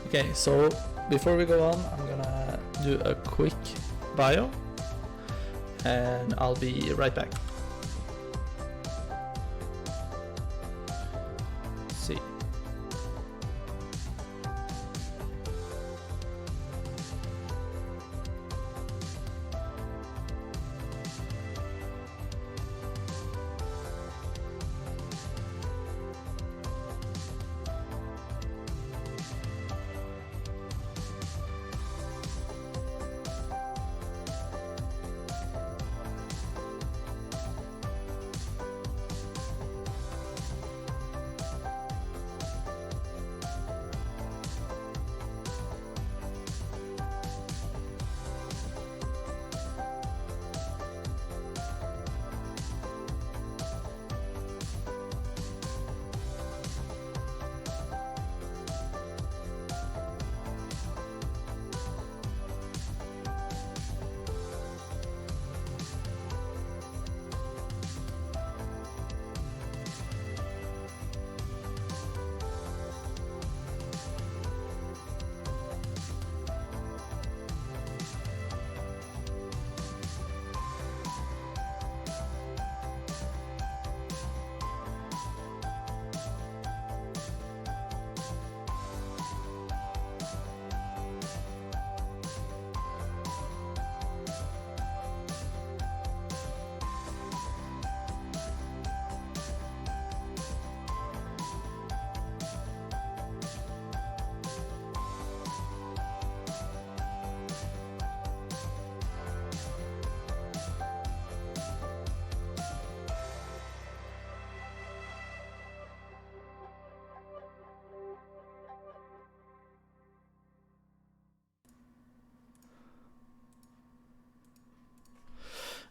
Okay, so before we go on, I'm gonna do a quick bio and I'll be right back. Let's see.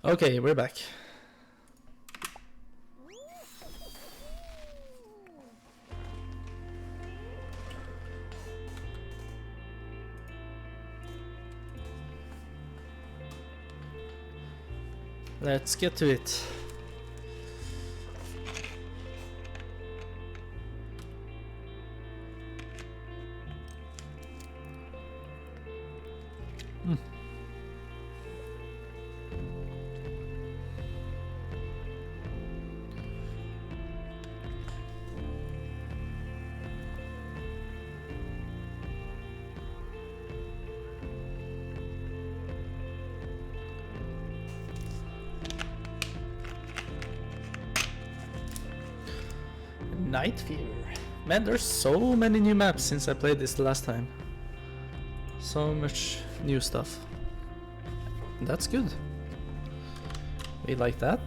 Okay, we're back. Let's get to it. Night Fear. Man, there's so many new maps since I played this the last time. So much new stuff. That's good. We like that.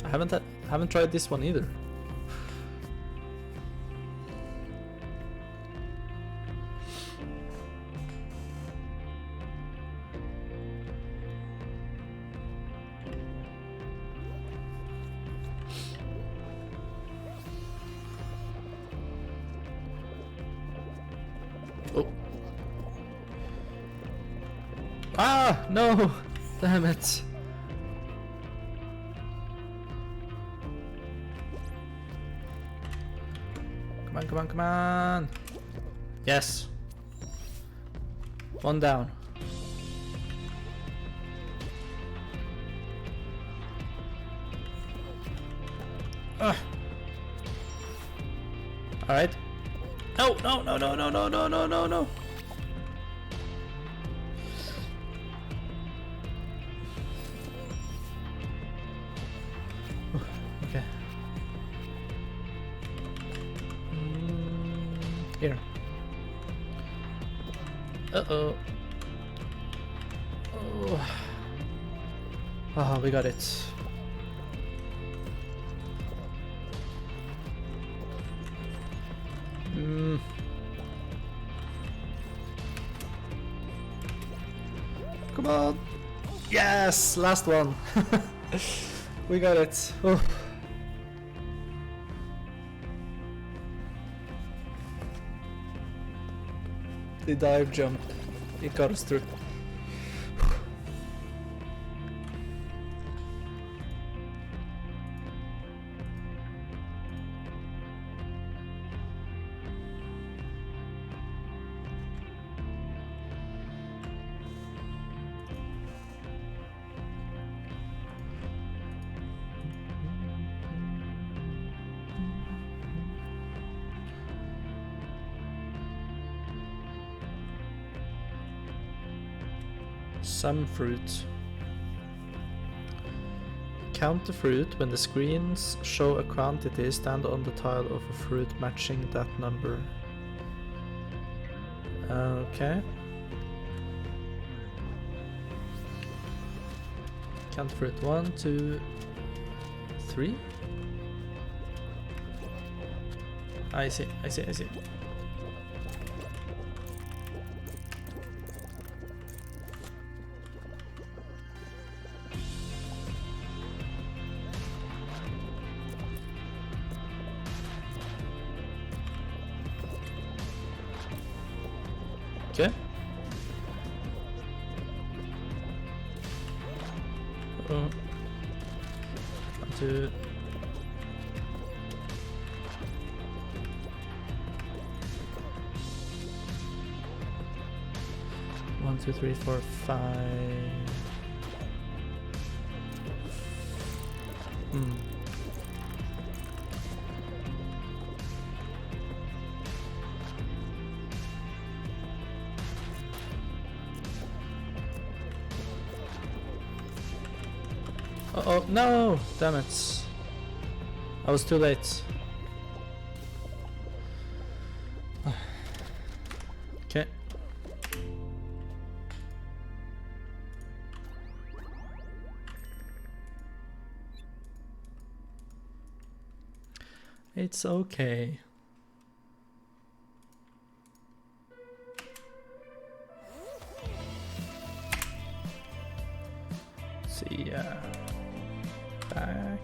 I haven't tried this one either. Oh. Ah, no! Damn it. Come on, come on, come on. Yes. One down. Ugh. All right. No, no, no, no, no, no, no, no, no, no. Okay. Here. Uh-oh. Oh. Oh, we got it. Come on. Yes, last one. We got it. Oh. The dive jump. It got us through. Some fruit. Count the fruit. When the screens show a quantity, stand on the tile of a fruit matching that number. Okay. Count fruit. 1, 2, 3. I see, I see, I see. Okay. One, two. One, two, three, four, 5. Oh no! Damn it! I was too late. Okay. It's okay. See ya. Back.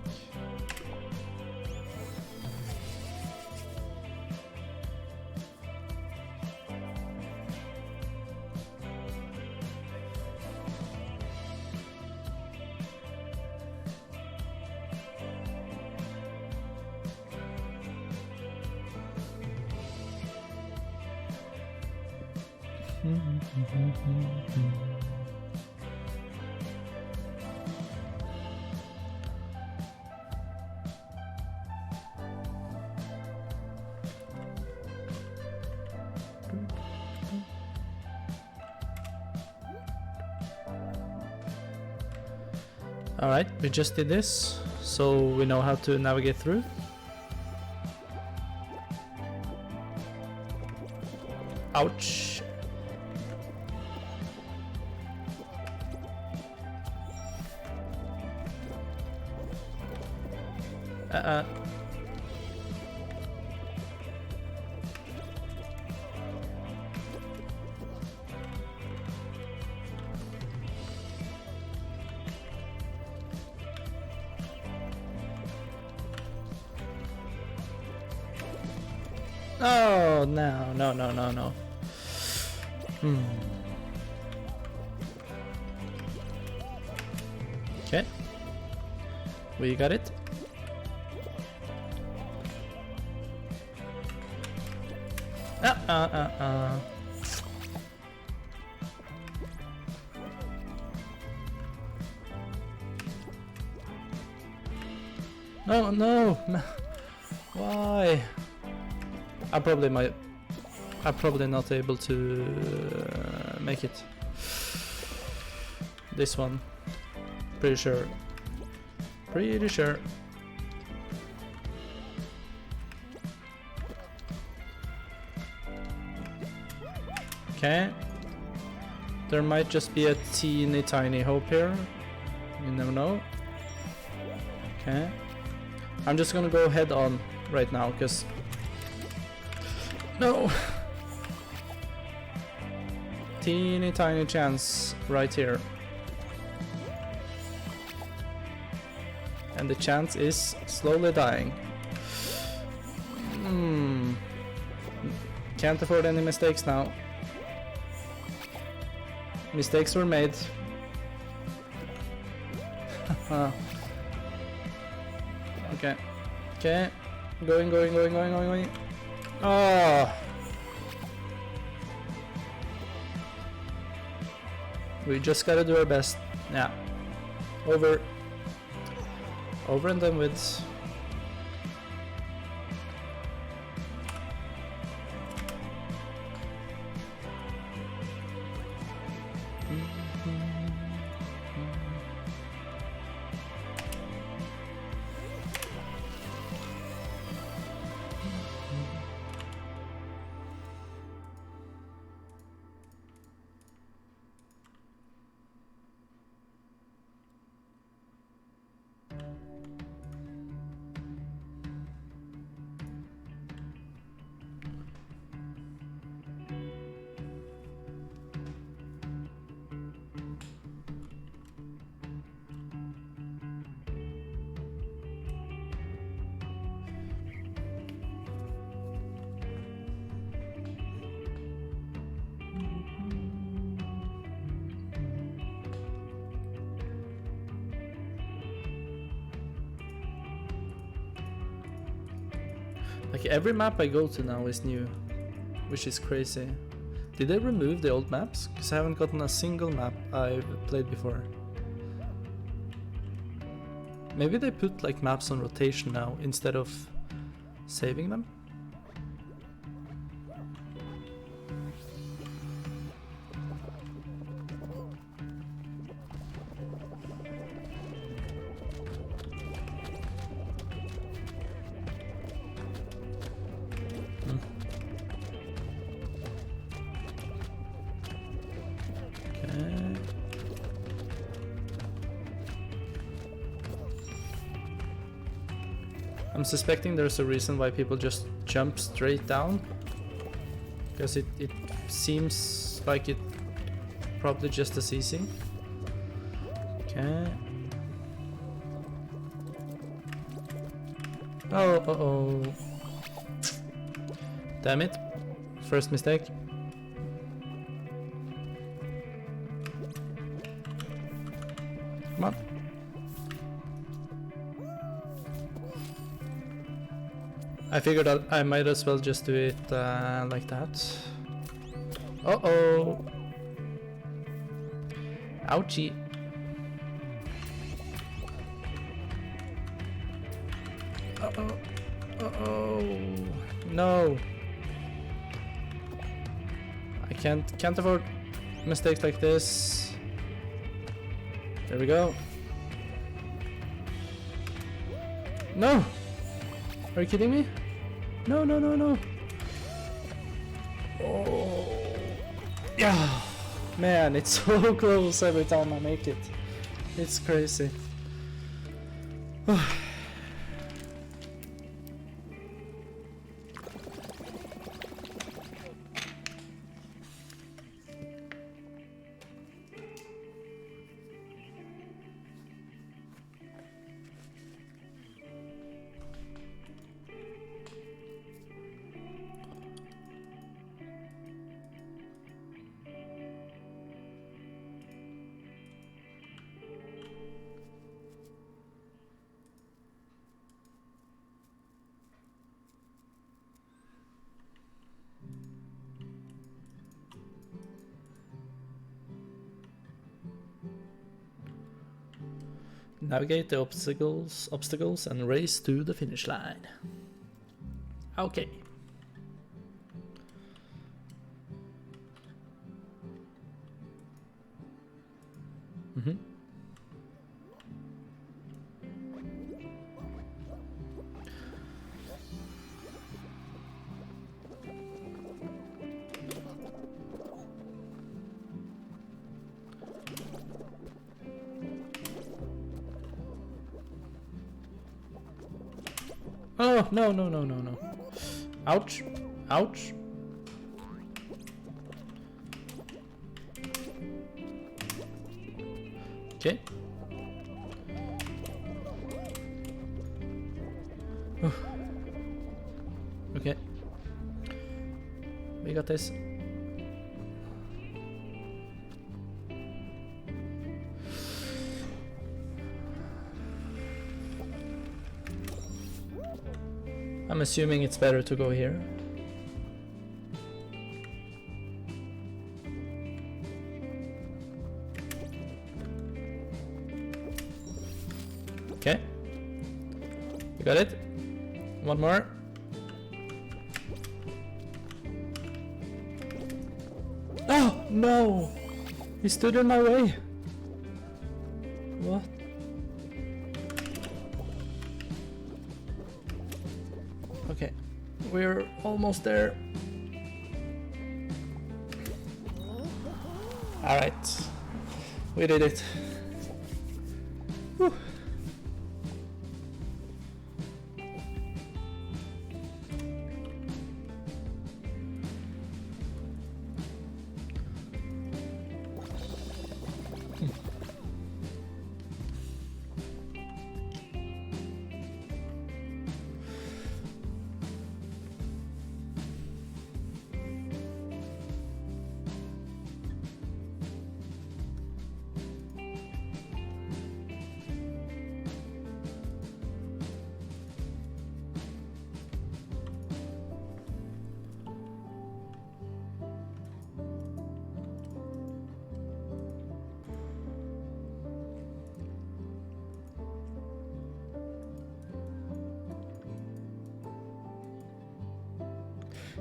Alright, we just did this, so we know how to navigate through. Ouch. Oh, no, no, no, no, no. Okay. We got it. No, no. Why? I'm probably not able to make it. This one. Pretty sure. Pretty sure. Okay. There might just be a teeny tiny hope here. You never know. Okay. I'm just gonna go head on right now, because... No! Teeny tiny chance right here. And the chance is slowly dying. Can't afford any mistakes now. Mistakes were made. Okay. Okay. Going. Oh! We just gotta do our best. Yeah. Over and done with. Like every map I go to now is new, which is crazy. Did they remove the old maps? Because I haven't gotten a single map I've played before. Maybe they put like maps on rotation now instead of saving them? I'm suspecting there's a reason why people just jump straight down, because it seems like it probably just as easy. Okay. Oh. Damn it. First mistake. Come on. I figured out I might as well just do it like that. Uh-oh. Ouchie. Uh-oh. Uh-oh. No. I can't afford mistakes like this. There we go. No! Are you kidding me? No. Oh. Yeah. Man, it's so close every time I make it. It's crazy. Navigate the obstacles and race to the finish line. Okay. Oh, no, no, no, no, no. Ouch. Ouch. Okay. Okay. We got this. I'm assuming it's better to go here. Okay. You got it? One more. Oh, no! He stood in my way. What? Okay, we're almost there. Alright, we did it. Whew.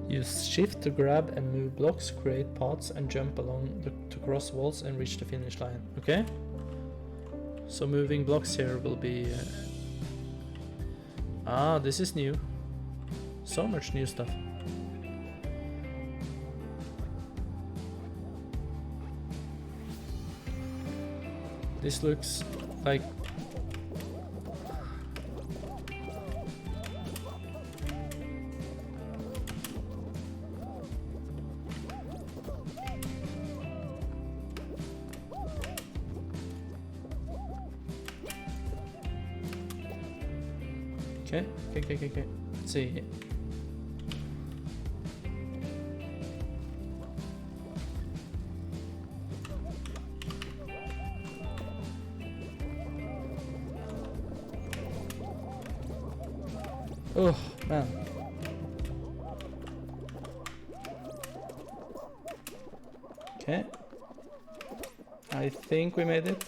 Use shift to grab and move blocks, create paths and jump along to cross walls and reach the finish line. Okay? So moving blocks here will be... Ah, this is new. So much new stuff. This looks like... Okay. Let's see. Oh, man. Okay. I think we made it.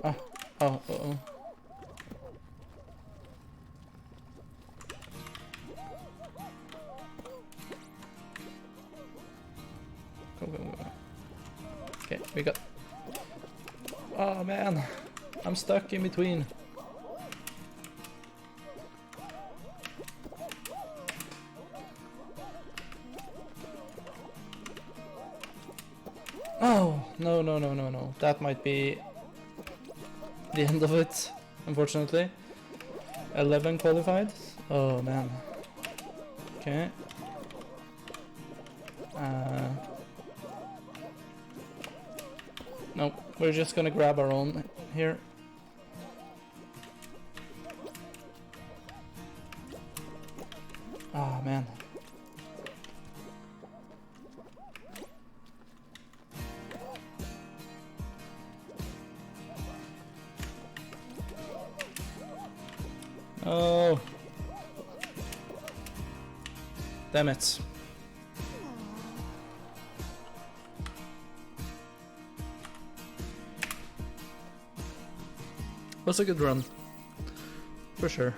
Oh. Go. Okay, we got... Oh man, I'm stuck in between. Oh, no. That might be the end of it, unfortunately. 11 qualified. Oh man. Okay. No, we're just gonna grab our own here. Ah, man. Oh. Damn it. Was a good run. For sure.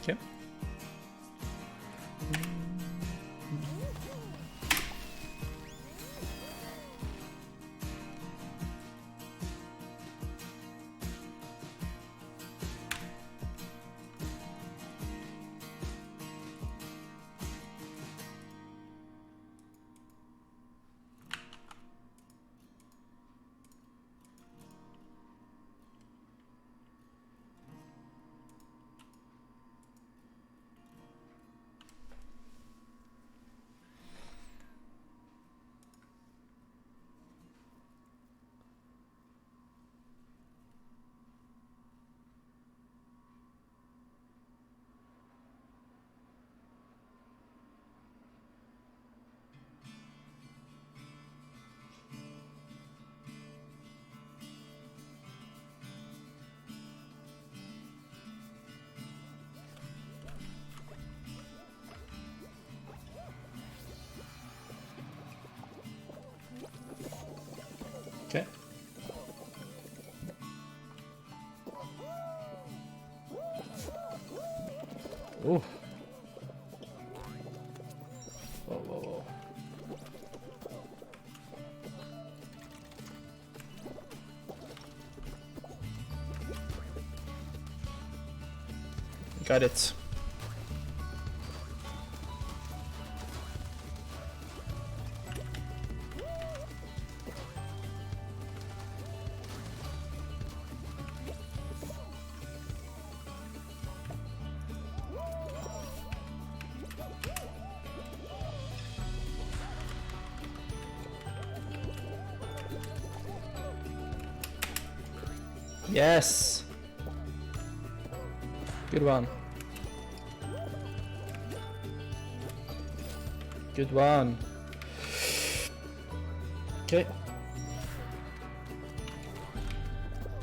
Okay. Okay. Oh. Whoa, whoa, whoa. Got it. Yes. Good one. Good one. Okay.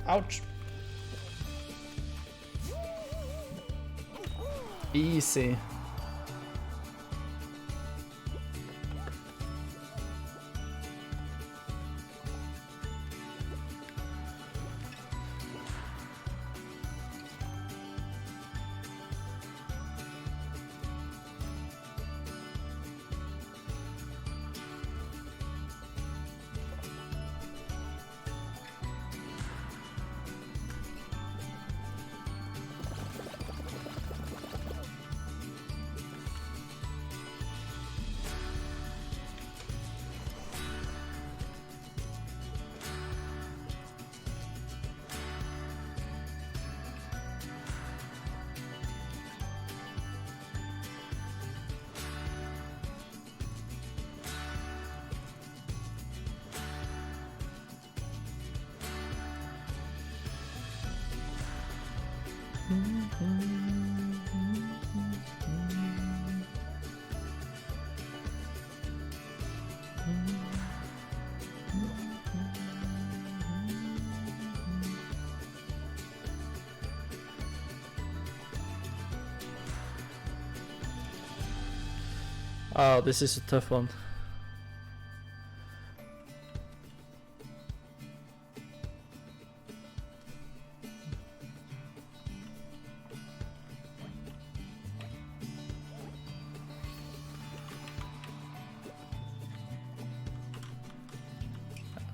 Ouch. Easy. Oh, this is a tough one.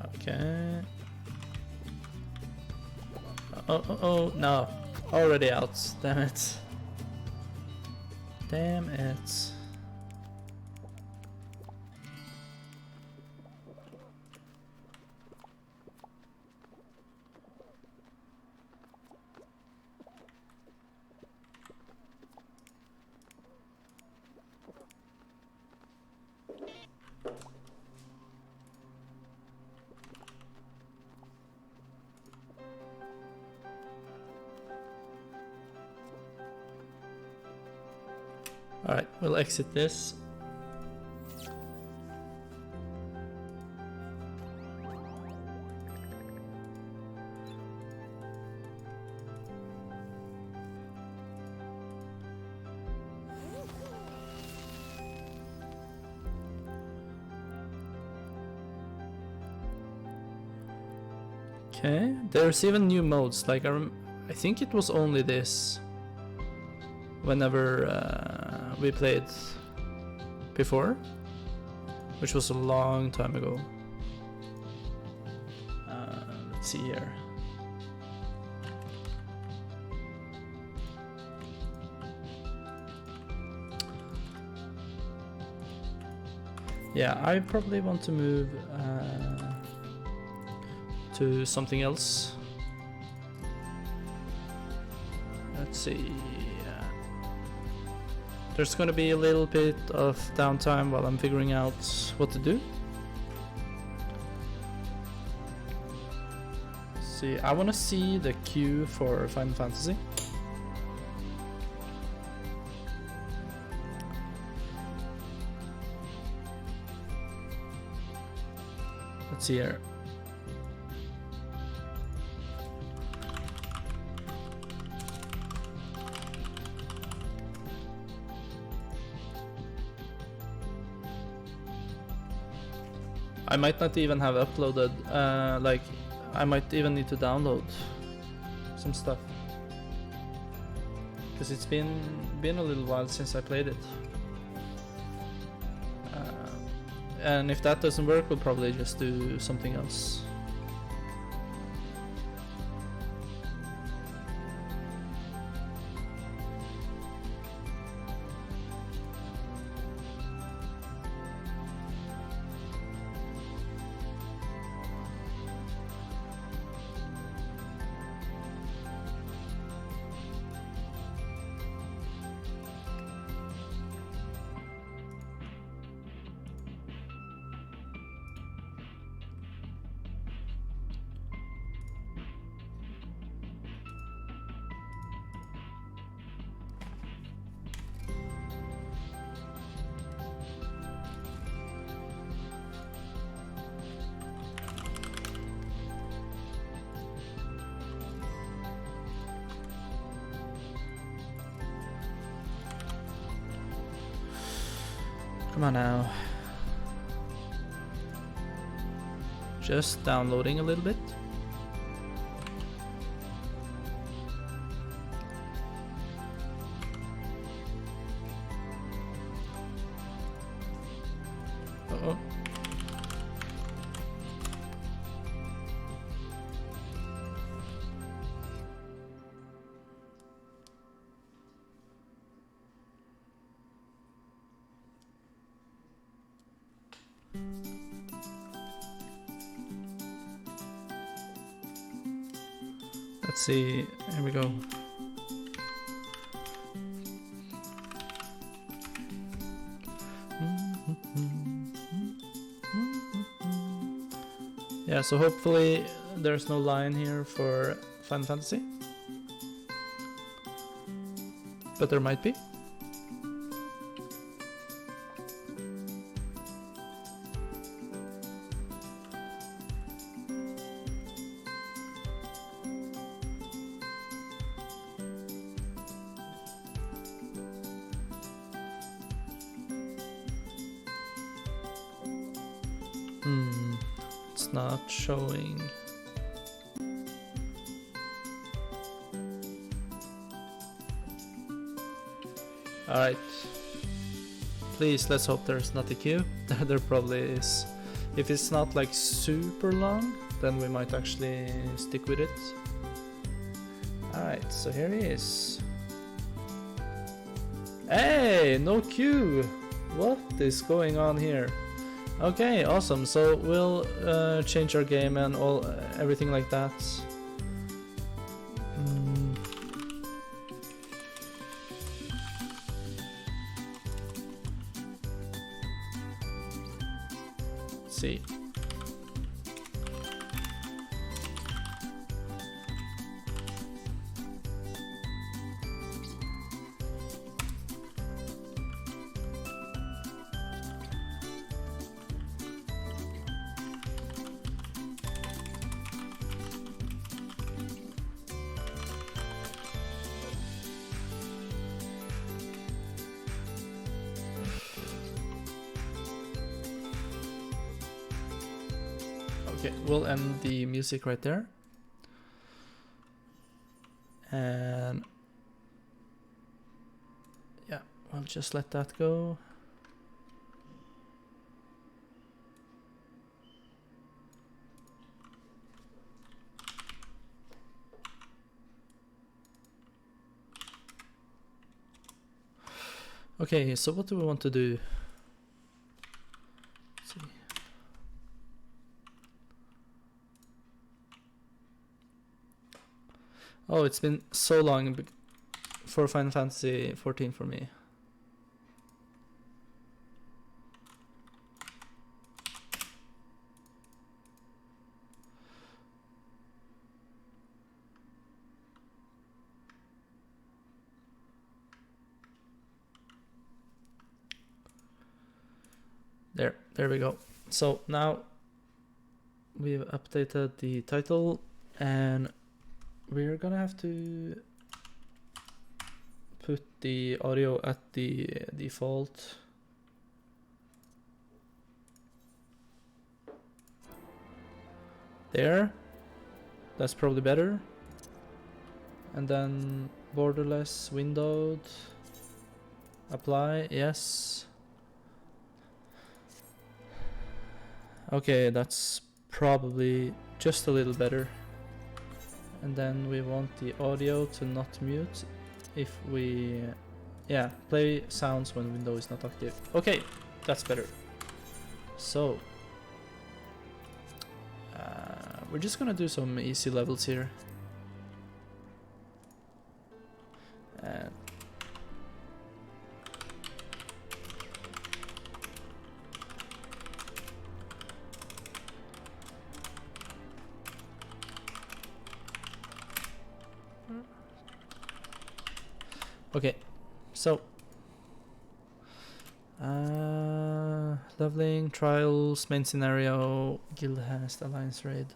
Okay. Oh, no. Already out. Damn it. Damn it. Alright, we'll exit this. Okay, there's even new modes. Like I think it was only this whenever we played before, which was a long time ago. Let's see here. Yeah, I probably want to move to something else. Let's see. There's gonna be a little bit of downtime while I'm figuring out what to do. See, I wanna see the queue for Final Fantasy. Let's see here. I might not even have uploaded, like, I might even need to download some stuff. Because it's been a little while since I played it. And if that doesn't work, we'll probably just do something else. Come on now. Just downloading a little bit. Uh-oh. Let's see, here we go. Yeah, so hopefully there's no line here for Final Fantasy. But there might be. It's not showing. Alright. Please, let's hope there's not a queue. There probably is. If it's not like super long, then we might actually stick with it. Alright, so here he is. Hey, no queue! What is going on here? Okay, awesome. So we'll change our game and everything like that. Let's see. Okay, we'll end the music right there. And yeah, I'll just let that go. Okay, so what do we want to do? Let's see. Oh, it's been so long for Final Fantasy 14 for me. There we go. So now we've updated the title, and we're gonna have to put the audio at the default. There. That's probably better. And then borderless, windowed. Apply, yes. Okay, that's probably just a little better. And then we want the audio to not mute if we... yeah, play sounds when window is not active. Okay, that's better. So... we're just gonna do some easy levels here. And okay, so leveling, trials, main scenario, guild hast, alliance raid.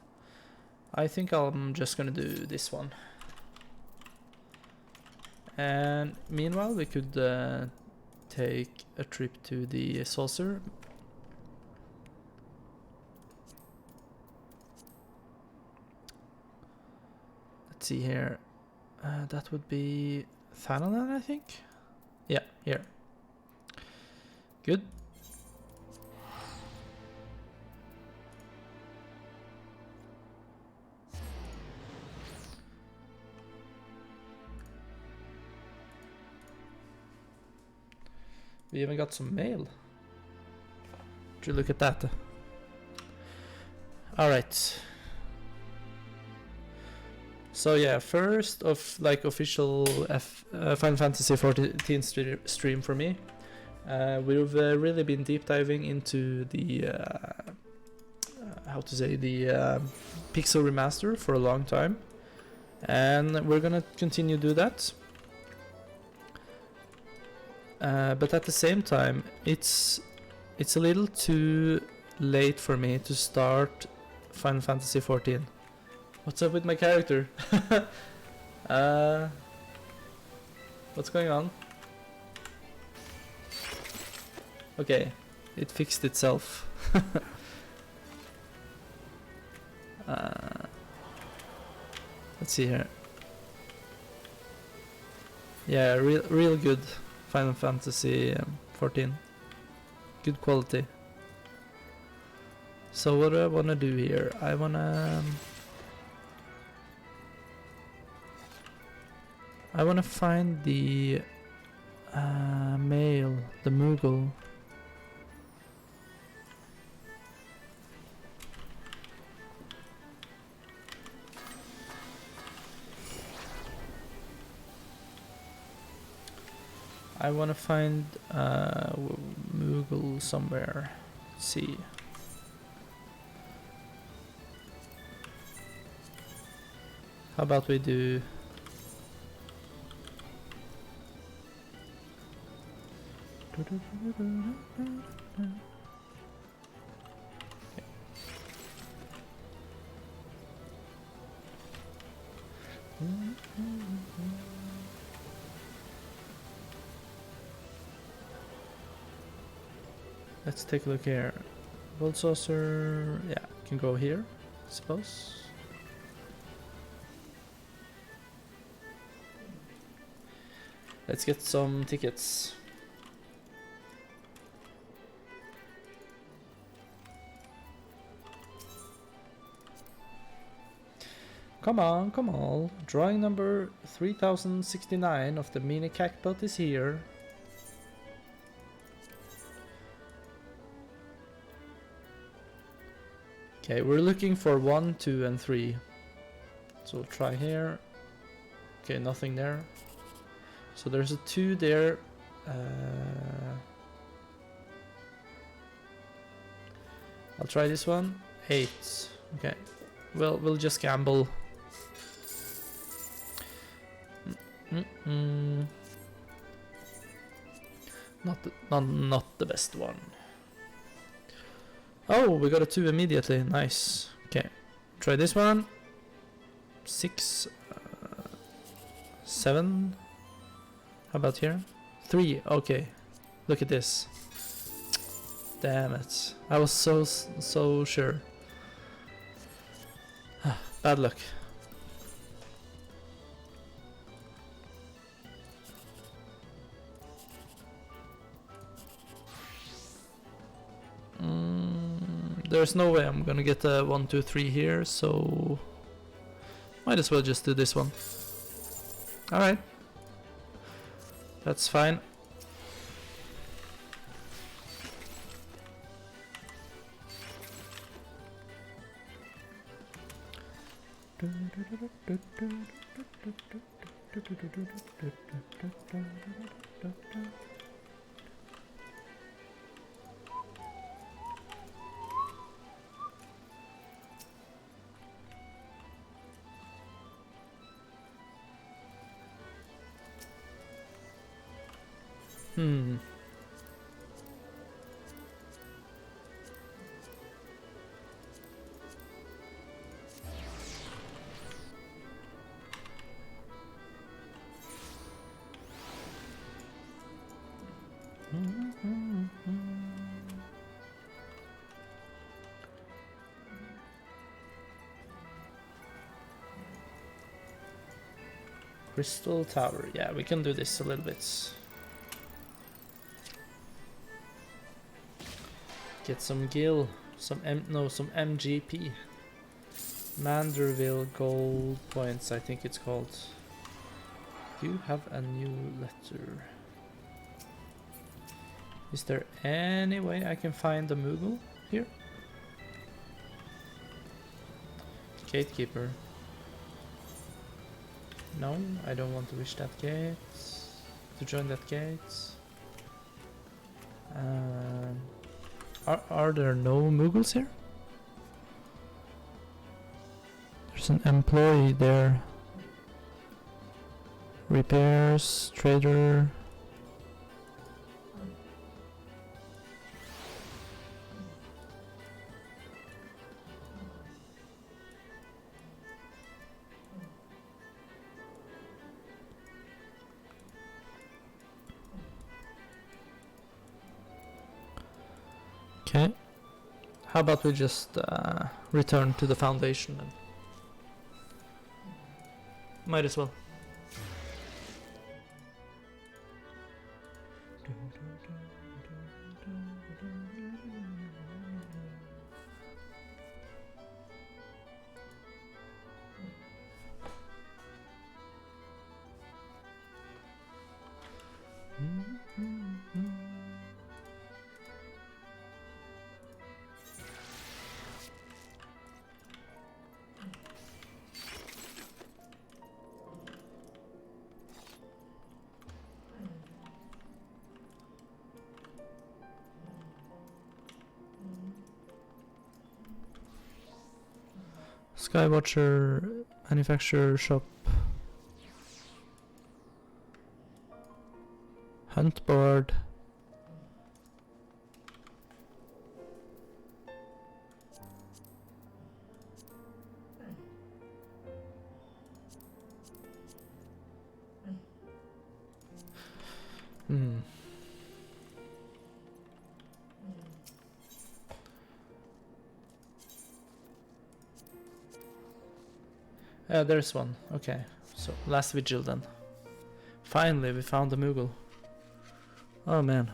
I think I'm just gonna do this one. And meanwhile we could take a trip to the saucer. Let's see here. That would be Thanalan, I think. Yeah, here. Good. We even got some mail. Would you look at that? Alright. So yeah, first of like official Final Fantasy 14 stream for me. We've really been deep diving into the how to say, the Pixel Remaster for a long time, and we're gonna continue to do that. But at the same time, it's a little too late for me to start Final Fantasy 14. What's up with my character? What's going on? Okay, it fixed itself. Let's see here. Yeah, real good Final Fantasy 14. Good quality. So what do I wanna do here? I wanna find the male, the Moogle. I want to find Moogle somewhere. Let's see. How about we do... Let's take a look here. World saucer, yeah, can go here, I suppose. Let's get some tickets. Come on, come on. Drawing number 3069 of the mini cactbot is here. Okay, we're looking for 1, 2, and 3. So we'll try here. Okay, nothing there. So there's a 2 there. I'll try this one. 8. Okay. Well, we'll just gamble. Not the best one. Oh, we got a 2 immediately. Nice. Okay. Try this one. 6. 7. How about here? 3. Okay. Look at this. Damn it. I was so sure. Bad luck. There's no way I'm gonna get a 1, 2, 3 here, so might as well just do this one. Alright. That's fine. Crystal Tower. Yeah, we can do this a little bit. Get some gil, some MGP. Manderville gold points, I think it's called. You have a new letter. Is there any way I can find the Moogle here? Gatekeeper. No, I don't want to wish that gate. To join that gate. Are there no Moogles here? There's an employee there. Repairs, trader. Okay. How about we just return to the foundation then? Might as well. Skywatcher manufacturer shop. Hunt board. There's one. Okay, so last vigil then. Finally, we found the Moogle. Oh man.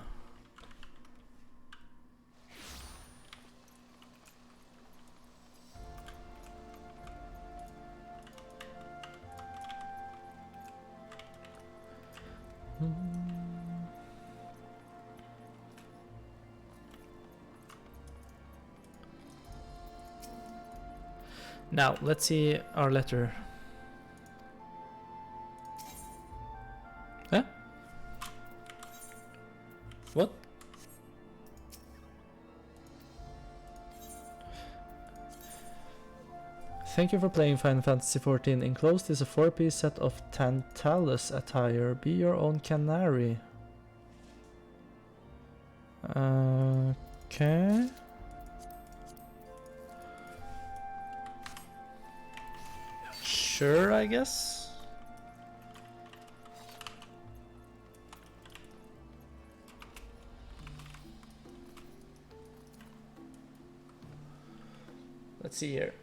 Now, let's see our letter. Huh? What? Thank you for playing Final Fantasy XIV. Enclosed is a 4-piece set of Tantalus attire. Be your own canary. Okay. Sure, I guess. Let's see here.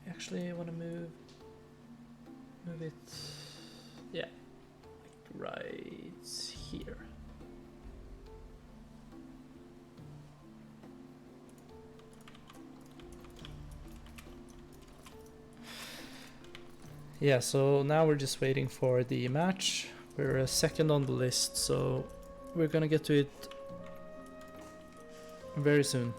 Actually, I want to move it. Yeah, like right here. Yeah, so now we're just waiting for the match. We're second on the list, so we're gonna get to it very soon.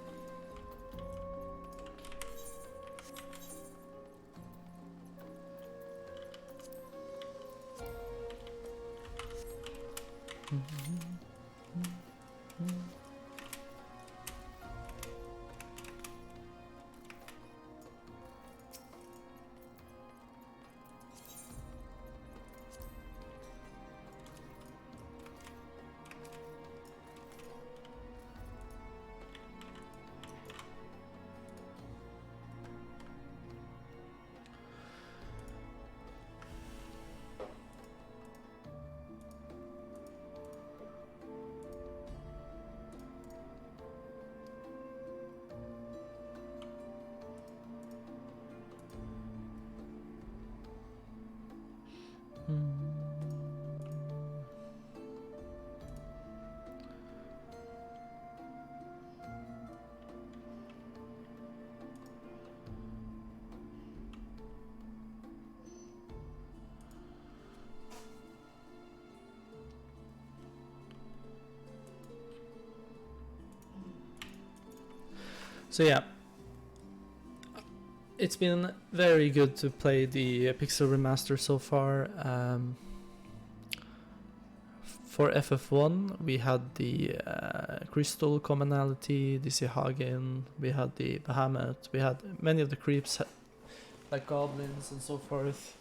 So yeah, it's been very good to play the Pixel Remaster so far. For FF1, we had the Crystal commonality, the Hagen, we had the Bahamut, we had many of the creeps like goblins and so forth.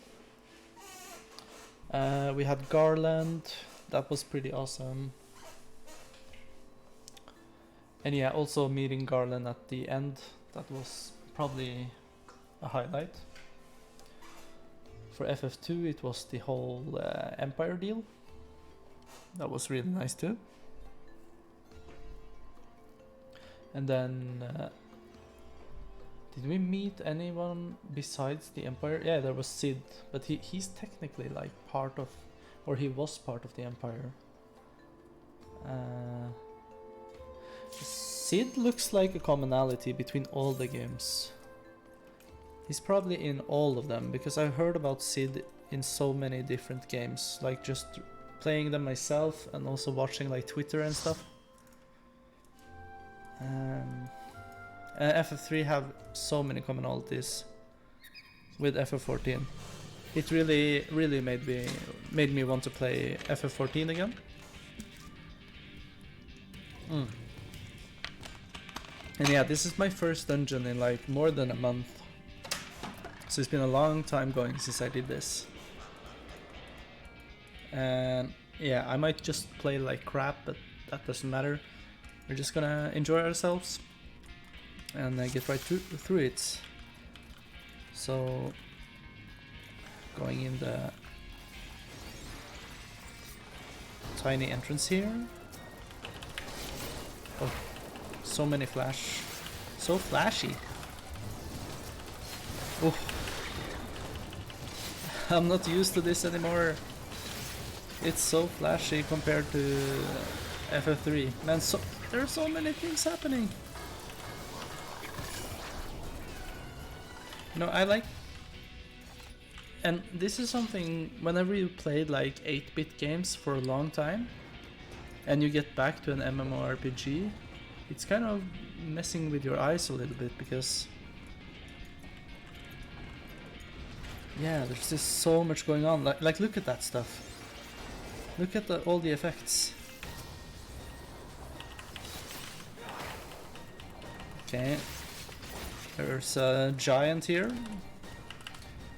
We had Garland, that was pretty awesome. And yeah, also meeting Garland at the end, that was probably a highlight. For FF2 it was the whole Empire deal. That was really nice too. And then did we meet anyone besides the Empire? Yeah, there was Sid, but he's technically like part of, or he was part of the Empire. Sid looks like a commonality between all the games. He's probably in all of them, because I've heard about Sid in so many different games, like just playing them myself and also watching like Twitter and stuff. FF3 have so many commonalities with FF14. It really made me want to play FF14 again. And yeah, this is my first dungeon in like more than a month. So it's been a long time going since I did this. And yeah, I might just play like crap, but that doesn't matter. We're just gonna enjoy ourselves and get right through it. So, going in the tiny entrance here. Oh, so many flash. So flashy. Oh, I'm not used to this anymore. It's so flashy compared to FF3. Man, there are so many things happening. You know, I like... And this is something, whenever you played like 8-bit games for a long time, and you get back to an MMORPG, it's kind of messing with your eyes a little bit, because... Yeah, there's just so much going on. Like look at that stuff. Look at all the effects. Okay. There's a giant here.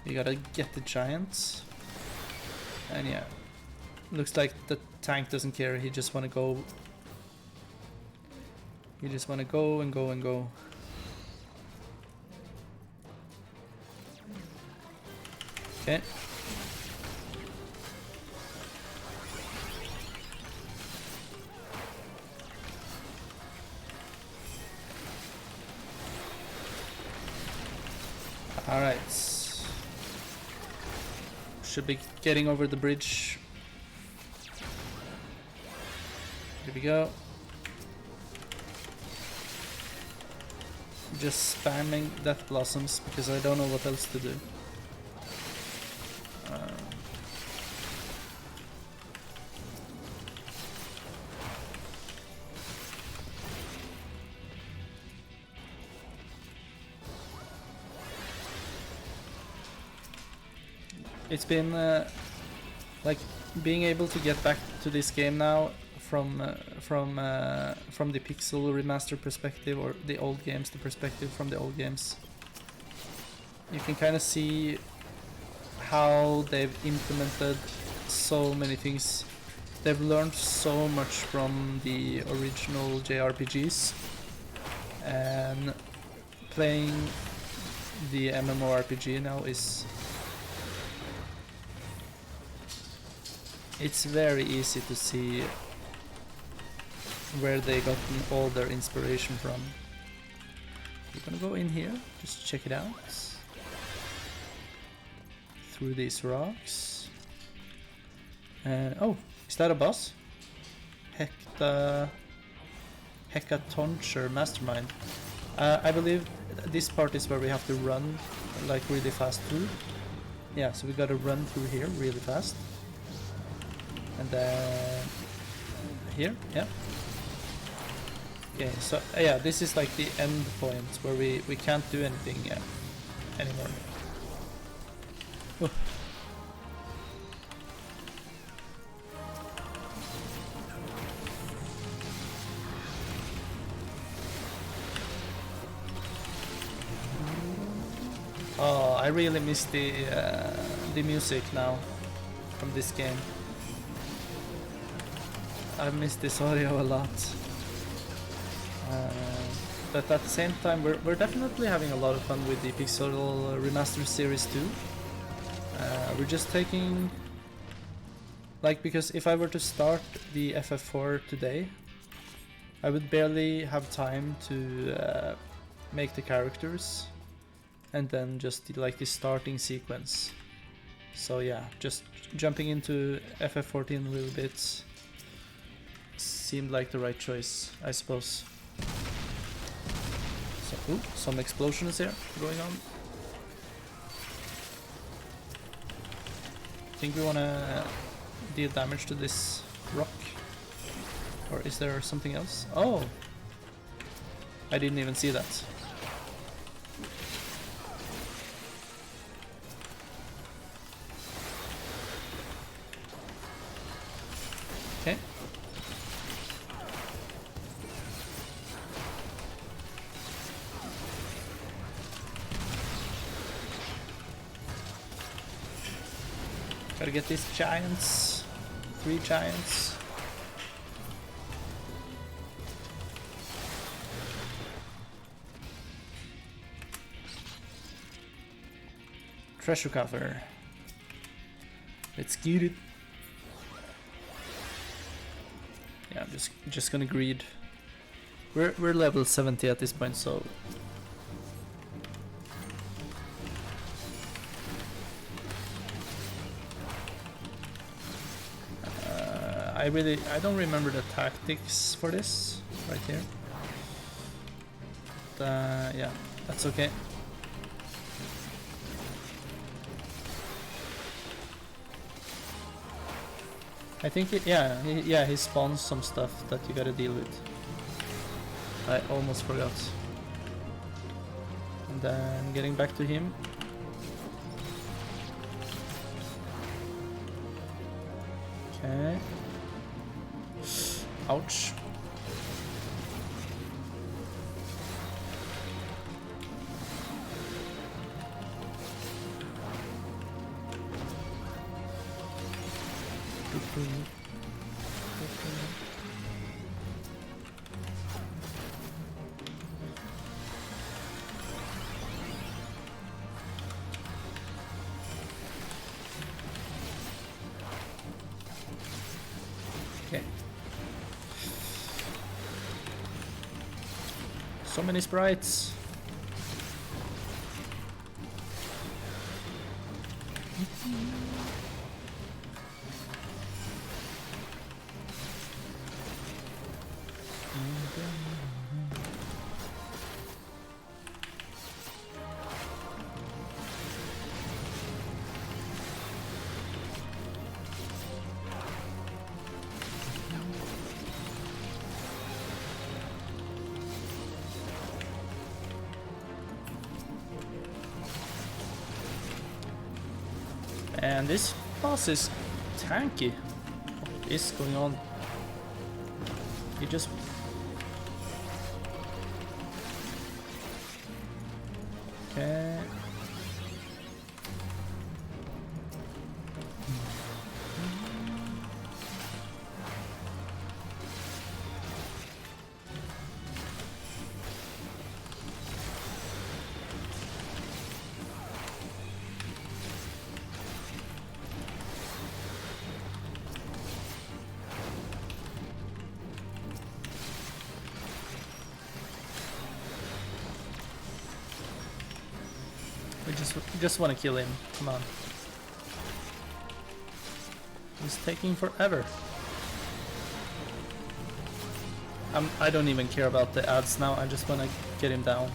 You gotta get the giant. And yeah. Looks like the tank doesn't care. He just wanna go. You just wanna go and go and go. Okay. Alright. Should be getting over the bridge. Here we go. Just spamming Death Blossoms because I don't know what else to do. It's been like being able to get back to this game now from the Pixel Remaster perspective, or the old games, the perspective from the old games. You can kind of see how they've implemented so many things. They've learned so much from the original JRPGs, and playing the MMORPG now is... It's very easy to see where they gotten all their inspiration from. We're gonna go in here, just check it out. Through these rocks. And oh, is that a boss? Hekatoncher Mastermind. I believe this part is where we have to run like really fast through. Yeah, so we gotta run through here really fast. And then here, yeah. Okay, so yeah, this is like the end point where we can't do anything anymore. Ooh. Oh, I really miss the music now from this game. I miss this audio a lot. But at the same time, we're definitely having a lot of fun with the Pixel Remaster Series 2. We're just taking... Like, because if I were to start the FF4 today, I would barely have time to make the characters, and then just like the starting sequence. So yeah, just jumping into FF14 a little bit seemed like the right choice, I suppose. So, ooh, some explosions here going on. I think we wanna deal damage to this rock. Or is there something else? Oh! I didn't even see that. Okay. Gotta get these giants. 3 giants. Treasure cover. Let's get it. Yeah, I'm just gonna greed. We're level 70 at this point, so I don't remember the tactics for this right here. But, yeah, that's okay. I think he spawns some stuff that you gotta deal with. I almost forgot. And then getting back to him. Okay. Ouch. Okay. So many sprites. And this boss is tanky. What is going on? He just... Okay. We just want to kill him. Come on. He's taking forever. I don't even care about the ads now. I just want to get him down.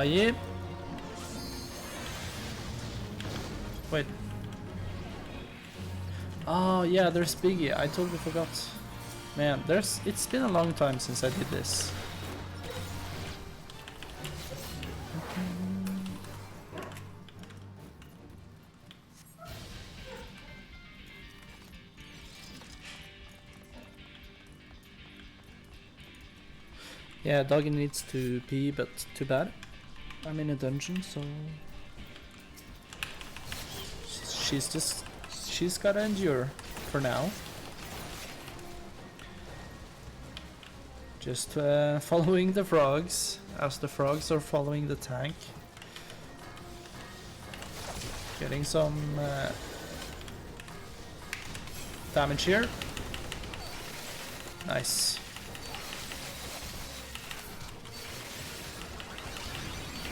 Yeah. Wait. Oh yeah, there's Biggie. I totally forgot. Man, it's been a long time since I did this. Yeah, Doggy needs to pee, but too bad. I'm in a dungeon, so she's gotta endure for now. Just following the frogs, as the frogs are following the tank. Getting some damage here. Nice.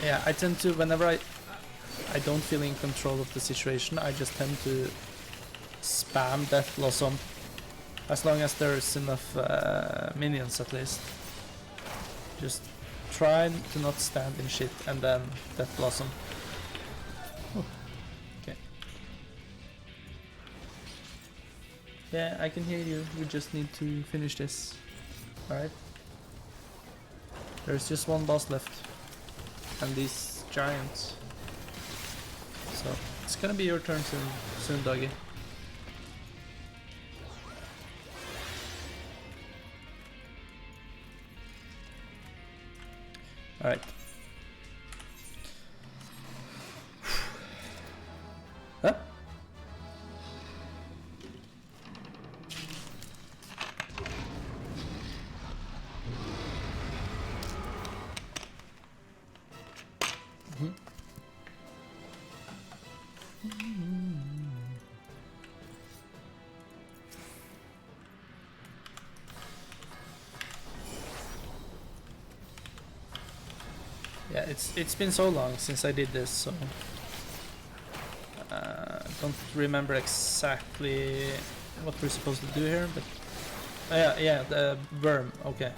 Yeah, I tend to, whenever I don't feel in control of the situation, I just tend to spam Death Blossom. As long as there's enough minions at least. Just try to not stand in shit and then Death Blossom. Ooh. Okay. Yeah, I can hear you. We just need to finish this. Alright. There's just one boss left. And these giants. So it's gonna be your turn soon, Doggy. All right. Huh? Yeah, it's been so long since I did this, so don't remember exactly what we're supposed to do here, but yeah, the worm, okay.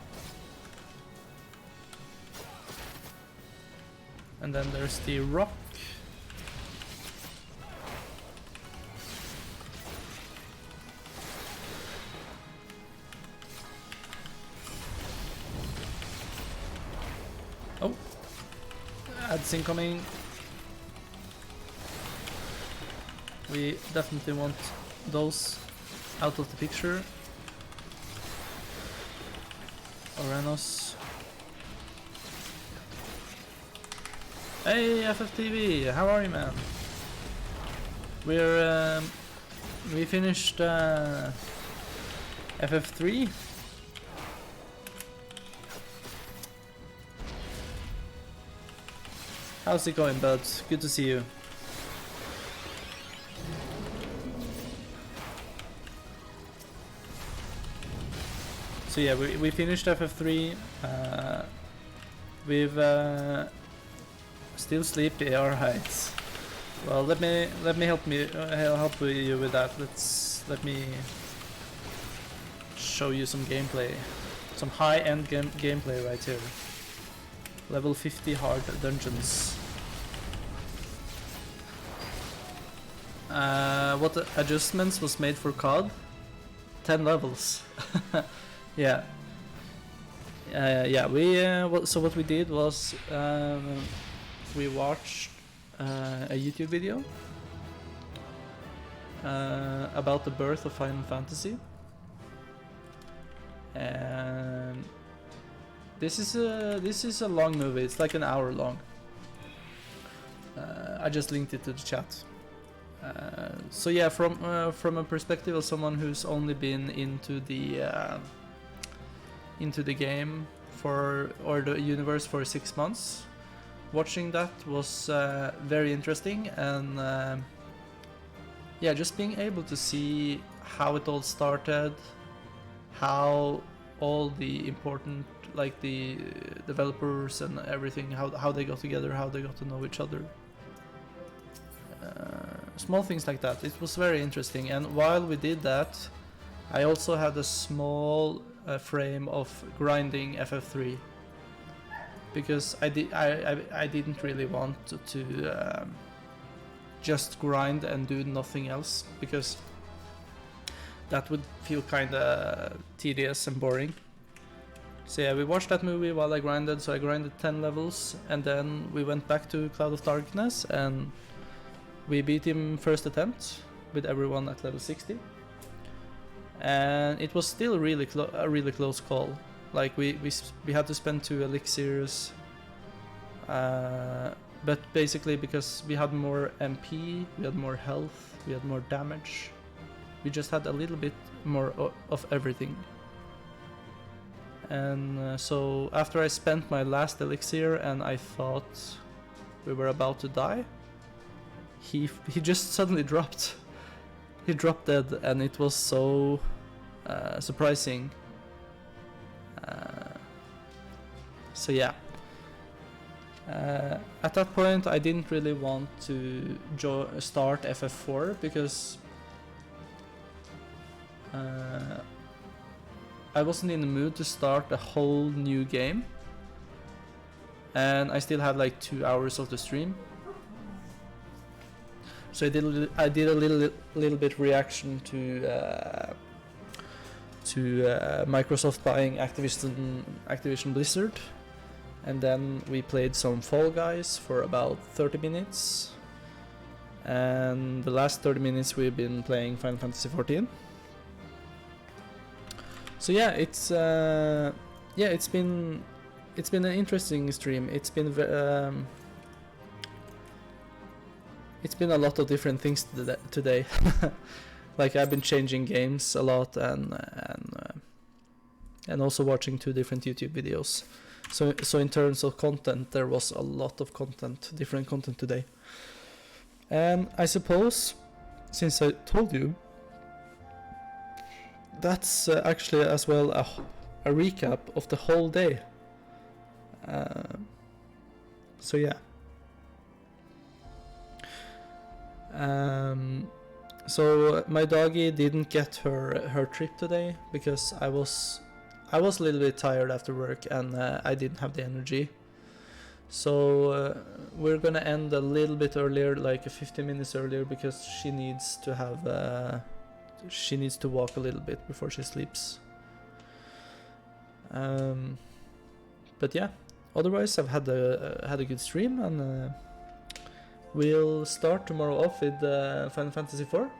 And then there's the rock. Oh, ads incoming. We definitely want those out of the picture. Oranos. Hey FF3, how are you, man? We finished FF3. How's it going, bud? Good to see you. So yeah, we finished FF3. We've still sleepy. All right. Well, let me help you with that. Let me show you some gameplay, some high-end gameplay right here. Level 50 hard dungeons. What adjustments was made for COD? 10 levels. Yeah. Yeah. So what we did was we watched a YouTube video about the birth of Final Fantasy, and this is a long movie. It's like an hour long. I just linked it to the chat. So yeah, from a perspective of someone who's only been into the game or the universe for 6 months, watching that was very interesting, and yeah, just being able to see how it all started, how all the important, like the developers and everything, how they got together, how they got to know each other. Small things like that. It was very interesting, and while we did that, I also had a small frame of grinding FF3, because I didn't really want to just grind and do nothing else, because that would feel kinda tedious and boring. So yeah, we watched that movie while I grinded, so I grinded 10 levels, and then we went back to Cloud of Darkness, and we beat him first attempt with everyone at level 60. And it was still a really close call. Like we had to spend 2 elixirs, but basically because we had more MP, we had more health, we had more damage, we just had a little bit more of everything. And so after I spent my last elixir and I thought we were about to die, he just suddenly dropped. He dropped dead, and it was so surprising. So yeah, at that point I didn't really want to start FF4, because I wasn't in the mood to start a whole new game, and I still had like 2 hours of the stream. So I did a little bit reaction to Microsoft buying Activision Blizzard, and then we played some Fall Guys for about 30 minutes, and the last 30 minutes we've been playing Final Fantasy 14. So yeah, it's been an interesting stream. It's been a lot of different things today. Like I've been changing games a lot, and also watching 2 different YouTube videos. So in terms of content, there was a lot of content, different content today. And I suppose, since I told you, that's actually as well a recap of the whole day. So yeah. So my doggy didn't get her trip today because I was a little bit tired after work and I didn't have the energy. So we're gonna end a little bit earlier, like 15 minutes earlier, because she needs to have she needs to walk a little bit before she sleeps. But yeah, otherwise I've had a good stream, and we'll start tomorrow off with Final Fantasy IV.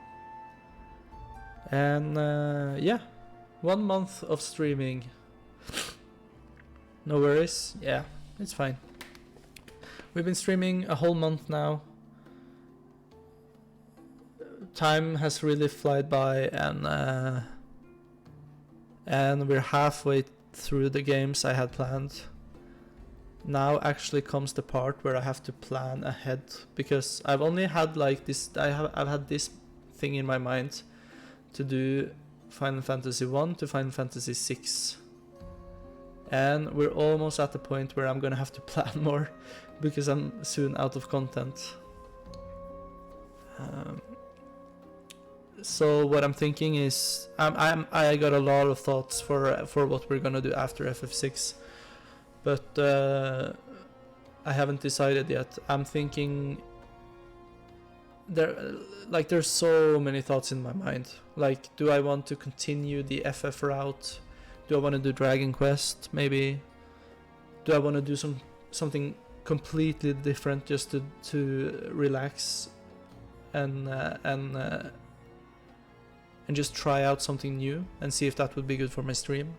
And yeah, 1 month of streaming. No worries. Yeah, it's fine. We've been streaming a whole month now. Time has really flied by, and we're halfway through the games I had planned. Now actually comes the part where I have to plan ahead, because I've only had like this. I've had this thing in my mind to do Final Fantasy 1 to Final Fantasy 6, and we're almost at the point where I'm gonna have to plan more because I'm soon out of content. So what I'm thinking is I got a lot of thoughts for what we're gonna do after FF6, but I haven't decided yet. I'm thinking there's so many thoughts in my mind. Like, do I want to continue the FF route? Do I want to do Dragon Quest maybe? Do I want to do something completely different just to relax and just try out something new and see if that would be good for my stream?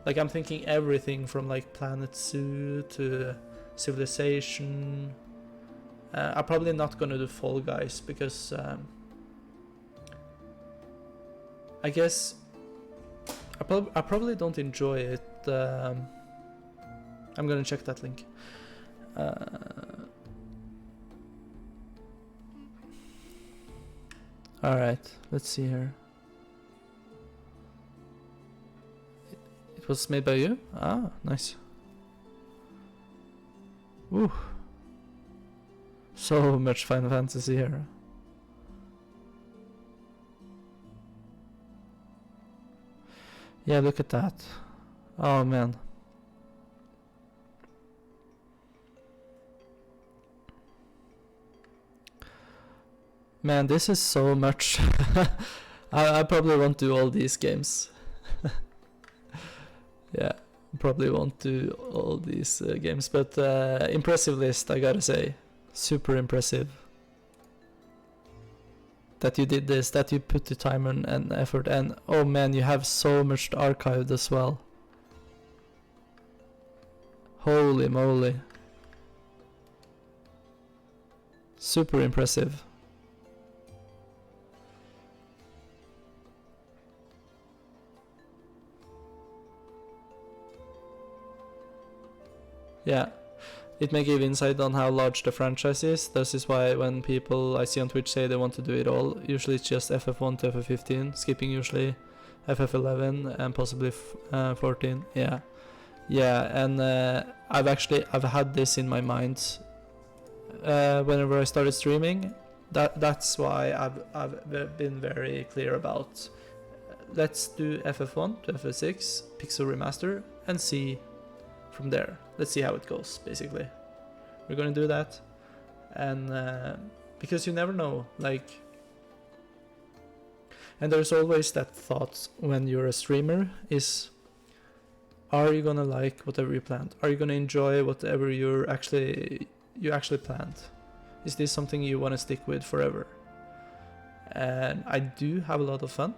Like, I'm thinking everything from like Planet Zoo to Civilization. I'm probably not gonna do Fall Guys because I guess I probably don't enjoy it. I'm gonna check that link. Alright, let's see here. It was made by you? Ah, nice. Ooh. So much Final Fantasy here. Yeah, look at that. Oh man. Man, this is so much. I probably won't do all these games. Yeah, probably won't do all these games, but impressive list, I gotta say. Super impressive. That you did this, that you put the time and effort, and oh man, you have so much archived as well. Holy moly. Super impressive. Yeah, it may give insight on how large the franchise is. This is why when people I see on Twitch say they want to do it all, usually it's just FF1 to FF15, skipping usually FF11 and possibly 14. Yeah, and I've had this in my mind whenever I started streaming. That's why I've been very clear about let's do FF1 to FF6 Pixel Remaster and see from there. Let's see how it goes, basically. We're gonna do that, and because you never know, like, and there's always that thought when you're a streamer is, are you gonna like whatever you planned? Are you gonna enjoy whatever you actually planned? Is this something you want to stick with forever? And I do have a lot of fun.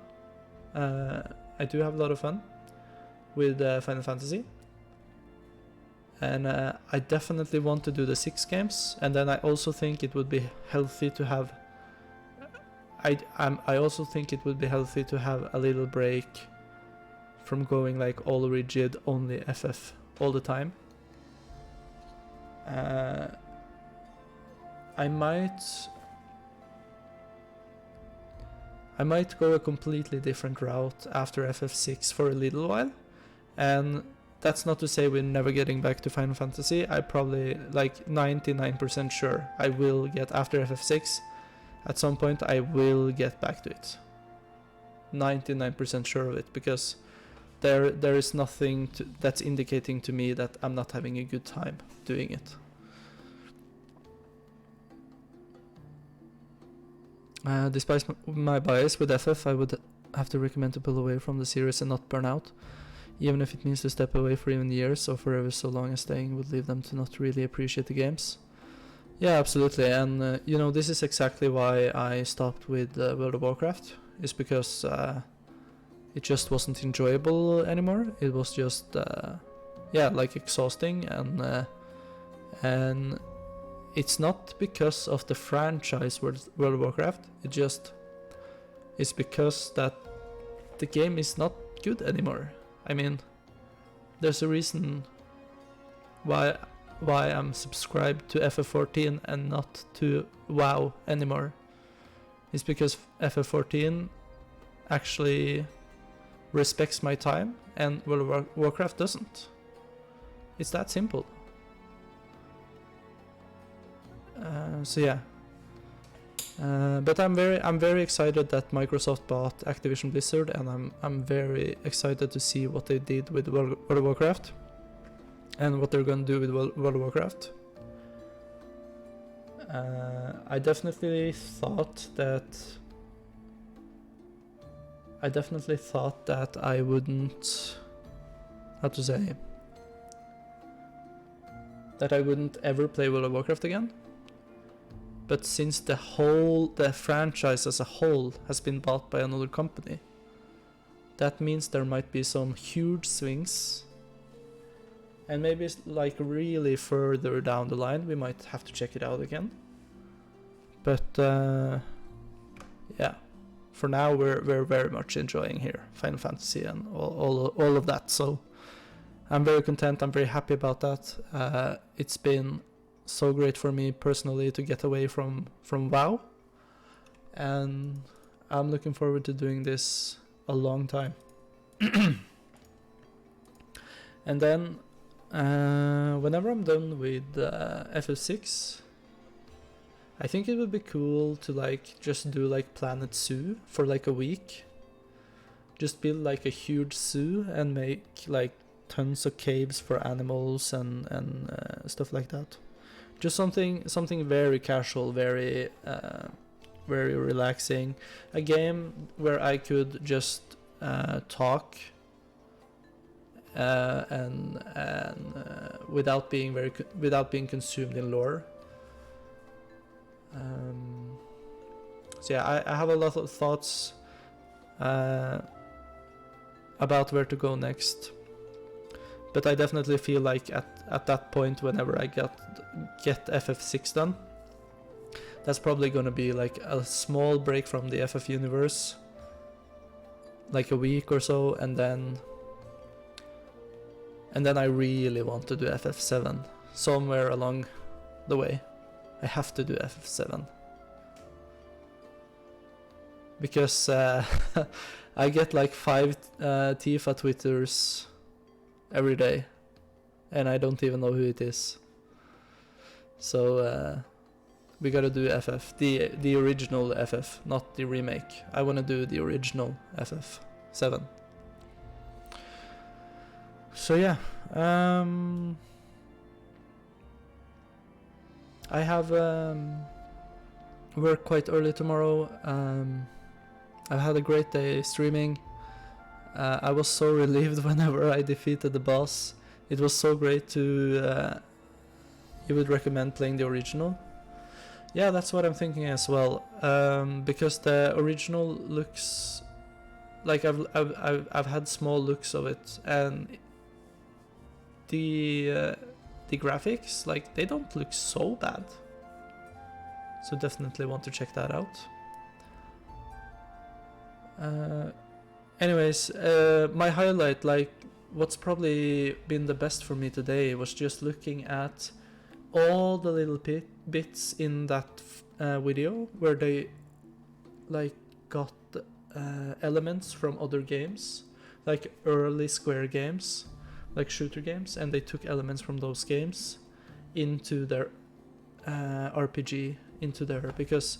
With Final Fantasy. And I definitely want to do the 6 games, and then I also think it would be healthy to have. I also think it would be healthy to have a little break from going like all rigid, only FF all the time. I might go a completely different route after FF6 for a little while, and that's not to say we're never getting back to Final Fantasy. I probably, like 99% sure I will get, after FF6, at some point I will get back to it. 99% sure of it, because there is nothing that's indicating to me that I'm not having a good time doing it. Despite my bias with FF, I would have to recommend to pull away from the series and not burn out, even if it means to step away for even years or forever, so long as staying would leave them to not really appreciate the games. Yeah, absolutely, and you know, this is exactly why I stopped with World of Warcraft, is because it just wasn't enjoyable anymore. It was just yeah, like exhausting, and it's not because of the franchise World of Warcraft. It's because that the game is not good anymore. I mean, there's a reason why I'm subscribed to FF14 and not to WoW anymore. It's because FF14 actually respects my time and World of Warcraft doesn't. It's that simple. So yeah, but I'm very excited that Microsoft bought Activision Blizzard, and I'm very excited to see what they did with World of Warcraft and what they're gonna do with World of Warcraft. I definitely thought that I wouldn't, that I wouldn't ever play World of Warcraft again. But since the franchise as a whole has been bought by another company, that means there might be some huge swings. And maybe it's like really further down the line we might have to check it out again. But yeah, for now we're very much enjoying here Final Fantasy and all of that. So I'm very content. I'm very happy about that. It's been so great for me personally to get away from WoW, and I'm looking forward to doing this a long time. And then whenever I'm done with FF6, I think it would be cool to like just do like Planet Zoo for like a week. Just build like a huge zoo and make like tons of caves for animals and stuff like that. Just something very casual, very relaxing. A game where I could just talk and without being consumed in lore. So yeah, I have a lot of thoughts about where to go next. But I definitely feel like at that point, whenever I get FF6 done, that's probably gonna be like a small break from the FF universe, like a week or so, and then I really want to do FF7 somewhere along the way. I have to do FF7 because I get like 5 Tifa Twitters every day, and I don't even know who it is. So we gotta do FF, the original FF, not the remake. I wanna do the original FF7. So yeah, I have work quite early tomorrow. I've had a great day streaming. I was so relieved whenever I defeated the boss. It was so great to... you would recommend playing the original? Yeah, that's what I'm thinking as well. Because the original looks... like I've had small looks of it, and the graphics, like, they don't look so bad. So definitely want to check that out. Anyways, my highlight, like what's probably been the best for me today, was just looking at all the little bits in that video where they like got elements from other games, like early Square games, like shooter games, and they took elements from those games into their RPG, into their, because,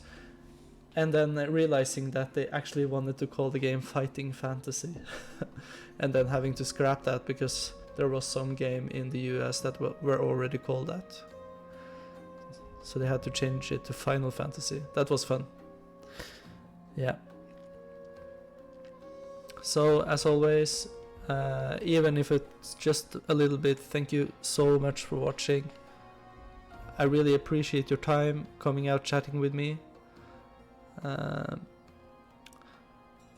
and then realizing that they actually wanted to call the game Fighting Fantasy, and then having to scrap that because there was some game in the US that were already called that. So they had to change it to Final Fantasy. That was fun. Yeah. So as always, even if it's just a little bit, thank you so much for watching. I really appreciate your time coming out chatting with me.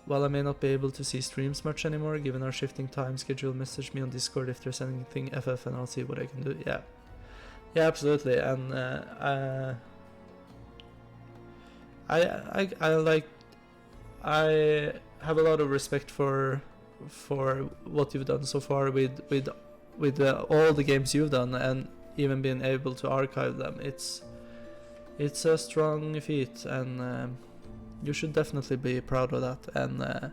While I may not be able to see streams much anymore given our shifting time schedule, message me on Discord if there's anything FF and I'll see what I can do. Yeah, absolutely. And I have a lot of respect for what you've done so far with all the games you've done, and even being able to archive them. It's a strong feat, and you should definitely be proud of that. And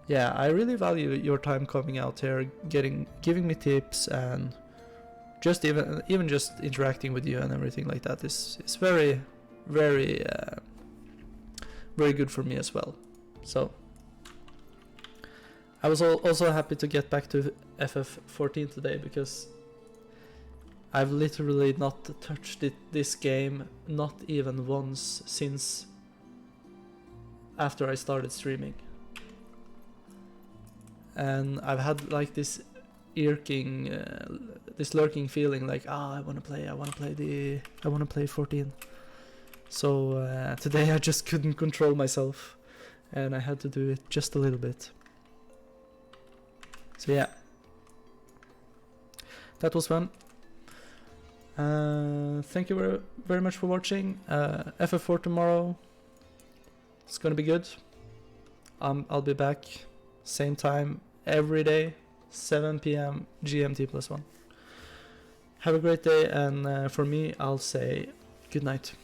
yeah, I really value your time coming out here, giving me tips, and just even just interacting with you and everything like that is very, very very good for me as well. So I was also happy to get back to FF14 today, because I've literally not touched this game, not even once, since after I started streaming. And I've had like this lurking feeling like, I want to play 14. So today I just couldn't control myself, and I had to do it just a little bit. So yeah, that was fun. Thank you very, very much for watching. FF4 tomorrow. It's gonna be good. I'll be back same time every day, 7 p.m. GMT +1. Have a great day, and for me, I'll say good night.